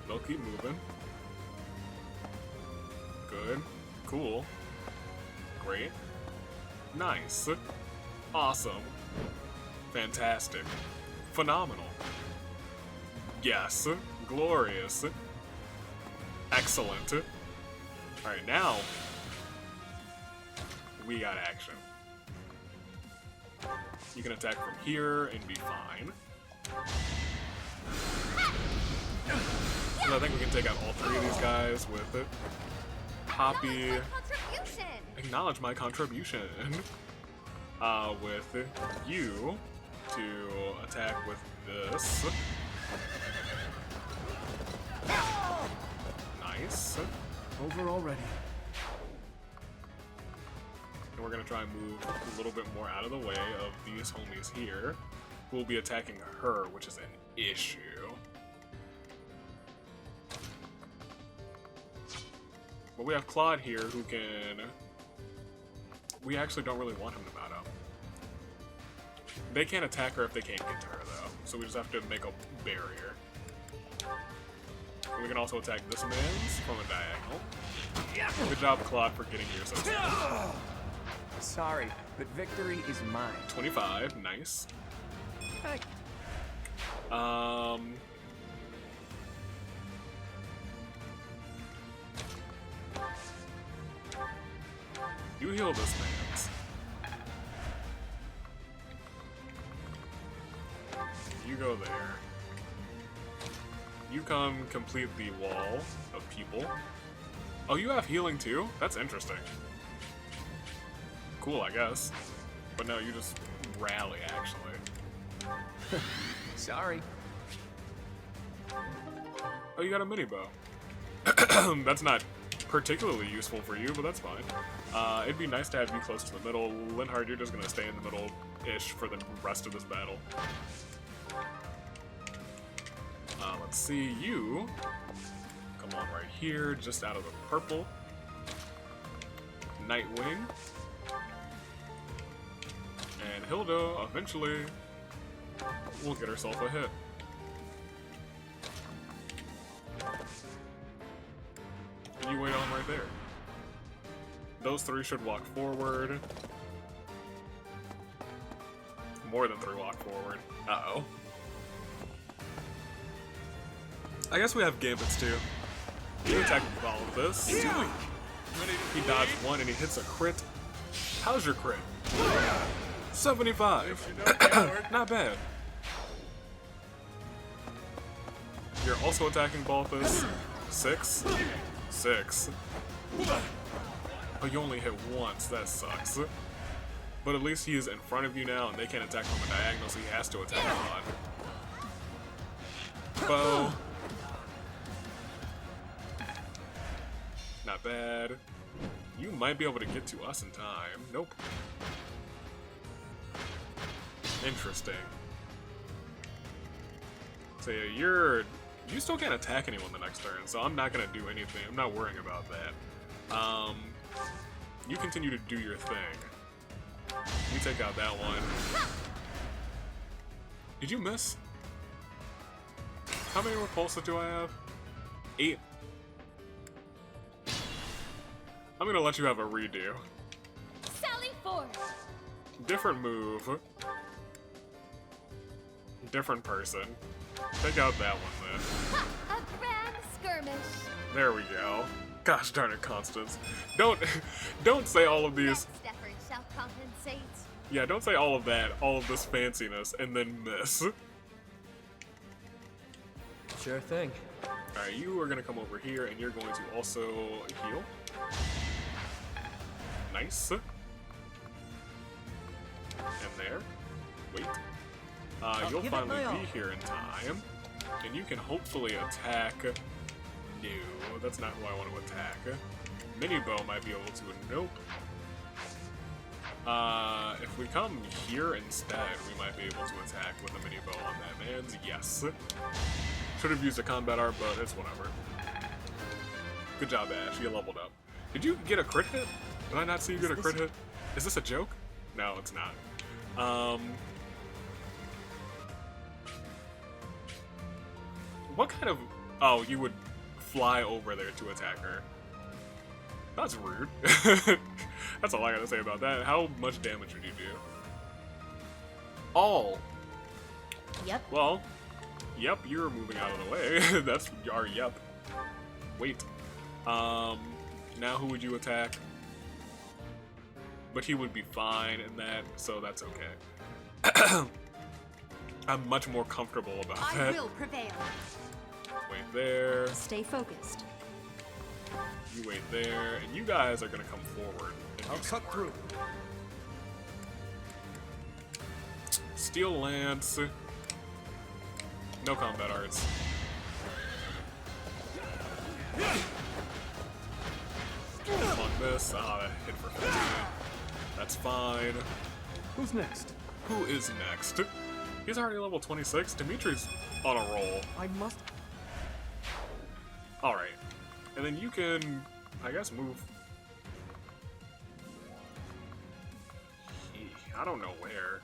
They'll keep moving. Good. Cool. Great. Nice. Awesome. Fantastic. Phenomenal. Yes. Glorious. Excellent. Alright, now we got action. You can attack from here and be fine. So I think we can take out all three of these guys with it. Poppy. Acknowledge my contribution. With you to attack with this. Nice. Over already. And we're gonna try and move a little bit more out of the way of these homies here, who will be attacking her, which is an issue. But we have Claude here who can... We actually don't really want him to mount up. They can't attack her if they can't get to her, though. So we just have to make a barrier. And we can also attack this man's from a diagonal. Good job, Claude, for getting here so soon. Sorry, but victory is mine. 25, nice. Hey. You heal this man's. You go there. You come complete the wall of people. Oh, you have healing too? That's interesting. Cool, I guess. But no, you just rally, actually. Sorry. Oh, you got a mini bow. That's not particularly useful for you, but that's fine. It'd be nice to have you close to the middle. Linhard, you're just gonna stay in the middle-ish for the rest of this battle. Let's see, you come on right here, just out of the purple. Nightwing. And Hilda eventually will get herself a hit. And you wait on right there. Those three should walk forward. More than three walk forward. Uh-oh. I guess we have Gambits too. You attack with all of this. He dodged one and he hits a crit. How's your crit? 75. Not bad. You're also attacking Balthus. 6. 6. Oh, you only hit once. That sucks. But at least he is in front of you now, and they can't attack from a diagonal, so he has to attack on. Bow. Not bad. You might be able to get to us in time. Nope. Interesting. So yeah, you still can't attack anyone the next turn, so I'm not gonna do anything. I'm not worrying about that. You continue to do your thing. You take out that one. Did you miss? How many repulsive do I have? 8. I'm gonna let you have a redo. Sally forth. Different move. Different person. Take out that one then. A grand skirmish. There we go. Gosh darn it, Constance. Don't say all of these. Next effort shall compensate. Yeah, don't say all of that, all of this fanciness, and then miss. Sure thing. Alright, you are gonna come over here and you're going to also heal. Nice. And there. Wait. You'll finally be here in time. And you can hopefully attack... No, that's not who I want to attack. Minibow might be able to... Nope. If we come here instead, we might be able to attack with a minibow on that man's. Yes. Should have used a combat art, but it's whatever. Good job, Ash. You leveled up. Did you get a crit hit? Did I not see you get a crit hit? Is this a joke? No, it's not. What kind of... Oh, you would fly over there to attack her. That's rude. That's all I gotta say about that. How much damage did you do? All. Yep. Well, yep, you're moving out of the way. That's our yep. Wait. Now who would you attack? But he would be fine in that, so that's okay. I'm much more comfortable about that. I will prevail. Wait there. Stay focused. You wait there, and you guys are gonna come forward. I'll cut through. Steel Lance. No combat arts. On this. Ah, that hit for 15. That's fine. Who's next? Who is next? He's already level 26. Dimitri's on a roll. I must... Alright. And then you can, I guess, move. I don't know where.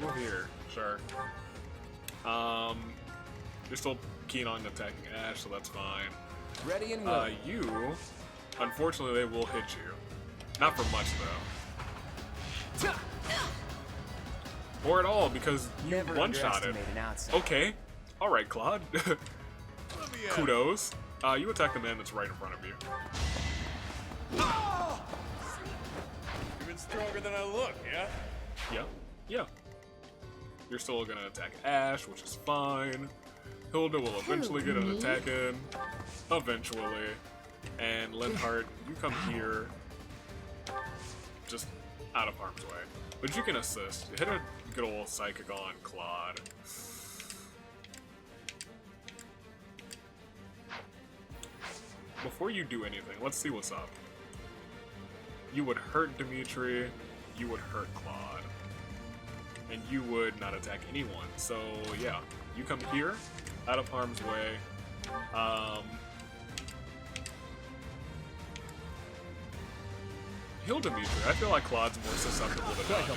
Move here, sure. You're still keen on attacking Ash, so that's fine. Ready and willing. You, unfortunately, they will hit you. Not for much, though. Or at all, because you Never one-shotted. underestimate an outsider. Okay. Alright, Claude. Kudos. You attack the man that's right in front of you. Even stronger than I look, yeah? Yeah. Yeah. You're still gonna attack Ash, which is fine. Hilda will eventually get an attack in. Eventually. And Linhardt, you come here. Just out of harm's way. But you can assist. Hit a good old psychic on Claude. Before you do anything, let's see what's up. You would hurt Dimitri, you would hurt Claude, and you would not attack anyone. So yeah, you come here, out of harm's way. Heal Dimitri. I feel like Claude's more susceptible to dodging.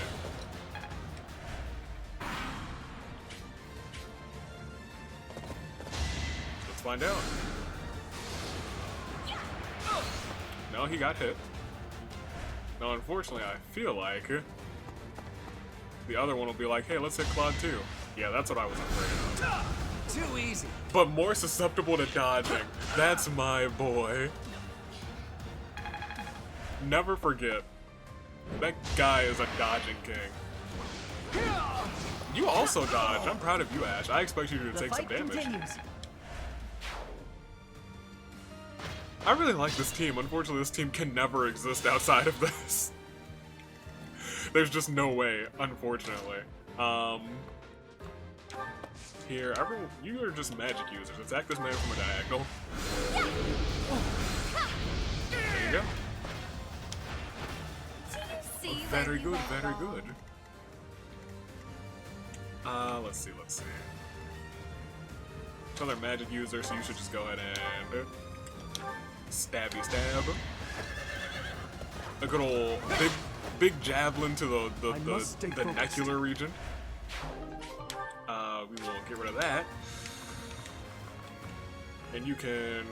Let's find out. No, he got hit. Now, unfortunately, I feel like the other one will be like, hey, let's hit Claude too. Yeah, that's what I was afraid of. Too easy. But more susceptible to dodging. That's my boy. Never forget, that guy is a dodging king. You also dodge. I'm proud of you, Ash. I expect you to take some damage. Continues. I really like this team. Unfortunately, this team can never exist outside of this. There's just no way, unfortunately. Here, everyone, you are just magic users. Attack this man from a diagonal. There you go. Very good, very good. Let's see. So they're magic users, so you should just go ahead and stabby stab. A good old big javelin to the necular region. We will get rid of that. And you can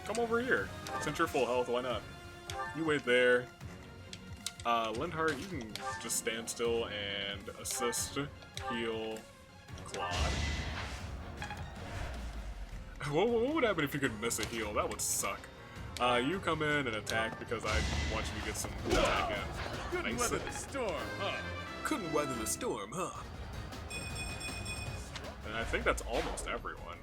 come over here. Since you're full health, why not? You wait there. Linhardt, you can just stand still and assist, heal, Claude. What would happen if you could miss a heal? That would suck. You come in and attack because I want you to get some attack in. Couldn't weather the storm, huh? Couldn't weather the storm, huh? And I think that's almost everyone.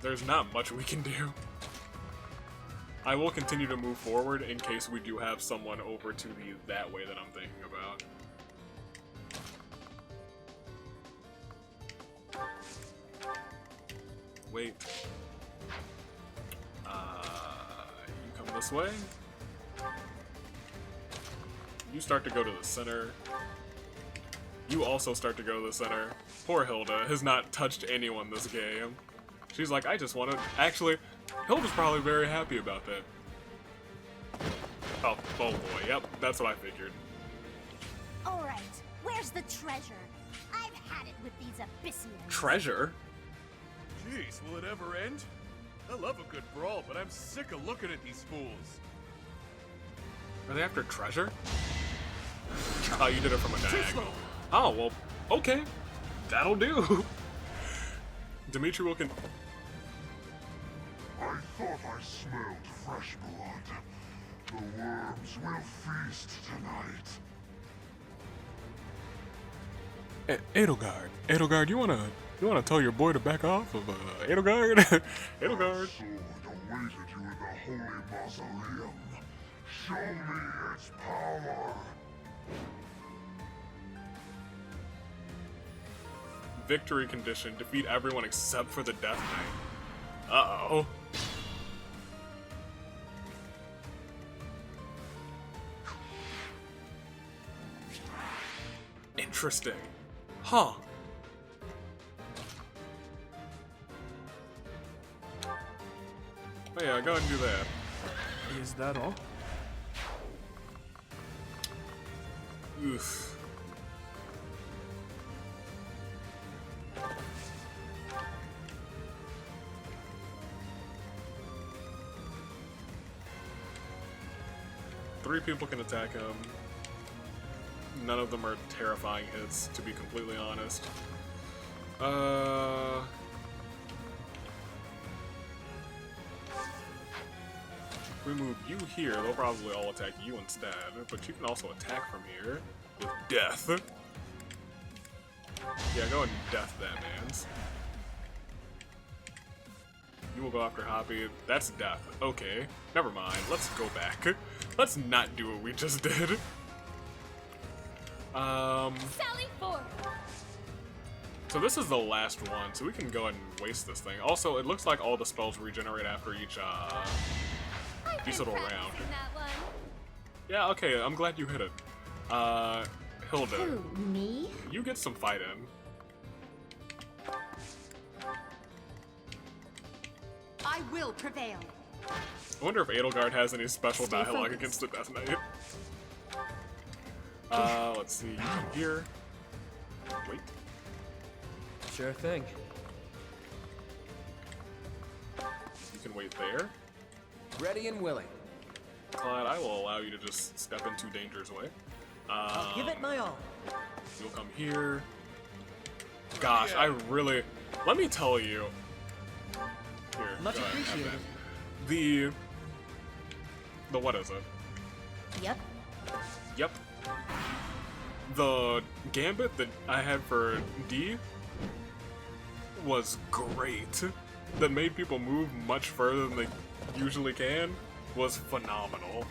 There's not much we can do. I will continue to move forward in case we do have someone over to the that way that I'm thinking about. Wait. You come this way. You start to go to the center. You also start to go to the center. Poor Hilda has not touched anyone this game. She's like, I just want to... Actually, Hilda's probably very happy about that. Oh boy, yep, that's what I figured. Alright, where's the treasure? I've had it with these Abyssians. Treasure? Jeez, will it ever end? I love a good brawl, but I'm sick of looking at these fools. Are they after treasure? Oh, you did it from a diagonal. Oh, well, okay. That'll do. Dimitri will I thought I smelled fresh blood. The worms will feast tonight. Edelgard, you wanna tell your boy to back off of Edelgard? Edelgard. Sword awaited you in the holy mausoleum. Show me its power. Victory condition: defeat everyone except for the Death Knight. Uh-oh. Interesting. Huh. Oh yeah, go ahead and do that. Is that all? Oof. Three people can attack him. None of them are terrifying hits, to be completely honest. If we move you here, they'll probably all attack you instead, but you can also attack from here with death. Yeah, go ahead and death that man's. You will go after Hoppy. That's death. Okay, never mind. Let's go back. Let's not do what we just did. Sally forth. So this is the last one, so we can go ahead and waste this thing. Also, it looks like all the spells regenerate after each little round. That one. Yeah, okay, I'm glad you hit it. Hilda. Who, me? You get some fight in. I will prevail. I wonder if Edelgard has any special Stay dialogue focused. against the Death Knight. Let's see, you come here. Wait. Sure thing. You can wait there. Ready and willing. Clyde, I will allow you to just step into Danger's way. I'll give it my all. You'll come here. Gosh, I really... Let me tell you. Here, Much go ahead, have appreciated. that. The what is it? Yep. Yep. The gambit that I had for D was great. That made people move much further than they usually can. Was phenomenal.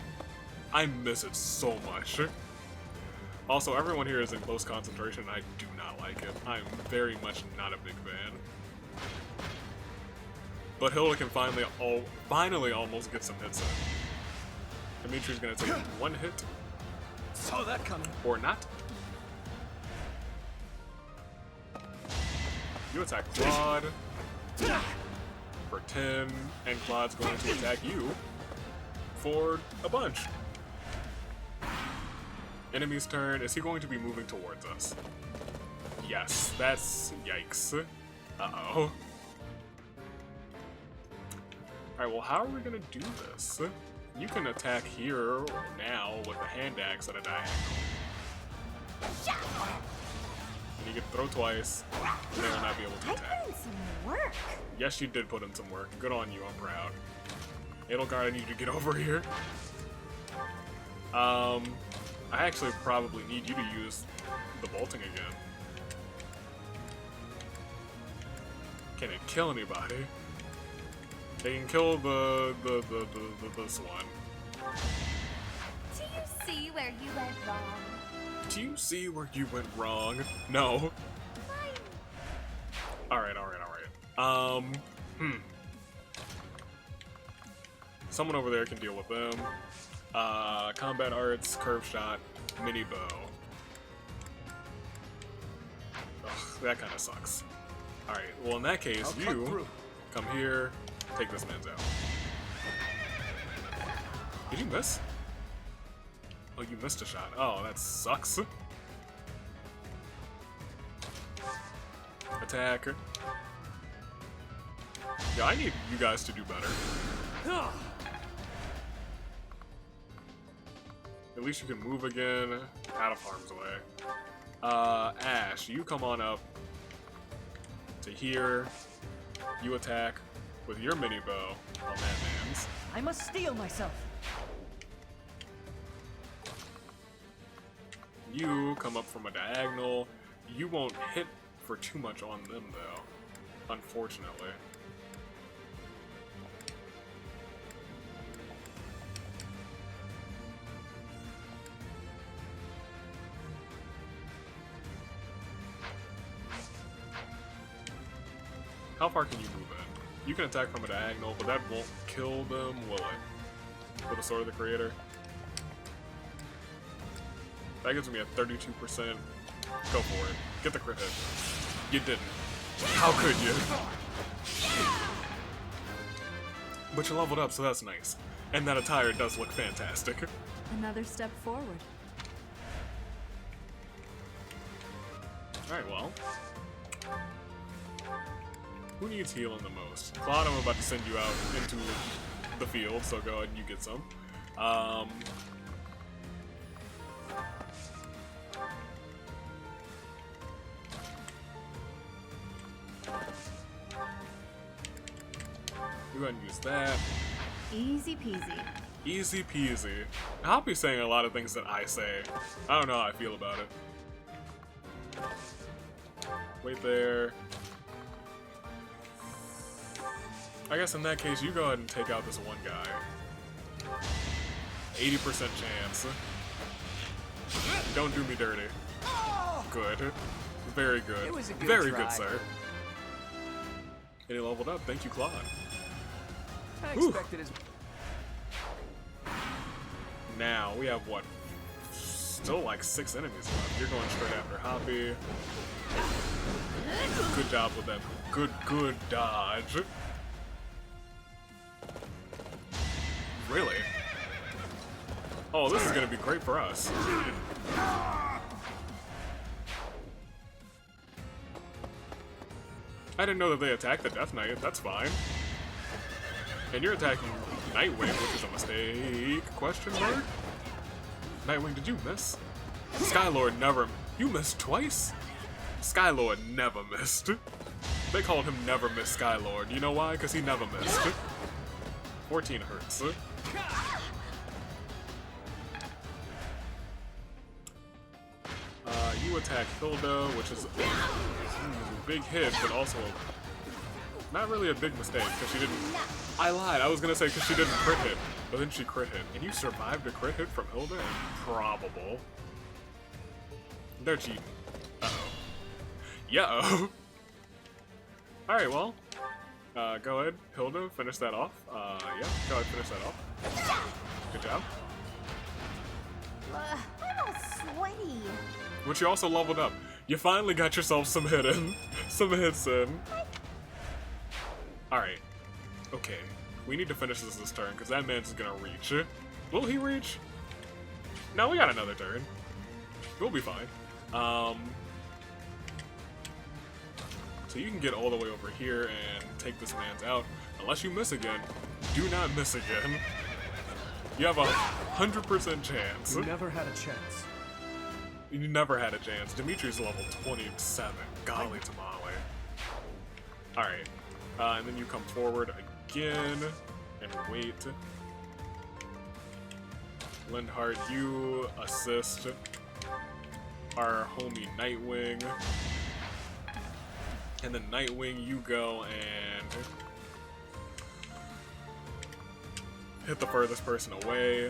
I miss it so much. Also, everyone here is in close concentration. I do not like it. I'm very much not a big fan. But Hilda can finally almost get some hits in. Dimitri's gonna take one hit. Saw that coming. Or not. You attack Claude for 10, and Claude's going to attack you for a bunch. Enemy's turn. Is he going to be moving towards us? Yes, that's yikes. Uh-oh. Alright, well, how are we gonna do this? You can attack here now with a hand axe at a diagonal. And you can throw twice, and they will not be able to I attack. put in some work. Yes, you did put in some work. Good on you, I'm proud. Edelgard, I need you to get over here. I actually probably need you to use the bolting again. Can it kill anybody? They can kill this one. Do you see where you went wrong? Do you see where you went wrong? No. Alright. Someone over there can deal with them. Combat arts, curve shot, mini bow. Ugh, that kind of sucks. Alright, well in that case, I'll cut you through. come here, take this man's out. Did you miss? Oh, you missed a shot. Oh, that sucks. Attack. Yeah, I need you guys to do better. At least you can move again, out of harm's way. Ash, you come on up to here. You attack with your mini bow on that man's. I must steel myself. You come up from a diagonal. You won't hit for too much on them, though, unfortunately. How far can you move in? You can attack from a diagonal, but that won't kill them, will it? With the Sword of the Creator. That gives me a 32%. Go for it. Get the crit hit. You didn't. How could you? But you leveled up, so that's nice. And that attire does look fantastic. Another step forward. Alright, well. Who needs healing the most? Claude, I'm about to send you out into the field, so go ahead and you get some. Go ahead and use that. Easy peasy. Easy peasy. I'll be saying a lot of things that I say. I don't know how I feel about it. Wait there. I guess in that case, you go ahead and take out this one guy. 80% chance. Don't do me dirty. Good. Very good. It was a good Very try. good, sir. And he leveled up. Thank you, Claude. I Whew. expected his. Now, we have what? Still like 6 enemies left. You're going straight after Hoppy. Good job with that. Good dodge. Really? Oh, this is gonna be great for us. I didn't know that they attacked the Death Knight. That's fine. And you're attacking Nightwing, which is a mistake? Question mark? Nightwing, did you miss? Skylord never... You missed twice? Skylord never missed. They called him Never Miss Skylord. You know why? Because he never missed. 14 hurts. You attack Hilda, which is a big hit, but also not really a big mistake, because she didn't... I lied, I was gonna say because she didn't crit hit, but then she crit hit. And you survived a crit hit from Hilda? Improbable. They're cheating. Uh-oh. Yeah-oh. Alright, well, go ahead, Hilda, finish that off. Yeah, go ahead, finish that off. Good job. I'm all sweaty. But you also leveled up. You finally got yourself some hits in. Alright. Okay. We need to finish this turn, because that man's gonna reach. Will he reach? No, we got another turn. We'll be fine. So you can get all the way over here and take this man's out. Unless you miss again. Do not miss again. You have 100% chance. You never had a chance. You never had a chance. Dimitri's level 27. Golly tamale. Alright. And then you come forward again and wait. Lindhart, you assist our homie Nightwing. And then Nightwing, you go and hit the furthest person away.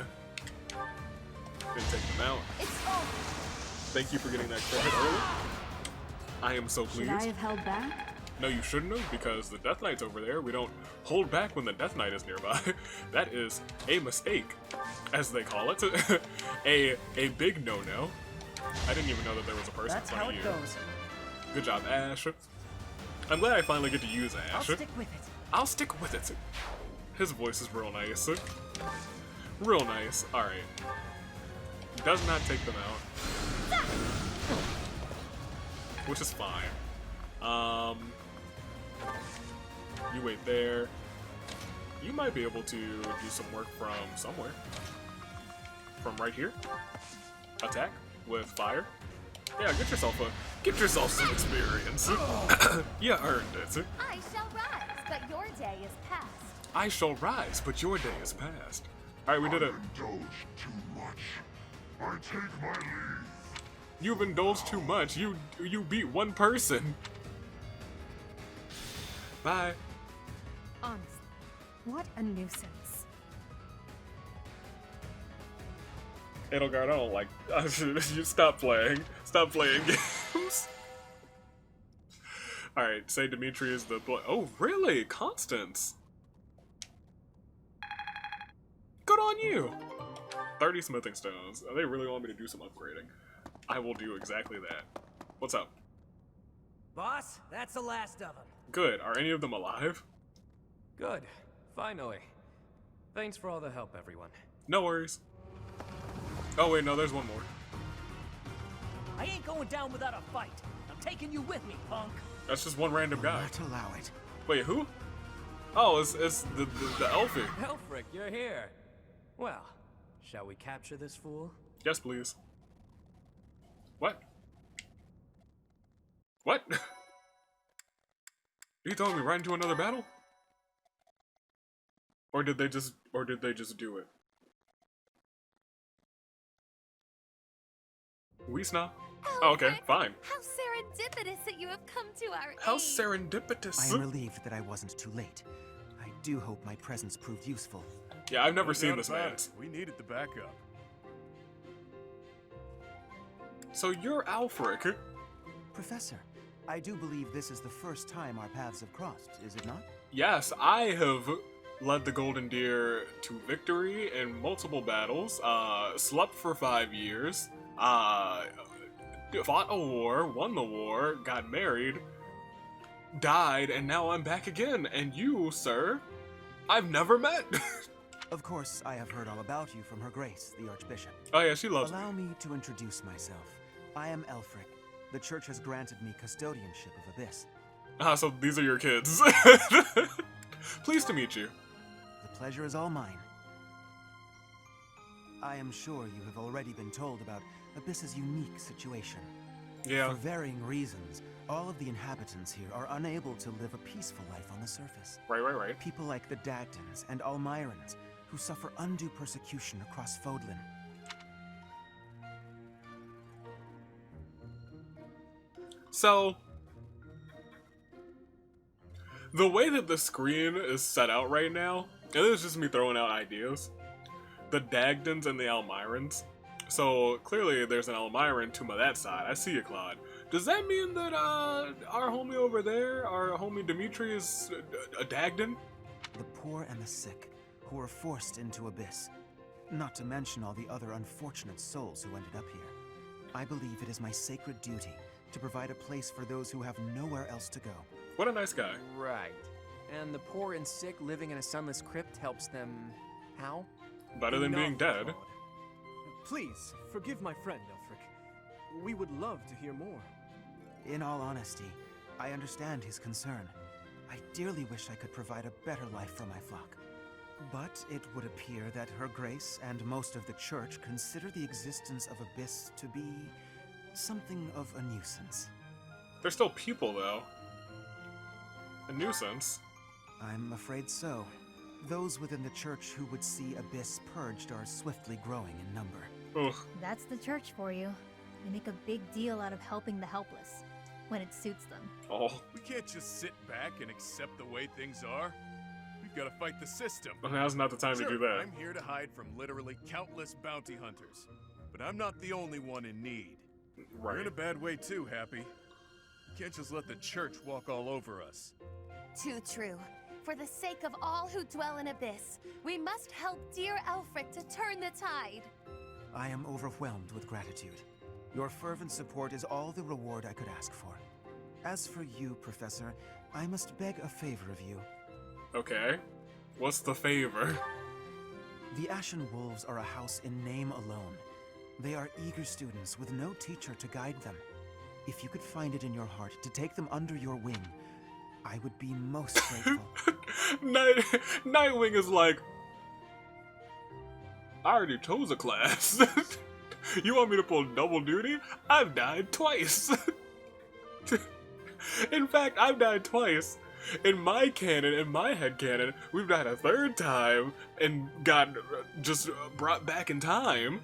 Then take them out. Thank you for getting that credit early. I am so pleased. Should I have held back? No, you shouldn't have, because the Death Knight's over there. We don't hold back when the Death Knight is nearby. That is a mistake, as they call it. a big no-no. I didn't even know that there was a person in front of you. That's how it goes. Good job, Ash. I'm glad I finally get to use Ash. I'll stick with it. I'll stick with it. His voice is real nice. Real nice. Alright. Does not take them out. Which is fine. You wait there. You might be able to do some work from somewhere. From right here. Attack with fire. Yeah, get yourself some experience. You earned it. I shall rise, but your day is past. I shall rise, but your day is past. Alright, we did it. Indulged too much. I take my leave. You've indulged too much. You beat one person. Bye. Honestly, what a nuisance. Edelgard, I don't like. You stop playing. Stop playing games. Alright, say Dimitri is the boy. Oh, really? Constance. Good on you. 30 smithing stones. They really want me to do some upgrading. I will do exactly that. What's up? Boss, that's the last of them. Good. Are any of them alive? Good. Finally. Thanks for all the help, everyone. No worries. Oh wait, no, there's one more. I ain't going down without a fight. I'm taking you with me, punk. That's just one random guy. Not allow it. Wait, who? Oh, it's the Elfie. Elfric, you're here. Well, shall we capture this fool? Yes, please. What? What? Are you throwing me right into another battle? Or did they just do it? We Snob? Oh, okay, fine. How serendipitous that you have come to our How aid. I serendipitous. am relieved that I wasn't too late. I do hope my presence proved useful. Yeah, I've never No seen doubt this about man. it. We needed the backup. So you're Alfric. Professor, I do believe this is the first time our paths have crossed, is it not? Yes, I have led the Golden Deer to victory in multiple battles, slept for 5 years, fought a war, won the war, got married, died, and now I'm back again. And you, sir, I've never met. Of course, I have heard all about you from Her Grace, the Archbishop. Oh yeah, she loves Allow me. me to introduce myself. I am Elfric. The church has granted me custodianship of Abyss. Ah, so these are your kids. Pleased to meet you. The pleasure is all mine. I am sure you have already been told about Abyss's unique situation. Yeah. For varying reasons, all of the inhabitants here are unable to live a peaceful life on the surface. Right. People like the Dagdans and Almirans, who suffer undue persecution across Fodlan. So, the way that the screen is set out right now, and this is just me throwing out ideas, the Dagdans and the Almirans. So, clearly there's an Almiran tomb on that side. I see you, Claude. Does that mean that our homie over there, our homie Dimitri, is a Dagdan? The poor and the sick, who were forced into Abyss. Not to mention all the other unfortunate souls who ended up here. I believe it is my sacred duty to provide a place for those who have nowhere else to go. What a nice guy. Right. And the poor and sick living in a sunless crypt helps them... how? Better than being dead. Please, forgive my friend, Elfric. We would love to hear more. In all honesty, I understand his concern. I dearly wish I could provide a better life for my flock. But it would appear that Her Grace and most of the church consider the existence of Abyss to be something of a nuisance. They're still people, though. A nuisance. I'm afraid so. Those within the church who would see Abyss purged are swiftly growing in number. Ugh. That's the church for you. They make a big deal out of helping the helpless, when it suits them. Oh. We can't just sit back and accept the way things are. We've got to fight the system. Well, now's not the time to do that. I'm here to hide from literally countless bounty hunters. But I'm not the only one in need. Right. We're in a bad way too, Happy. Can't just let the church walk all over us. Too true. For the sake of all who dwell in Abyss, we must help dear Elfric to turn the tide. I am overwhelmed with gratitude. Your fervent support is all the reward I could ask for. As for you, Professor, I must beg a favor of you. Okay. What's the favor? The Ashen Wolves are a house in name alone. They are eager students with no teacher to guide them. If you could find it in your heart to take them under your wing, I would be most grateful. Nightwing is like, I already chose a class. You want me to pull double duty? I've died twice. In fact, I've died twice. In my canon, in my headcanon, we've died a third time and got just brought back in time.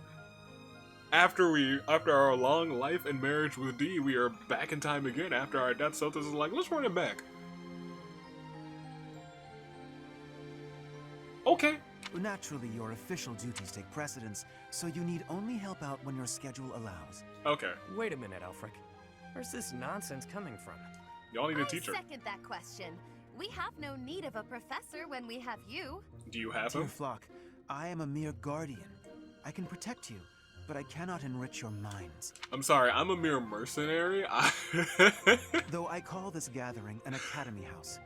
After our long life and marriage with D, we are back in time again after our death. Sothis is like, let's run it back. Okay. Naturally, your official duties take precedence, so you need only help out when your schedule allows. Okay. Wait a minute, Elfric. Where's this nonsense coming from? Y'all need a teacher. I second that question. We have no need of a professor when we have you. Do you have Dear him? flock, I am a mere guardian. I can protect you, but I cannot enrich your minds. I'm sorry, I'm a mere mercenary. Though I call this gathering an academy house,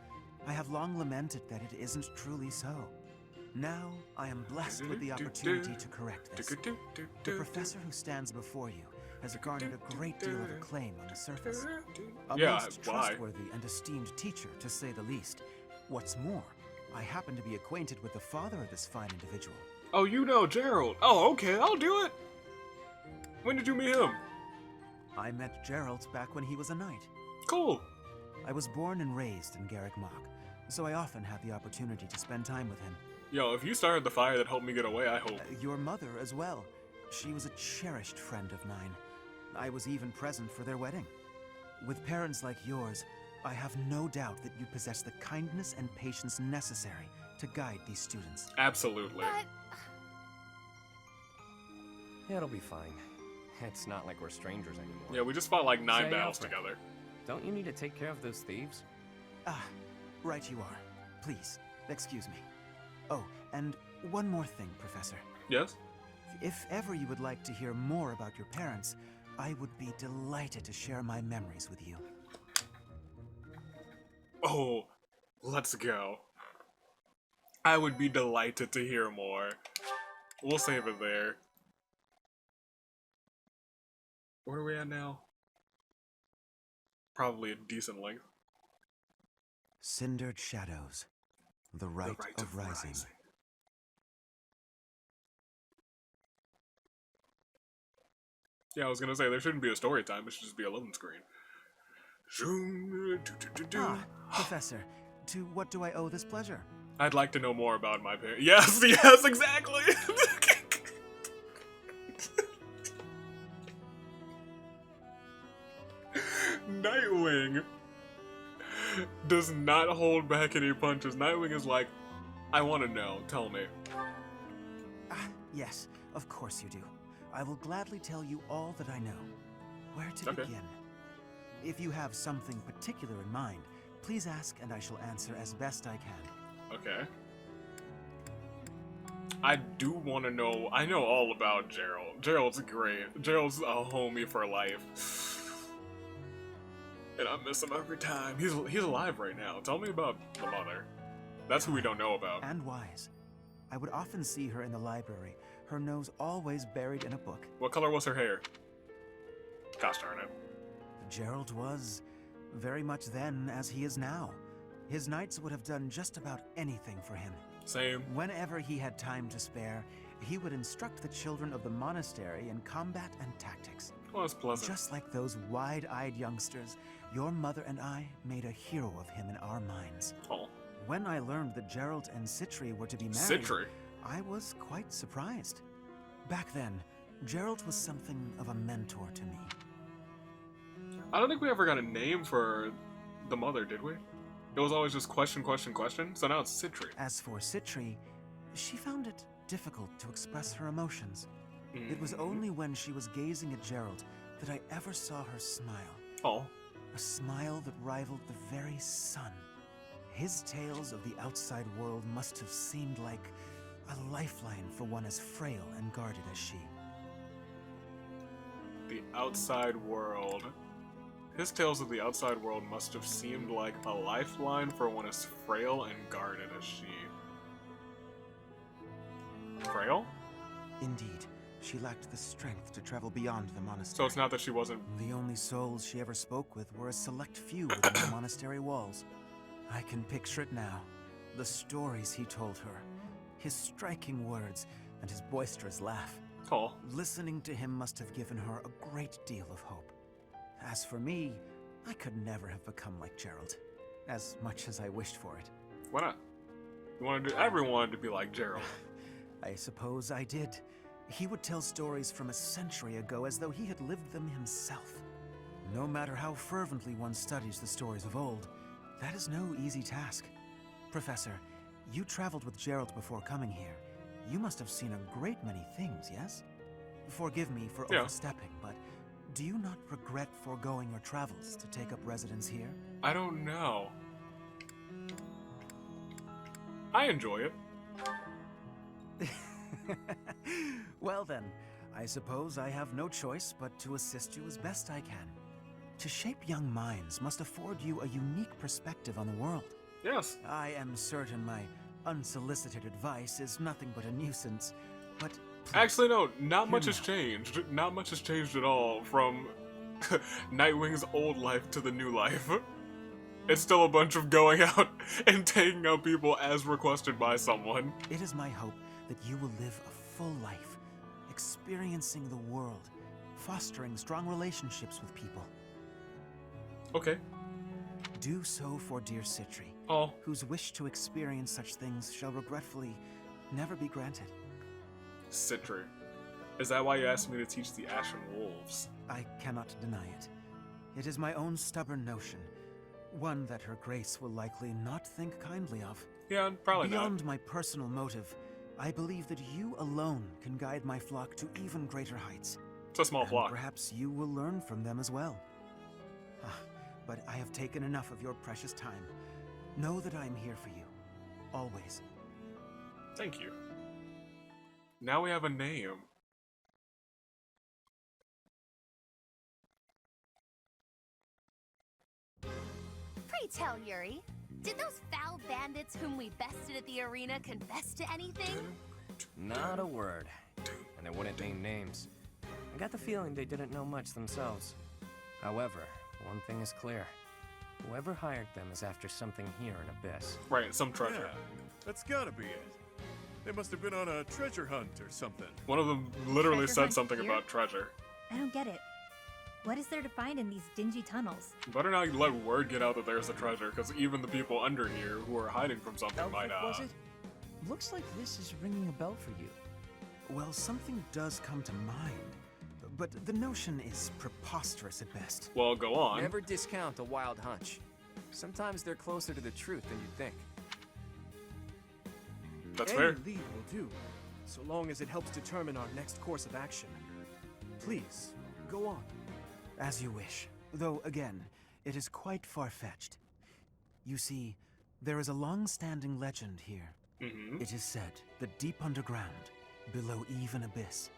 I have long lamented that it isn't truly so. Now, I am blessed with the opportunity to correct this. The professor who stands before you has garnered a great deal of acclaim on the surface. A most trustworthy and esteemed teacher, to say the least. What's more, I happen to be acquainted with the father of this fine individual. Oh, you know Gerald. Oh, okay, I'll do it. When did you meet him? I met Gerald back when he was a knight. Cool. I was born and raised in Garrick Mach, so I often had the opportunity to spend time with him. Yo, if you started the fire that helped me get away, I hope. Your mother as well. She was a cherished friend of mine. I was even present for their wedding. With parents like yours, I have no doubt that you possess the kindness and patience necessary to guide these students. Absolutely. It'll be fine. It's not like we're strangers anymore. Yeah, we just fought like 9 Say, battles Alfred, together. Don't you need to take care of those thieves? Ah, right you are. Please, excuse me. Oh, and one more thing, Professor. Yes? If ever you would like to hear more about your parents, I would be delighted to share my memories with you. Oh, let's go. I would be delighted to hear more. We'll save it there. Where are we at now? Probably a decent length. Cindered Shadows. The right of rising. Yeah, I was gonna say, there shouldn't be a story time, it should just be a loading screen. Ah, Professor, to what do I owe this pleasure? I'd like to know more about my parents. Yes, yes, exactly! Nightwing does not hold back any punches. Nightwing is like, I want to know, tell me. Ah, yes, of course you do. I will gladly tell you all that I know. Where to begin? If you have something particular in mind, please ask and I shall answer as best I can. Okay. I do want to know, I know all about Gerald. Gerald's great. Gerald's a homie for life. And I miss him every time. He's alive right now. Tell me about the mother. That's who we don't know about. And wise. I would often see her in the library, her nose always buried in a book. What color was her hair? Gosh darn it. Gerald was very much then as he is now. His knights would have done just about anything for him. Same. Whenever he had time to spare, he would instruct the children of the monastery in combat and tactics. Oh, that's pleasant. Just like those wide-eyed youngsters, your mother and I made a hero of him in our minds. Oh. When I learned that Gerald and Citri were to be married, Citri? I was quite surprised. Back then, Gerald was something of a mentor to me. I don't think we ever got a name for the mother, did we? It was always just question, question, question. So now it's Citri. As for Citri, she found it difficult to express her emotions. It was only when she was gazing at Gerald that I ever saw her smile. Oh. A smile that rivaled the very sun. His tales of the outside world must have seemed like a lifeline for one as frail and guarded as she. The outside world. His tales of the outside world must have seemed like a lifeline for one as frail and guarded as she. Frail? Indeed, she lacked the strength to travel beyond the monastery. So it's not that she wasn't... The only souls she ever spoke with were a select few within the monastery walls. I can picture it now. The stories he told her, his striking words, and his boisterous laugh. Oh. Listening to him must have given her a great deal of hope. As for me, I could never have become like Gerald, as much as I wished for it. Why not? Everyone wanted to be like Gerald. I suppose I did. He would tell stories from a century ago as though he had lived them himself. No matter how fervently one studies the stories of old, that is no easy task. Professor, you traveled with Gerald before coming here. You must have seen a great many things, yes? Forgive me for overstepping, but do you not regret foregoing your travels to take up residence here? I don't know. I enjoy it. Well then, I suppose I have no choice but to assist you as best I can. To shape young minds must afford you a unique perspective on the world. Yes. I am certain my unsolicited advice is nothing but a nuisance, but please, actually no, not much has changed. Not much has changed at all from Nightwing's old life to the new life. It's still a bunch of going out and taking out people as requested by someone. It is my hope that you will live a full life, experiencing the world, fostering strong relationships with people. Okay. Do so for dear Citri, whose wish to experience such things shall regretfully never be granted. Citri. Is that why you asked me to teach the Ashen Wolves? I cannot deny it. It is my own stubborn notion, one that her grace will likely not think kindly of. Yeah, probably Beyond my personal motive, I believe that you alone can guide my flock to even greater heights. It's a small flock. Perhaps you will learn from them as well. But I have taken enough of your precious time. Know that I am here for you. Always. Thank you. Now we have a name. Pray tell, Yuri, did those foul bandits whom we bested at the arena confess to anything? Not a word. And they wouldn't name names. I got the feeling they didn't know much themselves. However, one thing is clear. Whoever hired them is after something here in Abyss. Right, some treasure. Yeah, that's gotta be it. They must have been on a treasure hunt or something. One of them literally Treasure said hunt something here? about treasure. I don't get it. What is there to find in these dingy tunnels? Better not let word get out that there's a treasure, because even the people under here who are hiding from something might, Was it? Looks like this is ringing a bell for you. Well, something does come to mind, but the notion is preposterous at best. Well, go on. Never discount a wild hunch. Sometimes they're closer to the truth than you think. That's Any fair. lead will do, so long as it helps determine our next course of action. Please, go on. As you wish. Though, again, it is quite far-fetched. You see, there is a long-standing legend here. It is said that deep underground, below even Abyss,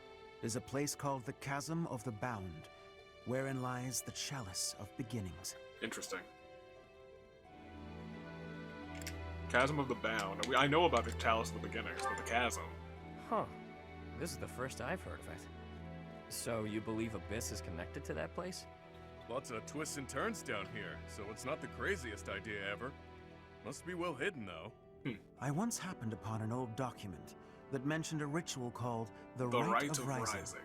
is a place called the Chasm of the Bound, wherein lies the Chalice of Beginnings. Interesting. Chasm of the Bound. I know about the Chalice of the Beginnings, but the Chasm. Huh. This is the first I've heard of it. So you believe Abyss is connected to that place? Lots of twists and turns down here, so it's not the craziest idea ever. Must be well hidden, though. I once happened upon an old document that mentioned a ritual called the The Rite Rite of of Rising. Rising.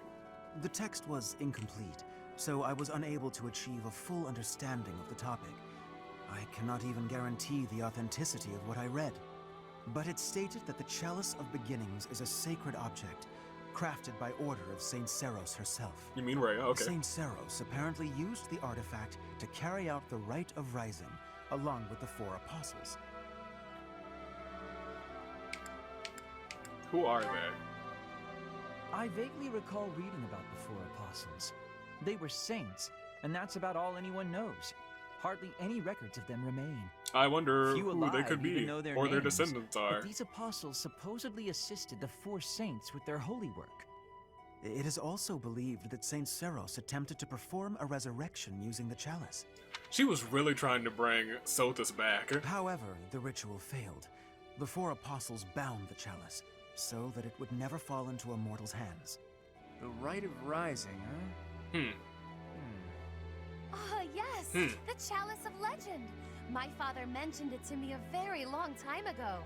The text was incomplete, so I was unable to achieve a full understanding of the topic. I cannot even guarantee the authenticity of what I read. But it stated that the Chalice of Beginnings is a sacred object, crafted by order of Saint Seros herself. You mean Rhea? Okay. Saint Seros apparently used the artifact to carry out the Rite of Rising, along with the 4 apostles. Who are they? I vaguely recall reading about the 4 apostles. They were saints, and that's about all anyone knows. Hardly any records of them remain. I wonder Few who they alive could even be, know their or their names, descendants are. But these apostles supposedly assisted the 4 saints with their holy work. It is also believed that Saint Seros attempted to perform a resurrection using the chalice. She was really trying to bring Sothis back. However, the ritual failed. The 4 apostles bound the chalice, so that it would never fall into a mortal's hands. The Rite of Rising, huh? Ah, yes! The Chalice of Legend! My father mentioned it to me a very long time ago.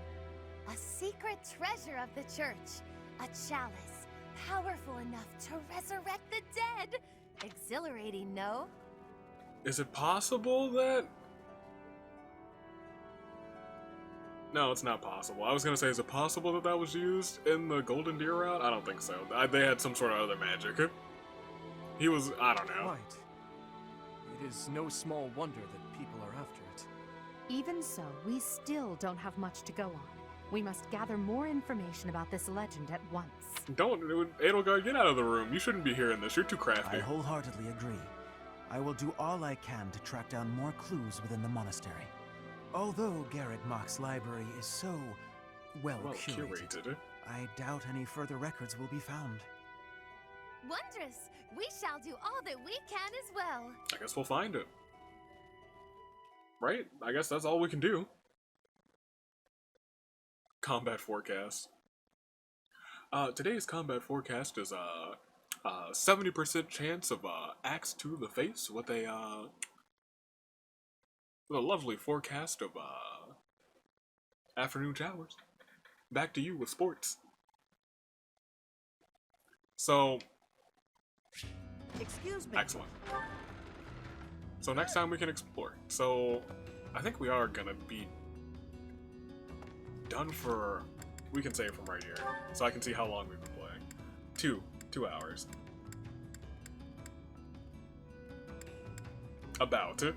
A secret treasure of the church. A chalice, powerful enough to resurrect the dead. Exhilarating, no? Is it possible that... No, it's not possible. I was gonna say, is it possible that that was used in the Golden Deer route? I don't think so. They had some sort of other magic. He was... I don't know. Right. It is no small wonder that people are after it. Even so, we still don't have much to go on. We must gather more information about this legend at once. Don't, Edelgard, get out of the room. You shouldn't be hearing this. You're too crafty. I wholeheartedly agree. I will do all I can to track down more clues within the monastery. Although Garrett Mock's library is so well curated, I doubt any further records will be found. Wondrous! We shall do all that we can as well. I guess we'll find it. Right? I guess that's all we can do. Combat forecast. Today's combat forecast is 70% chance of axe to the face with a lovely forecast of afternoon showers. Back to you with sports. So, excuse me. Excellent. So next time we can explore. So I think we are gonna be done for, we can say from right here, so I can see how long we've been playing. 2 hours. About it.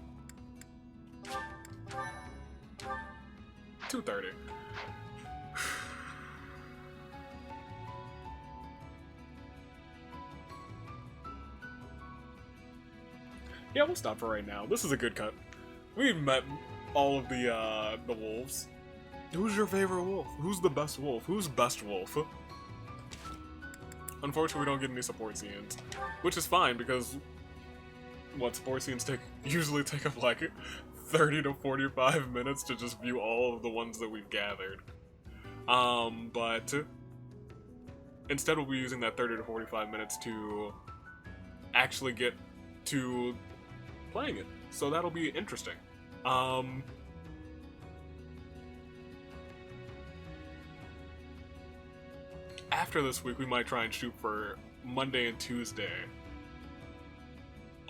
2:30. Yeah, we'll stop for right now. This is a good cut. We've met all of the wolves. Who's your favorite wolf? Who's the best wolf? Who's best wolf? Unfortunately, we don't get any support scenes, which is fine because support scenes usually take up like 30 to 45 minutes to just view all of the ones that we've gathered. But instead we'll be using that 30 to 45 minutes to actually get to playing it. So that'll be interesting. After this week, we might try and shoot for Monday and Tuesday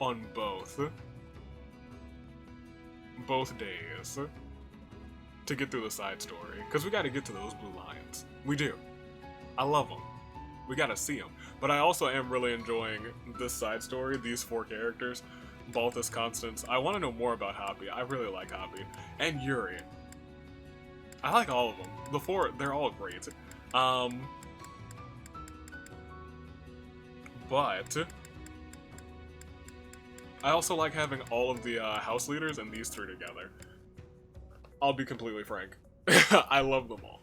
on both days to get through the side story, because we got to get to those blue lions. We do. I love them. We got to see them. But I also am really enjoying this side story, these 4 characters, Balthus, Constance. I want to know more about Hoppy. I really like Hoppy. And Yuri. I like all of them. The 4, they're all great. But I also like having all of the house leaders and these 3 together. I'll be completely frank. I love them all.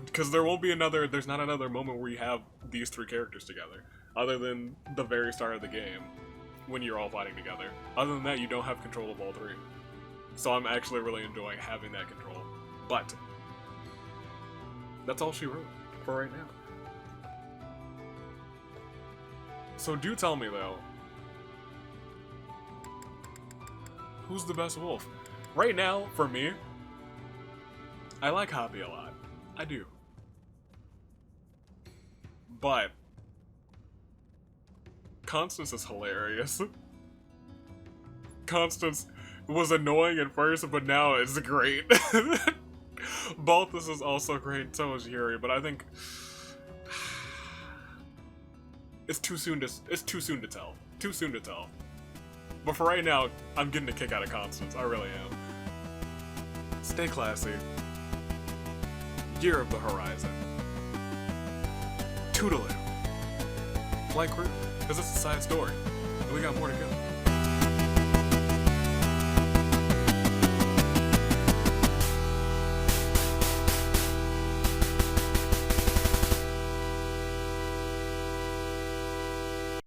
Because there's not another moment where you have these 3 characters together, other than the very start of the game, when you're all fighting together. Other than that, you don't have control of all 3. So I'm actually really enjoying having that control. But that's all she wrote for right now. So do tell me, though, who's the best wolf? Right now, for me, I like Hoppy a lot. I do. But Constance is hilarious. Constance was annoying at first, but now it's great. Balthus is also great, so is Yuri, but I think it's too soon to tell. Too soon to tell. But for right now, I'm getting a kick out of Constance. I really am. Stay classy. Year of the Horizon. Toodaloo. Flight crew, because it's a side story. And we got more to go.